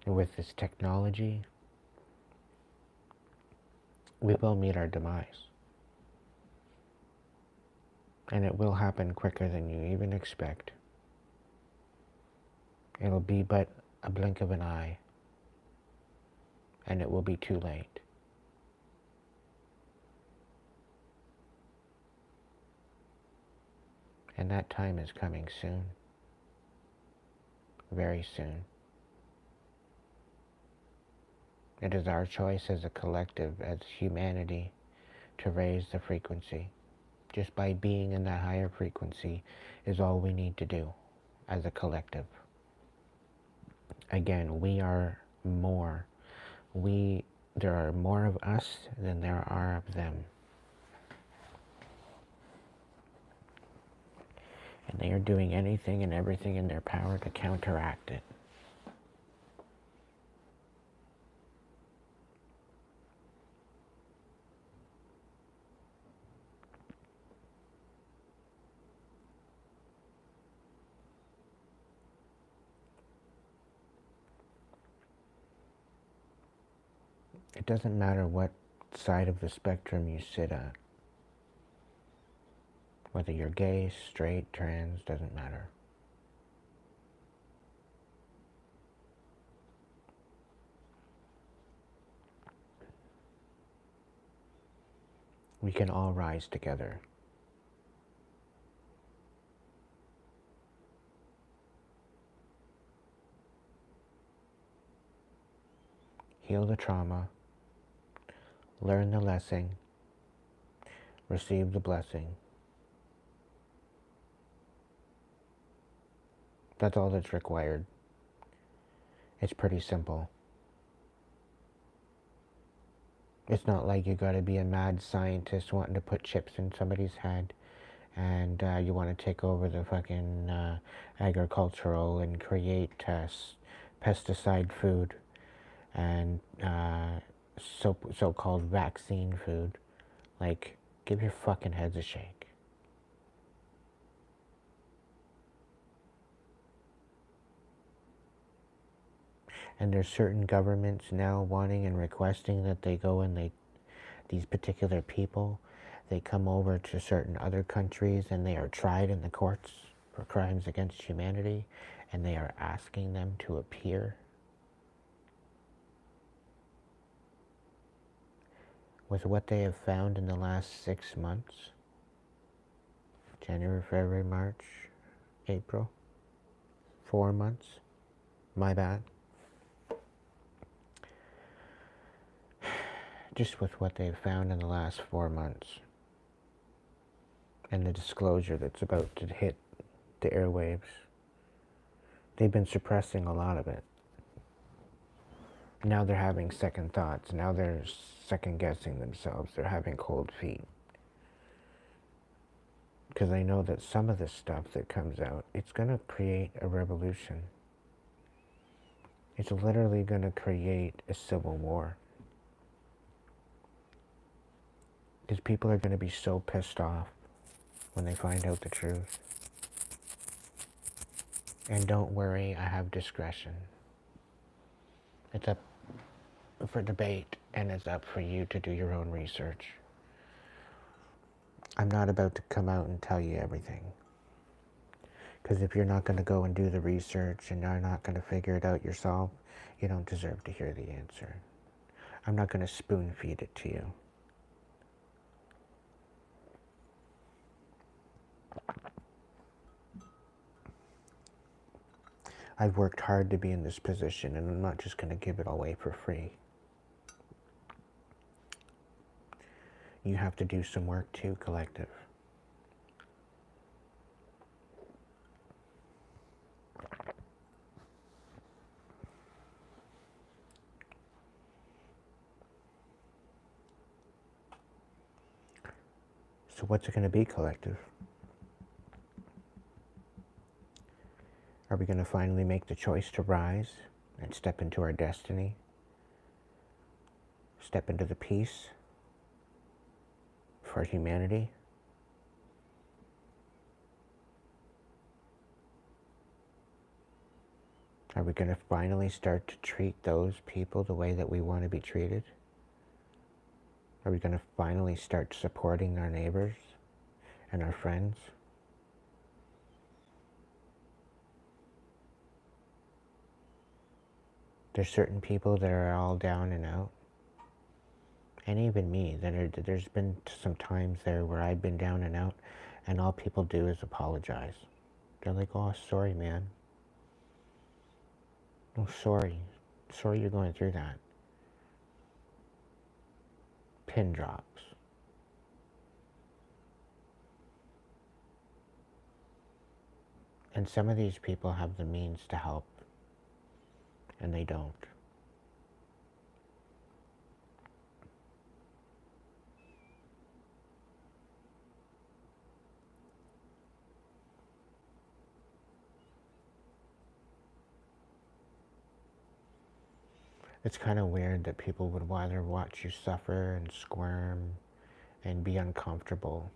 and with this technology, we will meet our demise. And it will happen quicker than you even expect. It'll be but a blink of an eye, and it will be too late. And that time is coming soon. Very soon. It is our choice as a collective, as humanity, to raise the frequency. Just by being in that higher frequency is all we need to do as a collective. Again, we are more. There are more of us than there are of them. And they are doing anything and everything in their power to counteract it. It doesn't matter what side of the spectrum you sit at. Whether you're gay, straight, trans, doesn't matter. We can all rise together. Heal the trauma, learn the lesson, receive the blessing. That's all that's required. It's pretty simple. It's not like you gotta be a mad scientist wanting to put chips in somebody's head and you want to take over the fucking agricultural and create pesticide food and so-called vaccine food. Like, give your fucking heads a shake. And there's certain governments now wanting and requesting that they go and these particular people, they come over to certain other countries and they are tried in the courts for crimes against humanity, and they are asking them to appear. With what they have found in the last 6 months, January, February, March, April, 4 months, my bad. Just with what they've found in the last 4 months and the disclosure that's about to hit the airwaves, they've been suppressing a lot of it. Now they're having second thoughts. Now they're second guessing themselves. They're having cold feet. Because I know that some of the stuff that comes out, it's going to create a revolution. It's literally going to create a civil war. Because people are going to be so pissed off when they find out the truth. And don't worry, I have discretion. It's up for debate, and it's up for you to do your own research. I'm not about to come out and tell you everything. Because if you're not going to go and do the research and you're not going to figure it out yourself, you don't deserve to hear the answer. I'm not going to spoon feed it to you. I've worked hard to be in this position, and I'm not just going to give it away for free. You have to do some work too, collective. So what's it going to be, collective? Are we going to finally make the choice to rise and step into our destiny? Step into the peace for humanity? Are we going to finally start to treat those people the way that we want to be treated? Are we going to finally start supporting our neighbors and our friends? There's certain people that are all down and out. And even me, there's been some times there where I've been down and out, and all people do is apologize. They're like, oh, sorry, man. Oh, sorry. Sorry you're going through that. Pin drops. And some of these people have the means to help, and they don't. It's kind of weird that people would rather watch you suffer and squirm and be uncomfortable,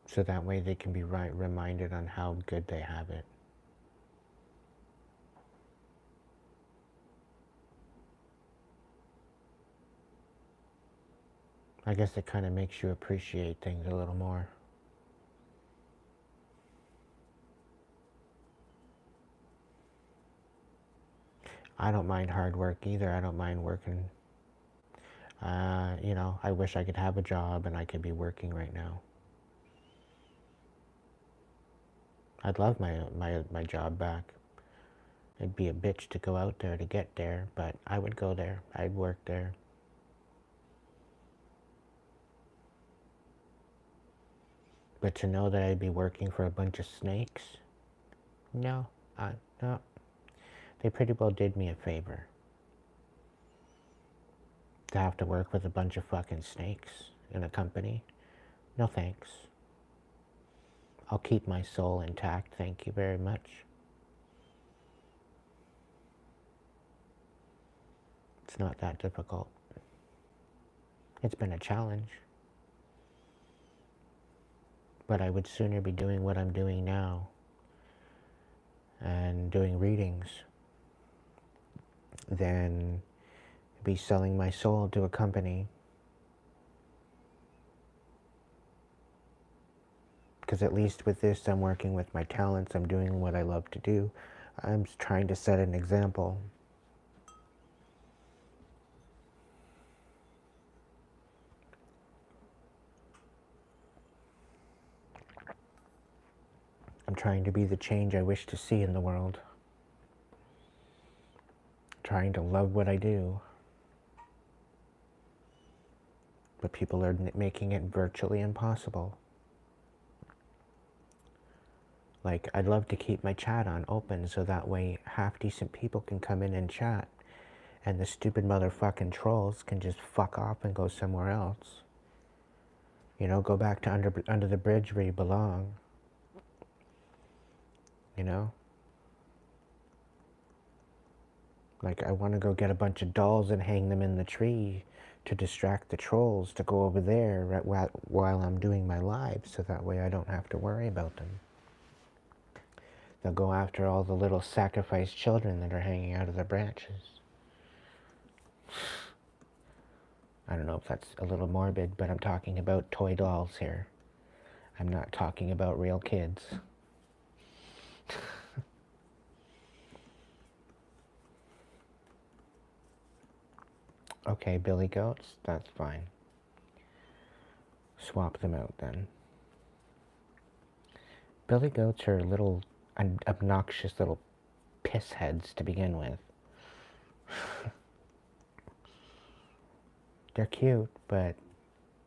so that way they can be reminded on how good they have it. I guess it kind of makes you appreciate things a little more. I don't mind hard work either. I don't mind working. You know, I wish I could have a job and I could be working right now. I'd love my job back. It'd be a bitch to go out there to get there, but I would go there. I'd work there. But to know that I'd be working for a bunch of snakes? No. No. They pretty well did me a favor. To have to work with a bunch of fucking snakes in a company? No thanks. I'll keep my soul intact, thank you very much. It's not that difficult. It's been a challenge. But I would sooner be doing what I'm doing now and doing readings than be selling my soul to a company. Because at least with this, I'm working with my talents, I'm doing what I love to do. I'm trying to set an example. I'm trying to be the change I wish to see in the world. Trying to love what I do. But people are making it virtually impossible. Like, I'd love to keep my chat on open so that way half-decent people can come in and chat, and the stupid motherfucking trolls can just fuck off and go somewhere else. You know, go back to under the bridge where you belong. You know? Like, I want to go get a bunch of dolls and hang them in the tree to distract the trolls to go over there while I'm doing my live, so that way I don't have to worry about them. They'll go after all the little sacrificed children that are hanging out of the branches. I don't know if that's a little morbid, but I'm talking about toy dolls here. I'm not talking about real kids. Okay, billy goats, that's fine. Swap them out then. Billy goats are little obnoxious little piss heads to begin with. They're cute, but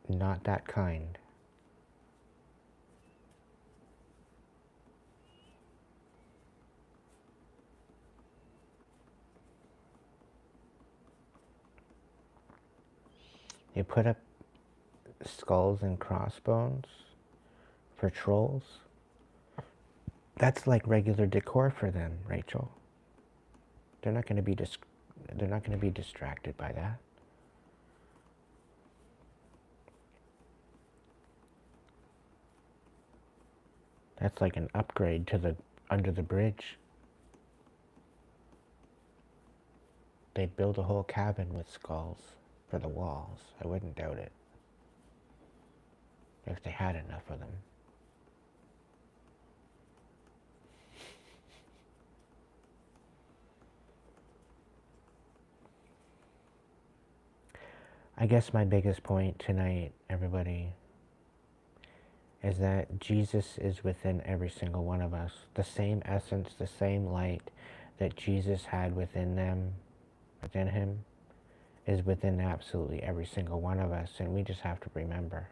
not that kind. You put up skulls and crossbones for trolls. That's like regular decor for them, Rachel. They're not going to be distracted by that. That's like an upgrade to the under the bridge. They'd build a whole cabin with skulls for the walls. I wouldn't doubt it. If they had enough of them. I guess my biggest point tonight, everybody, is that Jesus is within every single one of us. The same essence, the same light that Jesus had within him, is within absolutely every single one of us, and we just have to remember.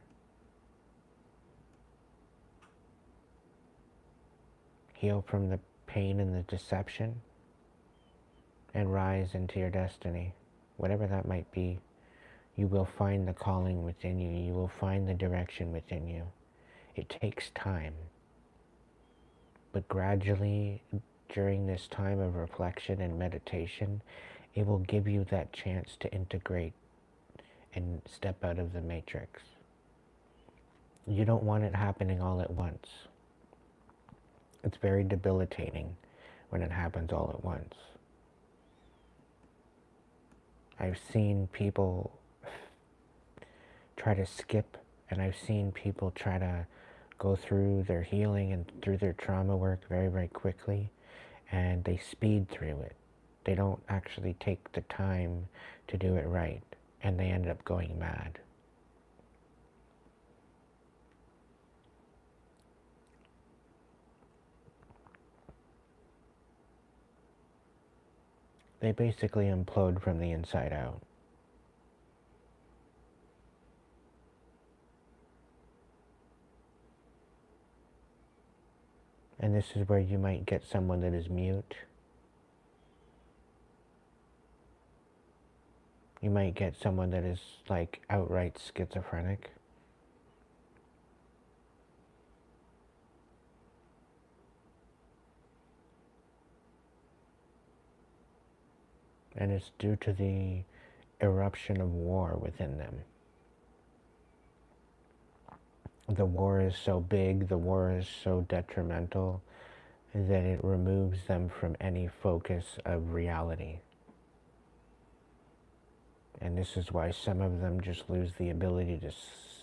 Heal from the pain and the deception, and rise into your destiny, whatever that might be. You will find the calling within you. You will find the direction within you. It takes time. But gradually, during this time of reflection and meditation, it will give you that chance to integrate and step out of the matrix. You don't want it happening all at once. It's very debilitating when it happens all at once. I've seen people try to skip, and I've seen people try to go through their healing and through their trauma work very, very quickly, and they speed through it. They don't actually take the time to do it right, and they end up going mad. They basically implode from the inside out. And this is where you might get someone that is mute. You might get someone that is like outright schizophrenic. And it's due to the eruption of war within them. The war is so big, the war is so detrimental that it removes them from any focus of reality. And this is why some of them just lose the ability to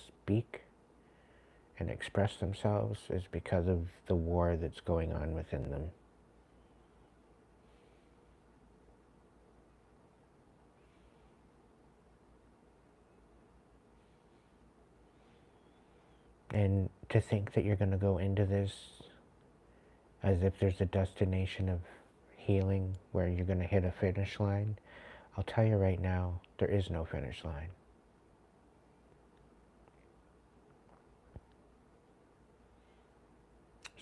speak and express themselves, is because of the war that's going on within them. And to think that you're going to go into this as if there's a destination of healing where you're going to hit a finish line, I'll tell you right now, there is no finish line.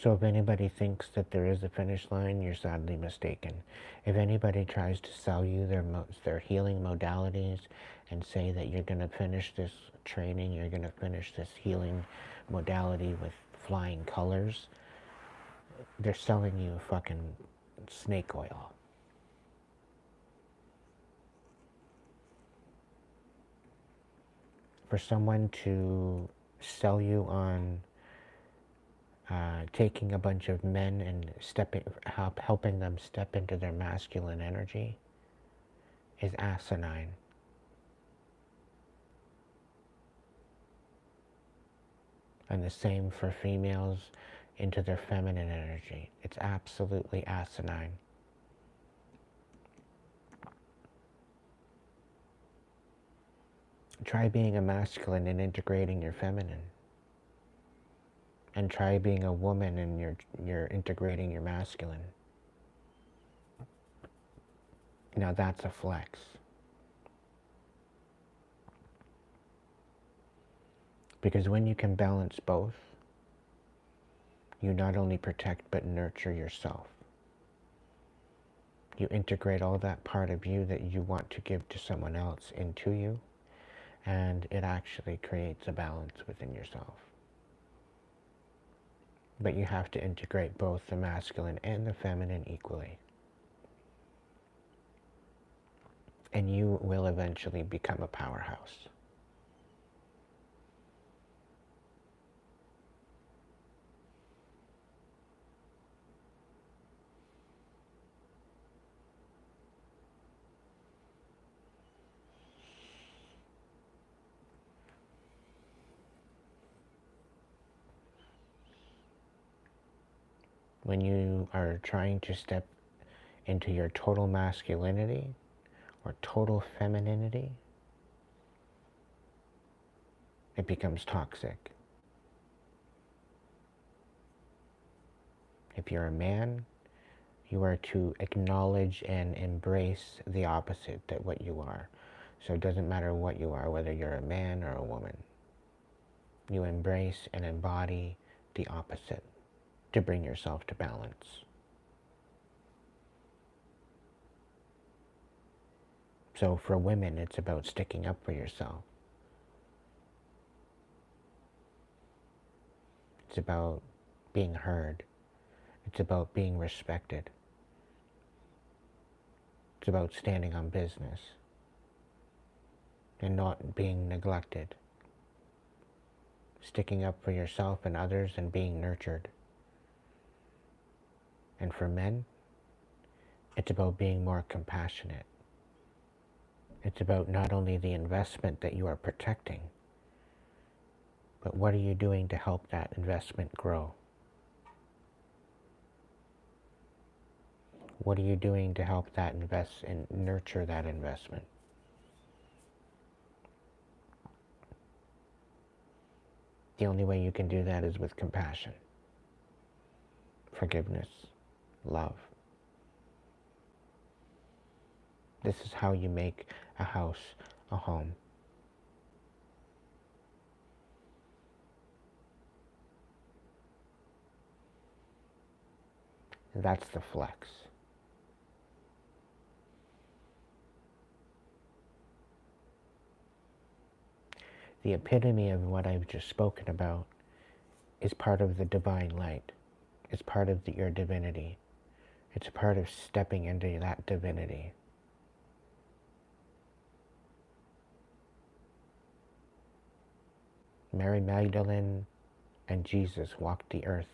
So if anybody thinks that there is a finish line, you're sadly mistaken. If anybody tries to sell you their healing modalities and say that you're going to finish this training, you're going to finish this healing modality with flying colors, they're selling you fucking snake oil. For someone to sell you on taking a bunch of men and helping them step into their masculine energy is asinine. And the same for females into their feminine energy. It's absolutely asinine. Try being a masculine and integrating your feminine. And try being a woman and you're integrating your masculine. Now that's a flex. Because when you can balance both, you not only protect but nurture yourself. You integrate all that part of you that you want to give to someone else into you, and it actually creates a balance within yourself. But you have to integrate both the masculine and the feminine equally. And you will eventually become a powerhouse. When you are trying to step into your total masculinity or total femininity, it becomes toxic. If you're a man, you are to acknowledge and embrace the opposite that what you are. So it doesn't matter what you are, whether you're a man or a woman. You embrace and embody the opposite to bring yourself to balance. So for women, it's about sticking up for yourself. It's about being heard. It's about being respected. It's about standing on business and not being neglected. Sticking up for yourself and others and being nurtured. And for men, it's about being more compassionate. It's about not only the investment that you are protecting, but what are you doing to help that investment grow? What are you doing to help that invest and nurture that investment? The only way you can do that is with compassion, forgiveness, love. This is how you make a house a home. That's the flex. The epitome of what I've just spoken about is part of the divine light. It's part of your divinity. It's part of stepping into that divinity. Mary Magdalene and Jesus walked the earth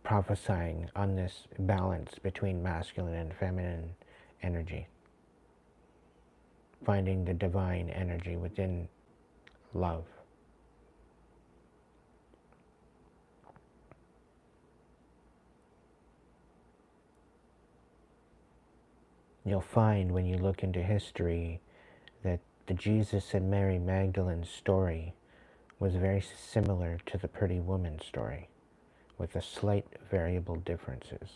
prophesying on this balance between masculine and feminine energy. Finding the divine energy within love. You'll find when you look into history that the Jesus and Mary Magdalene story was very similar to the pretty woman story, with a slight variable differences.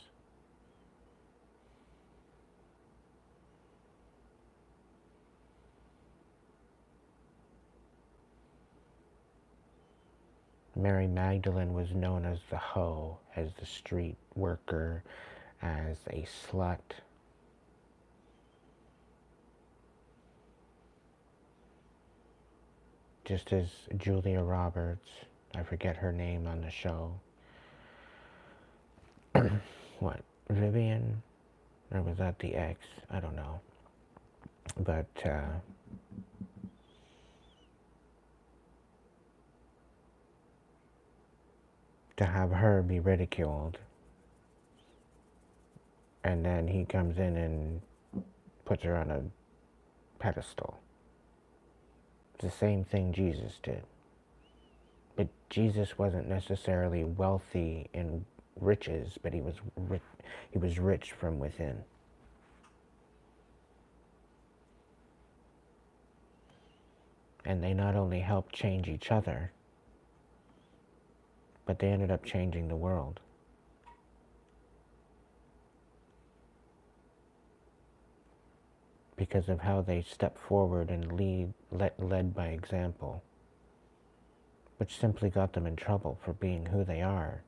Mary Magdalene was known as the hoe, as the street worker, as a slut. Just as Julia Roberts, I forget her name on the show. What, Vivian? Or was that the ex? I don't know. But to have her be ridiculed, and then he comes in and puts her on a pedestal. It's the same thing Jesus did. But Jesus wasn't necessarily wealthy in riches, but he was rich from within. And they not only helped change each other, but they ended up changing the world. Because of how they stepped forward and led by example, which simply got them in trouble for being who they are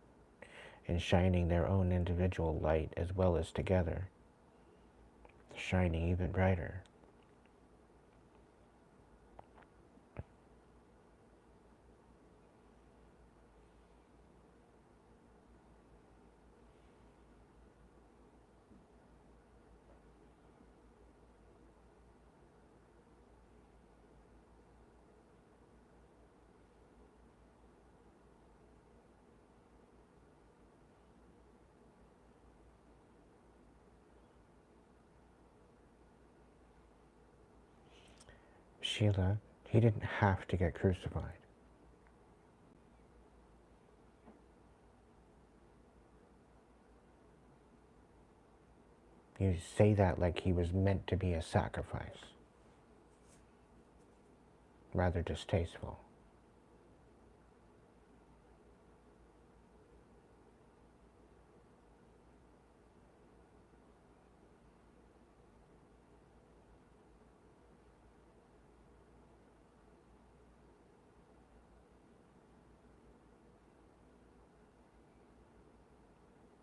and shining their own individual light as well as together, shining even brighter. Sheila, he didn't have to get crucified. You say that like he was meant to be a sacrifice. Rather distasteful.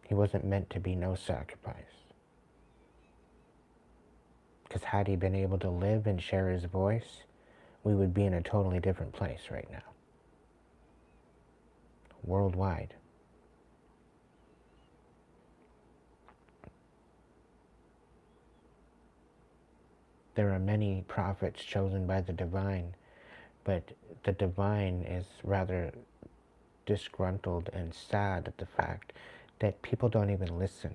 He wasn't meant to be no sacrifice. Because had he been able to live and share his voice, we would be in a totally different place right now. Worldwide. There are many prophets chosen by the divine, but the divine is rather disgruntled and sad at the fact that people don't even listen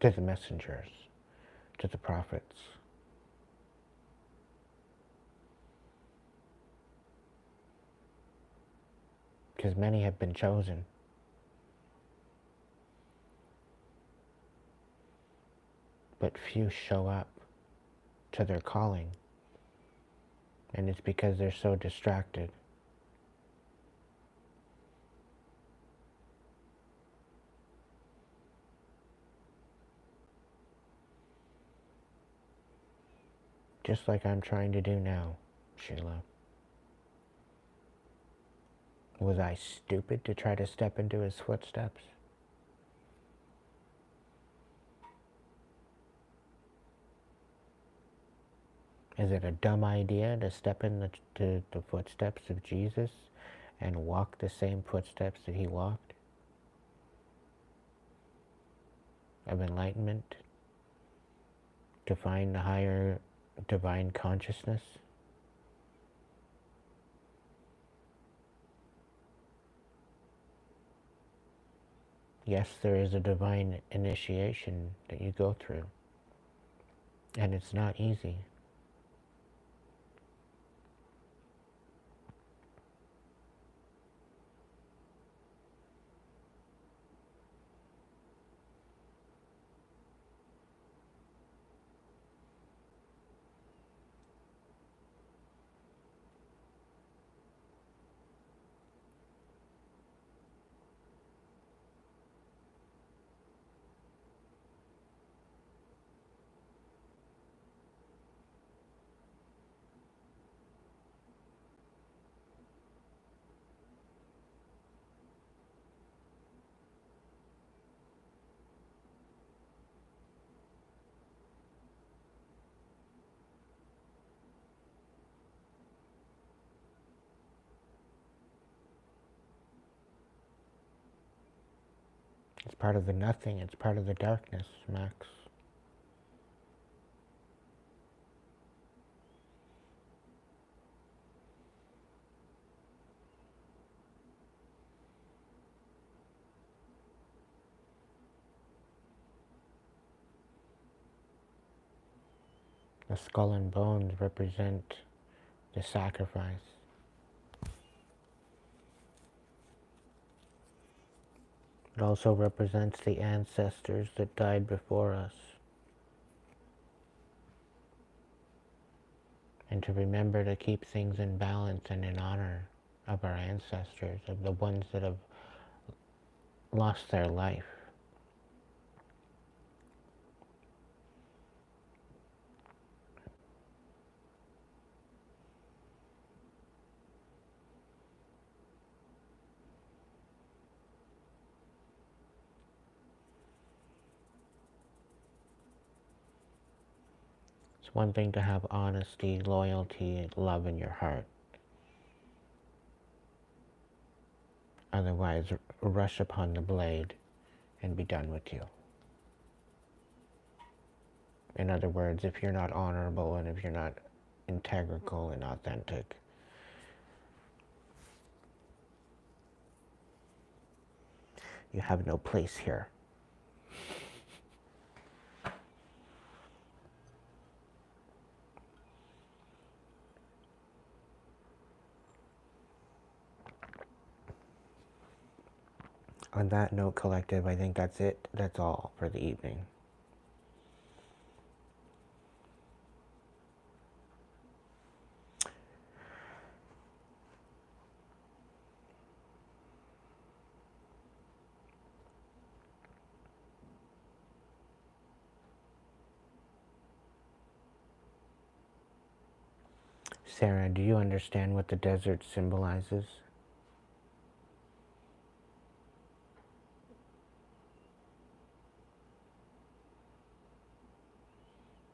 to the messengers, to the prophets. Because many have been chosen. But few show up to their calling. And it's because they're so distracted. Just like I'm trying to do now, Sheila. Was I stupid to try to step into his footsteps? Is it a dumb idea to step in the footsteps of Jesus and walk the same footsteps that he walked? Of enlightenment? To find the higher divine consciousness? Yes, there is a divine initiation that you go through. And it's not easy. It's part of the nothing, it's part of the darkness, Max. The skull and bones represent the sacrifice. It also represents the ancestors that died before us. and to remember to keep things in balance and in honor of our ancestors, of the ones that have lost their life. It's one thing to have honesty, loyalty, and love in your heart. Otherwise, rush upon the blade and be done with you. In other words, if you're not honorable and if you're not integral and authentic, you have no place here. On that note, collective, I think that's it. That's all for the evening. Sarah, do you understand what the desert symbolizes?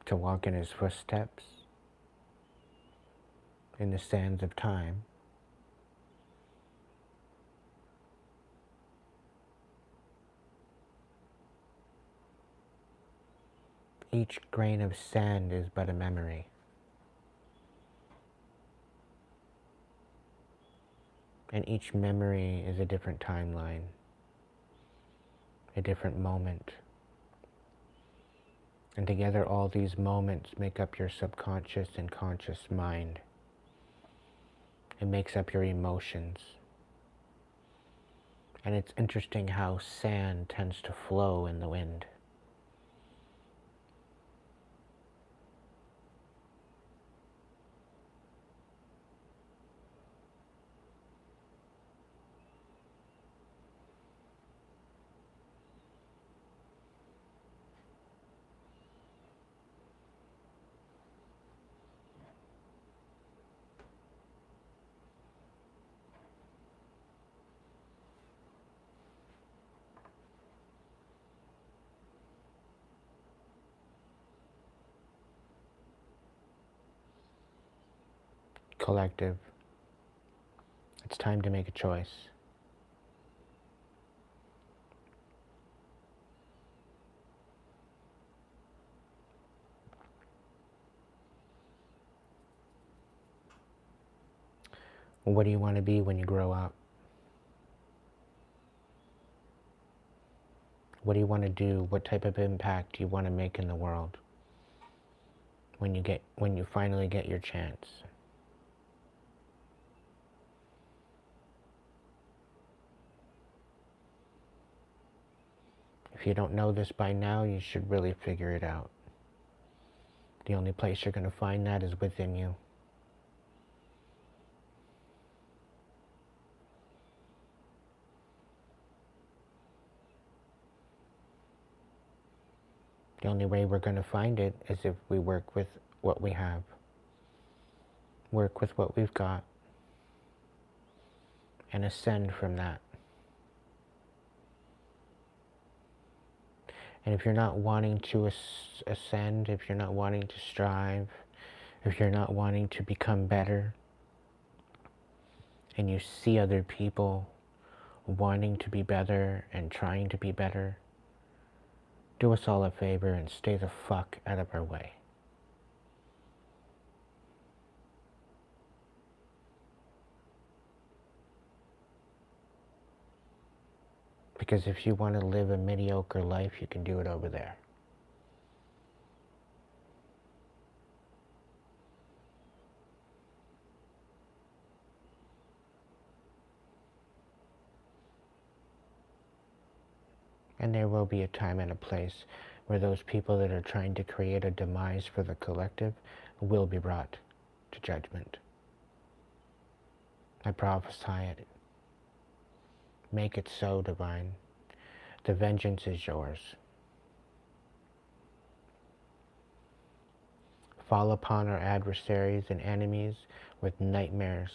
To walk in his footsteps, in the sands of time. Each grain of sand is but a memory. And each memory is a different timeline, a different moment. And together all these moments make up your subconscious and conscious mind. It makes up your emotions. And it's interesting how sand tends to flow in the wind. Collective, it's time to make a choice. What do you want to be when you grow up? What do you want to do? What type of impact do you want to make in the world when you finally get your chance? If you don't know this by now, you should really figure it out. The only place you're going to find that is within you. The only way we're going to find it is if we work with what we have. Work with what we've got. And ascend from that. And if you're not wanting to ascend, if you're not wanting to strive, if you're not wanting to become better, and you see other people wanting to be better and trying to be better, do us all a favor and stay the fuck out of our way. Because if you want to live a mediocre life, you can do it over there. And there will be a time and a place where those people that are trying to create a demise for the collective will be brought to judgment. I prophesy it. Make it so, divine. The vengeance is yours. Fall upon our adversaries and enemies with nightmares.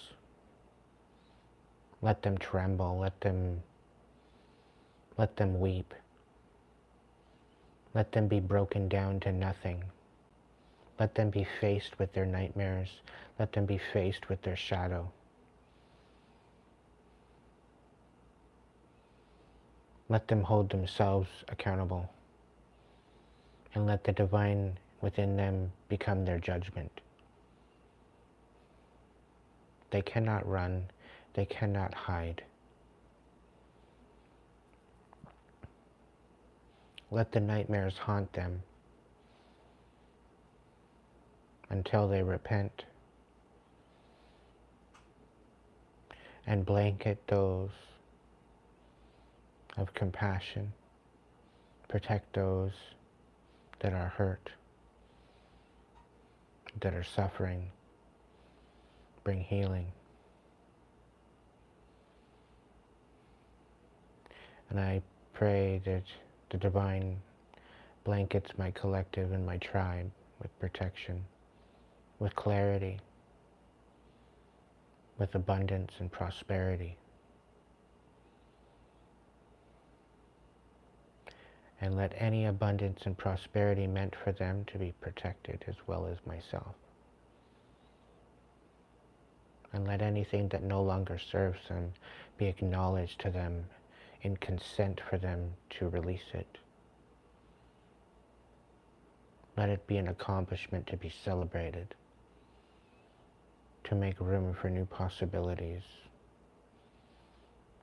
Let them tremble, let them weep. Let them be broken down to nothing. Let them be faced with their nightmares. Let them be faced with their shadow. Let them hold themselves accountable. And let the divine within them become their judgment. They cannot run. They cannot hide. Let the nightmares haunt them until they repent, and blanket those of compassion. Protect those that are hurt, that are suffering. Bring healing. And I pray that the divine blankets my collective and my tribe with protection, with clarity, with abundance and prosperity. And let any abundance and prosperity meant for them to be protected as well as myself. And let anything that no longer serves them be acknowledged to them in consent for them to release it. Let it be an accomplishment to be celebrated, to make room for new possibilities,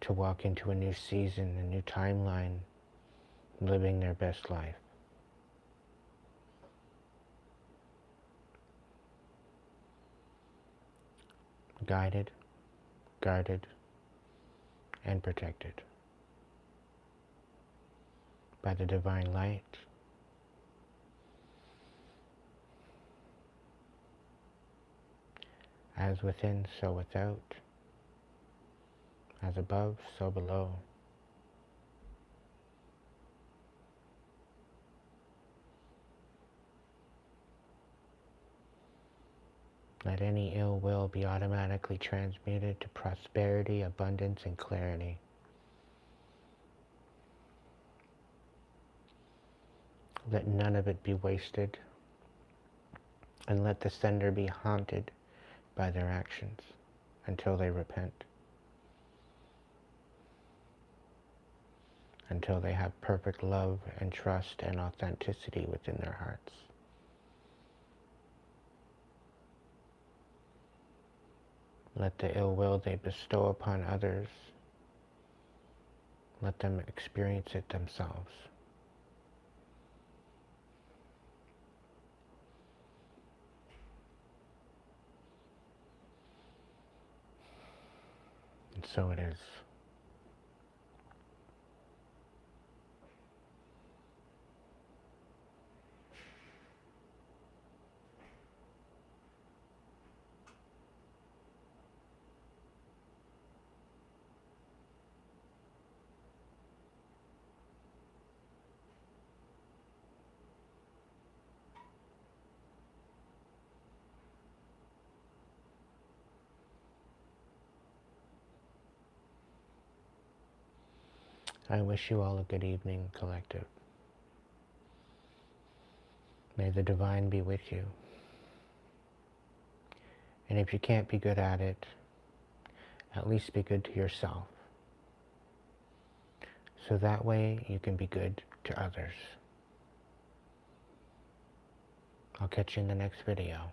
to walk into a new season, a new timeline, living their best life. Guided, guarded, and protected by the divine light, as within, so without, as above, so below. Let any ill will be automatically transmuted to prosperity, abundance, and clarity. Let none of it be wasted, and let the sender be haunted by their actions until they repent, until they have perfect love and trust and authenticity within their hearts. Let the ill will they bestow upon others, let them experience it themselves. And so it is. I wish you all a good evening, collective. May the divine be with you. And if you can't be good at it, at least be good to yourself. So that way you can be good to others. I'll catch you in the next video.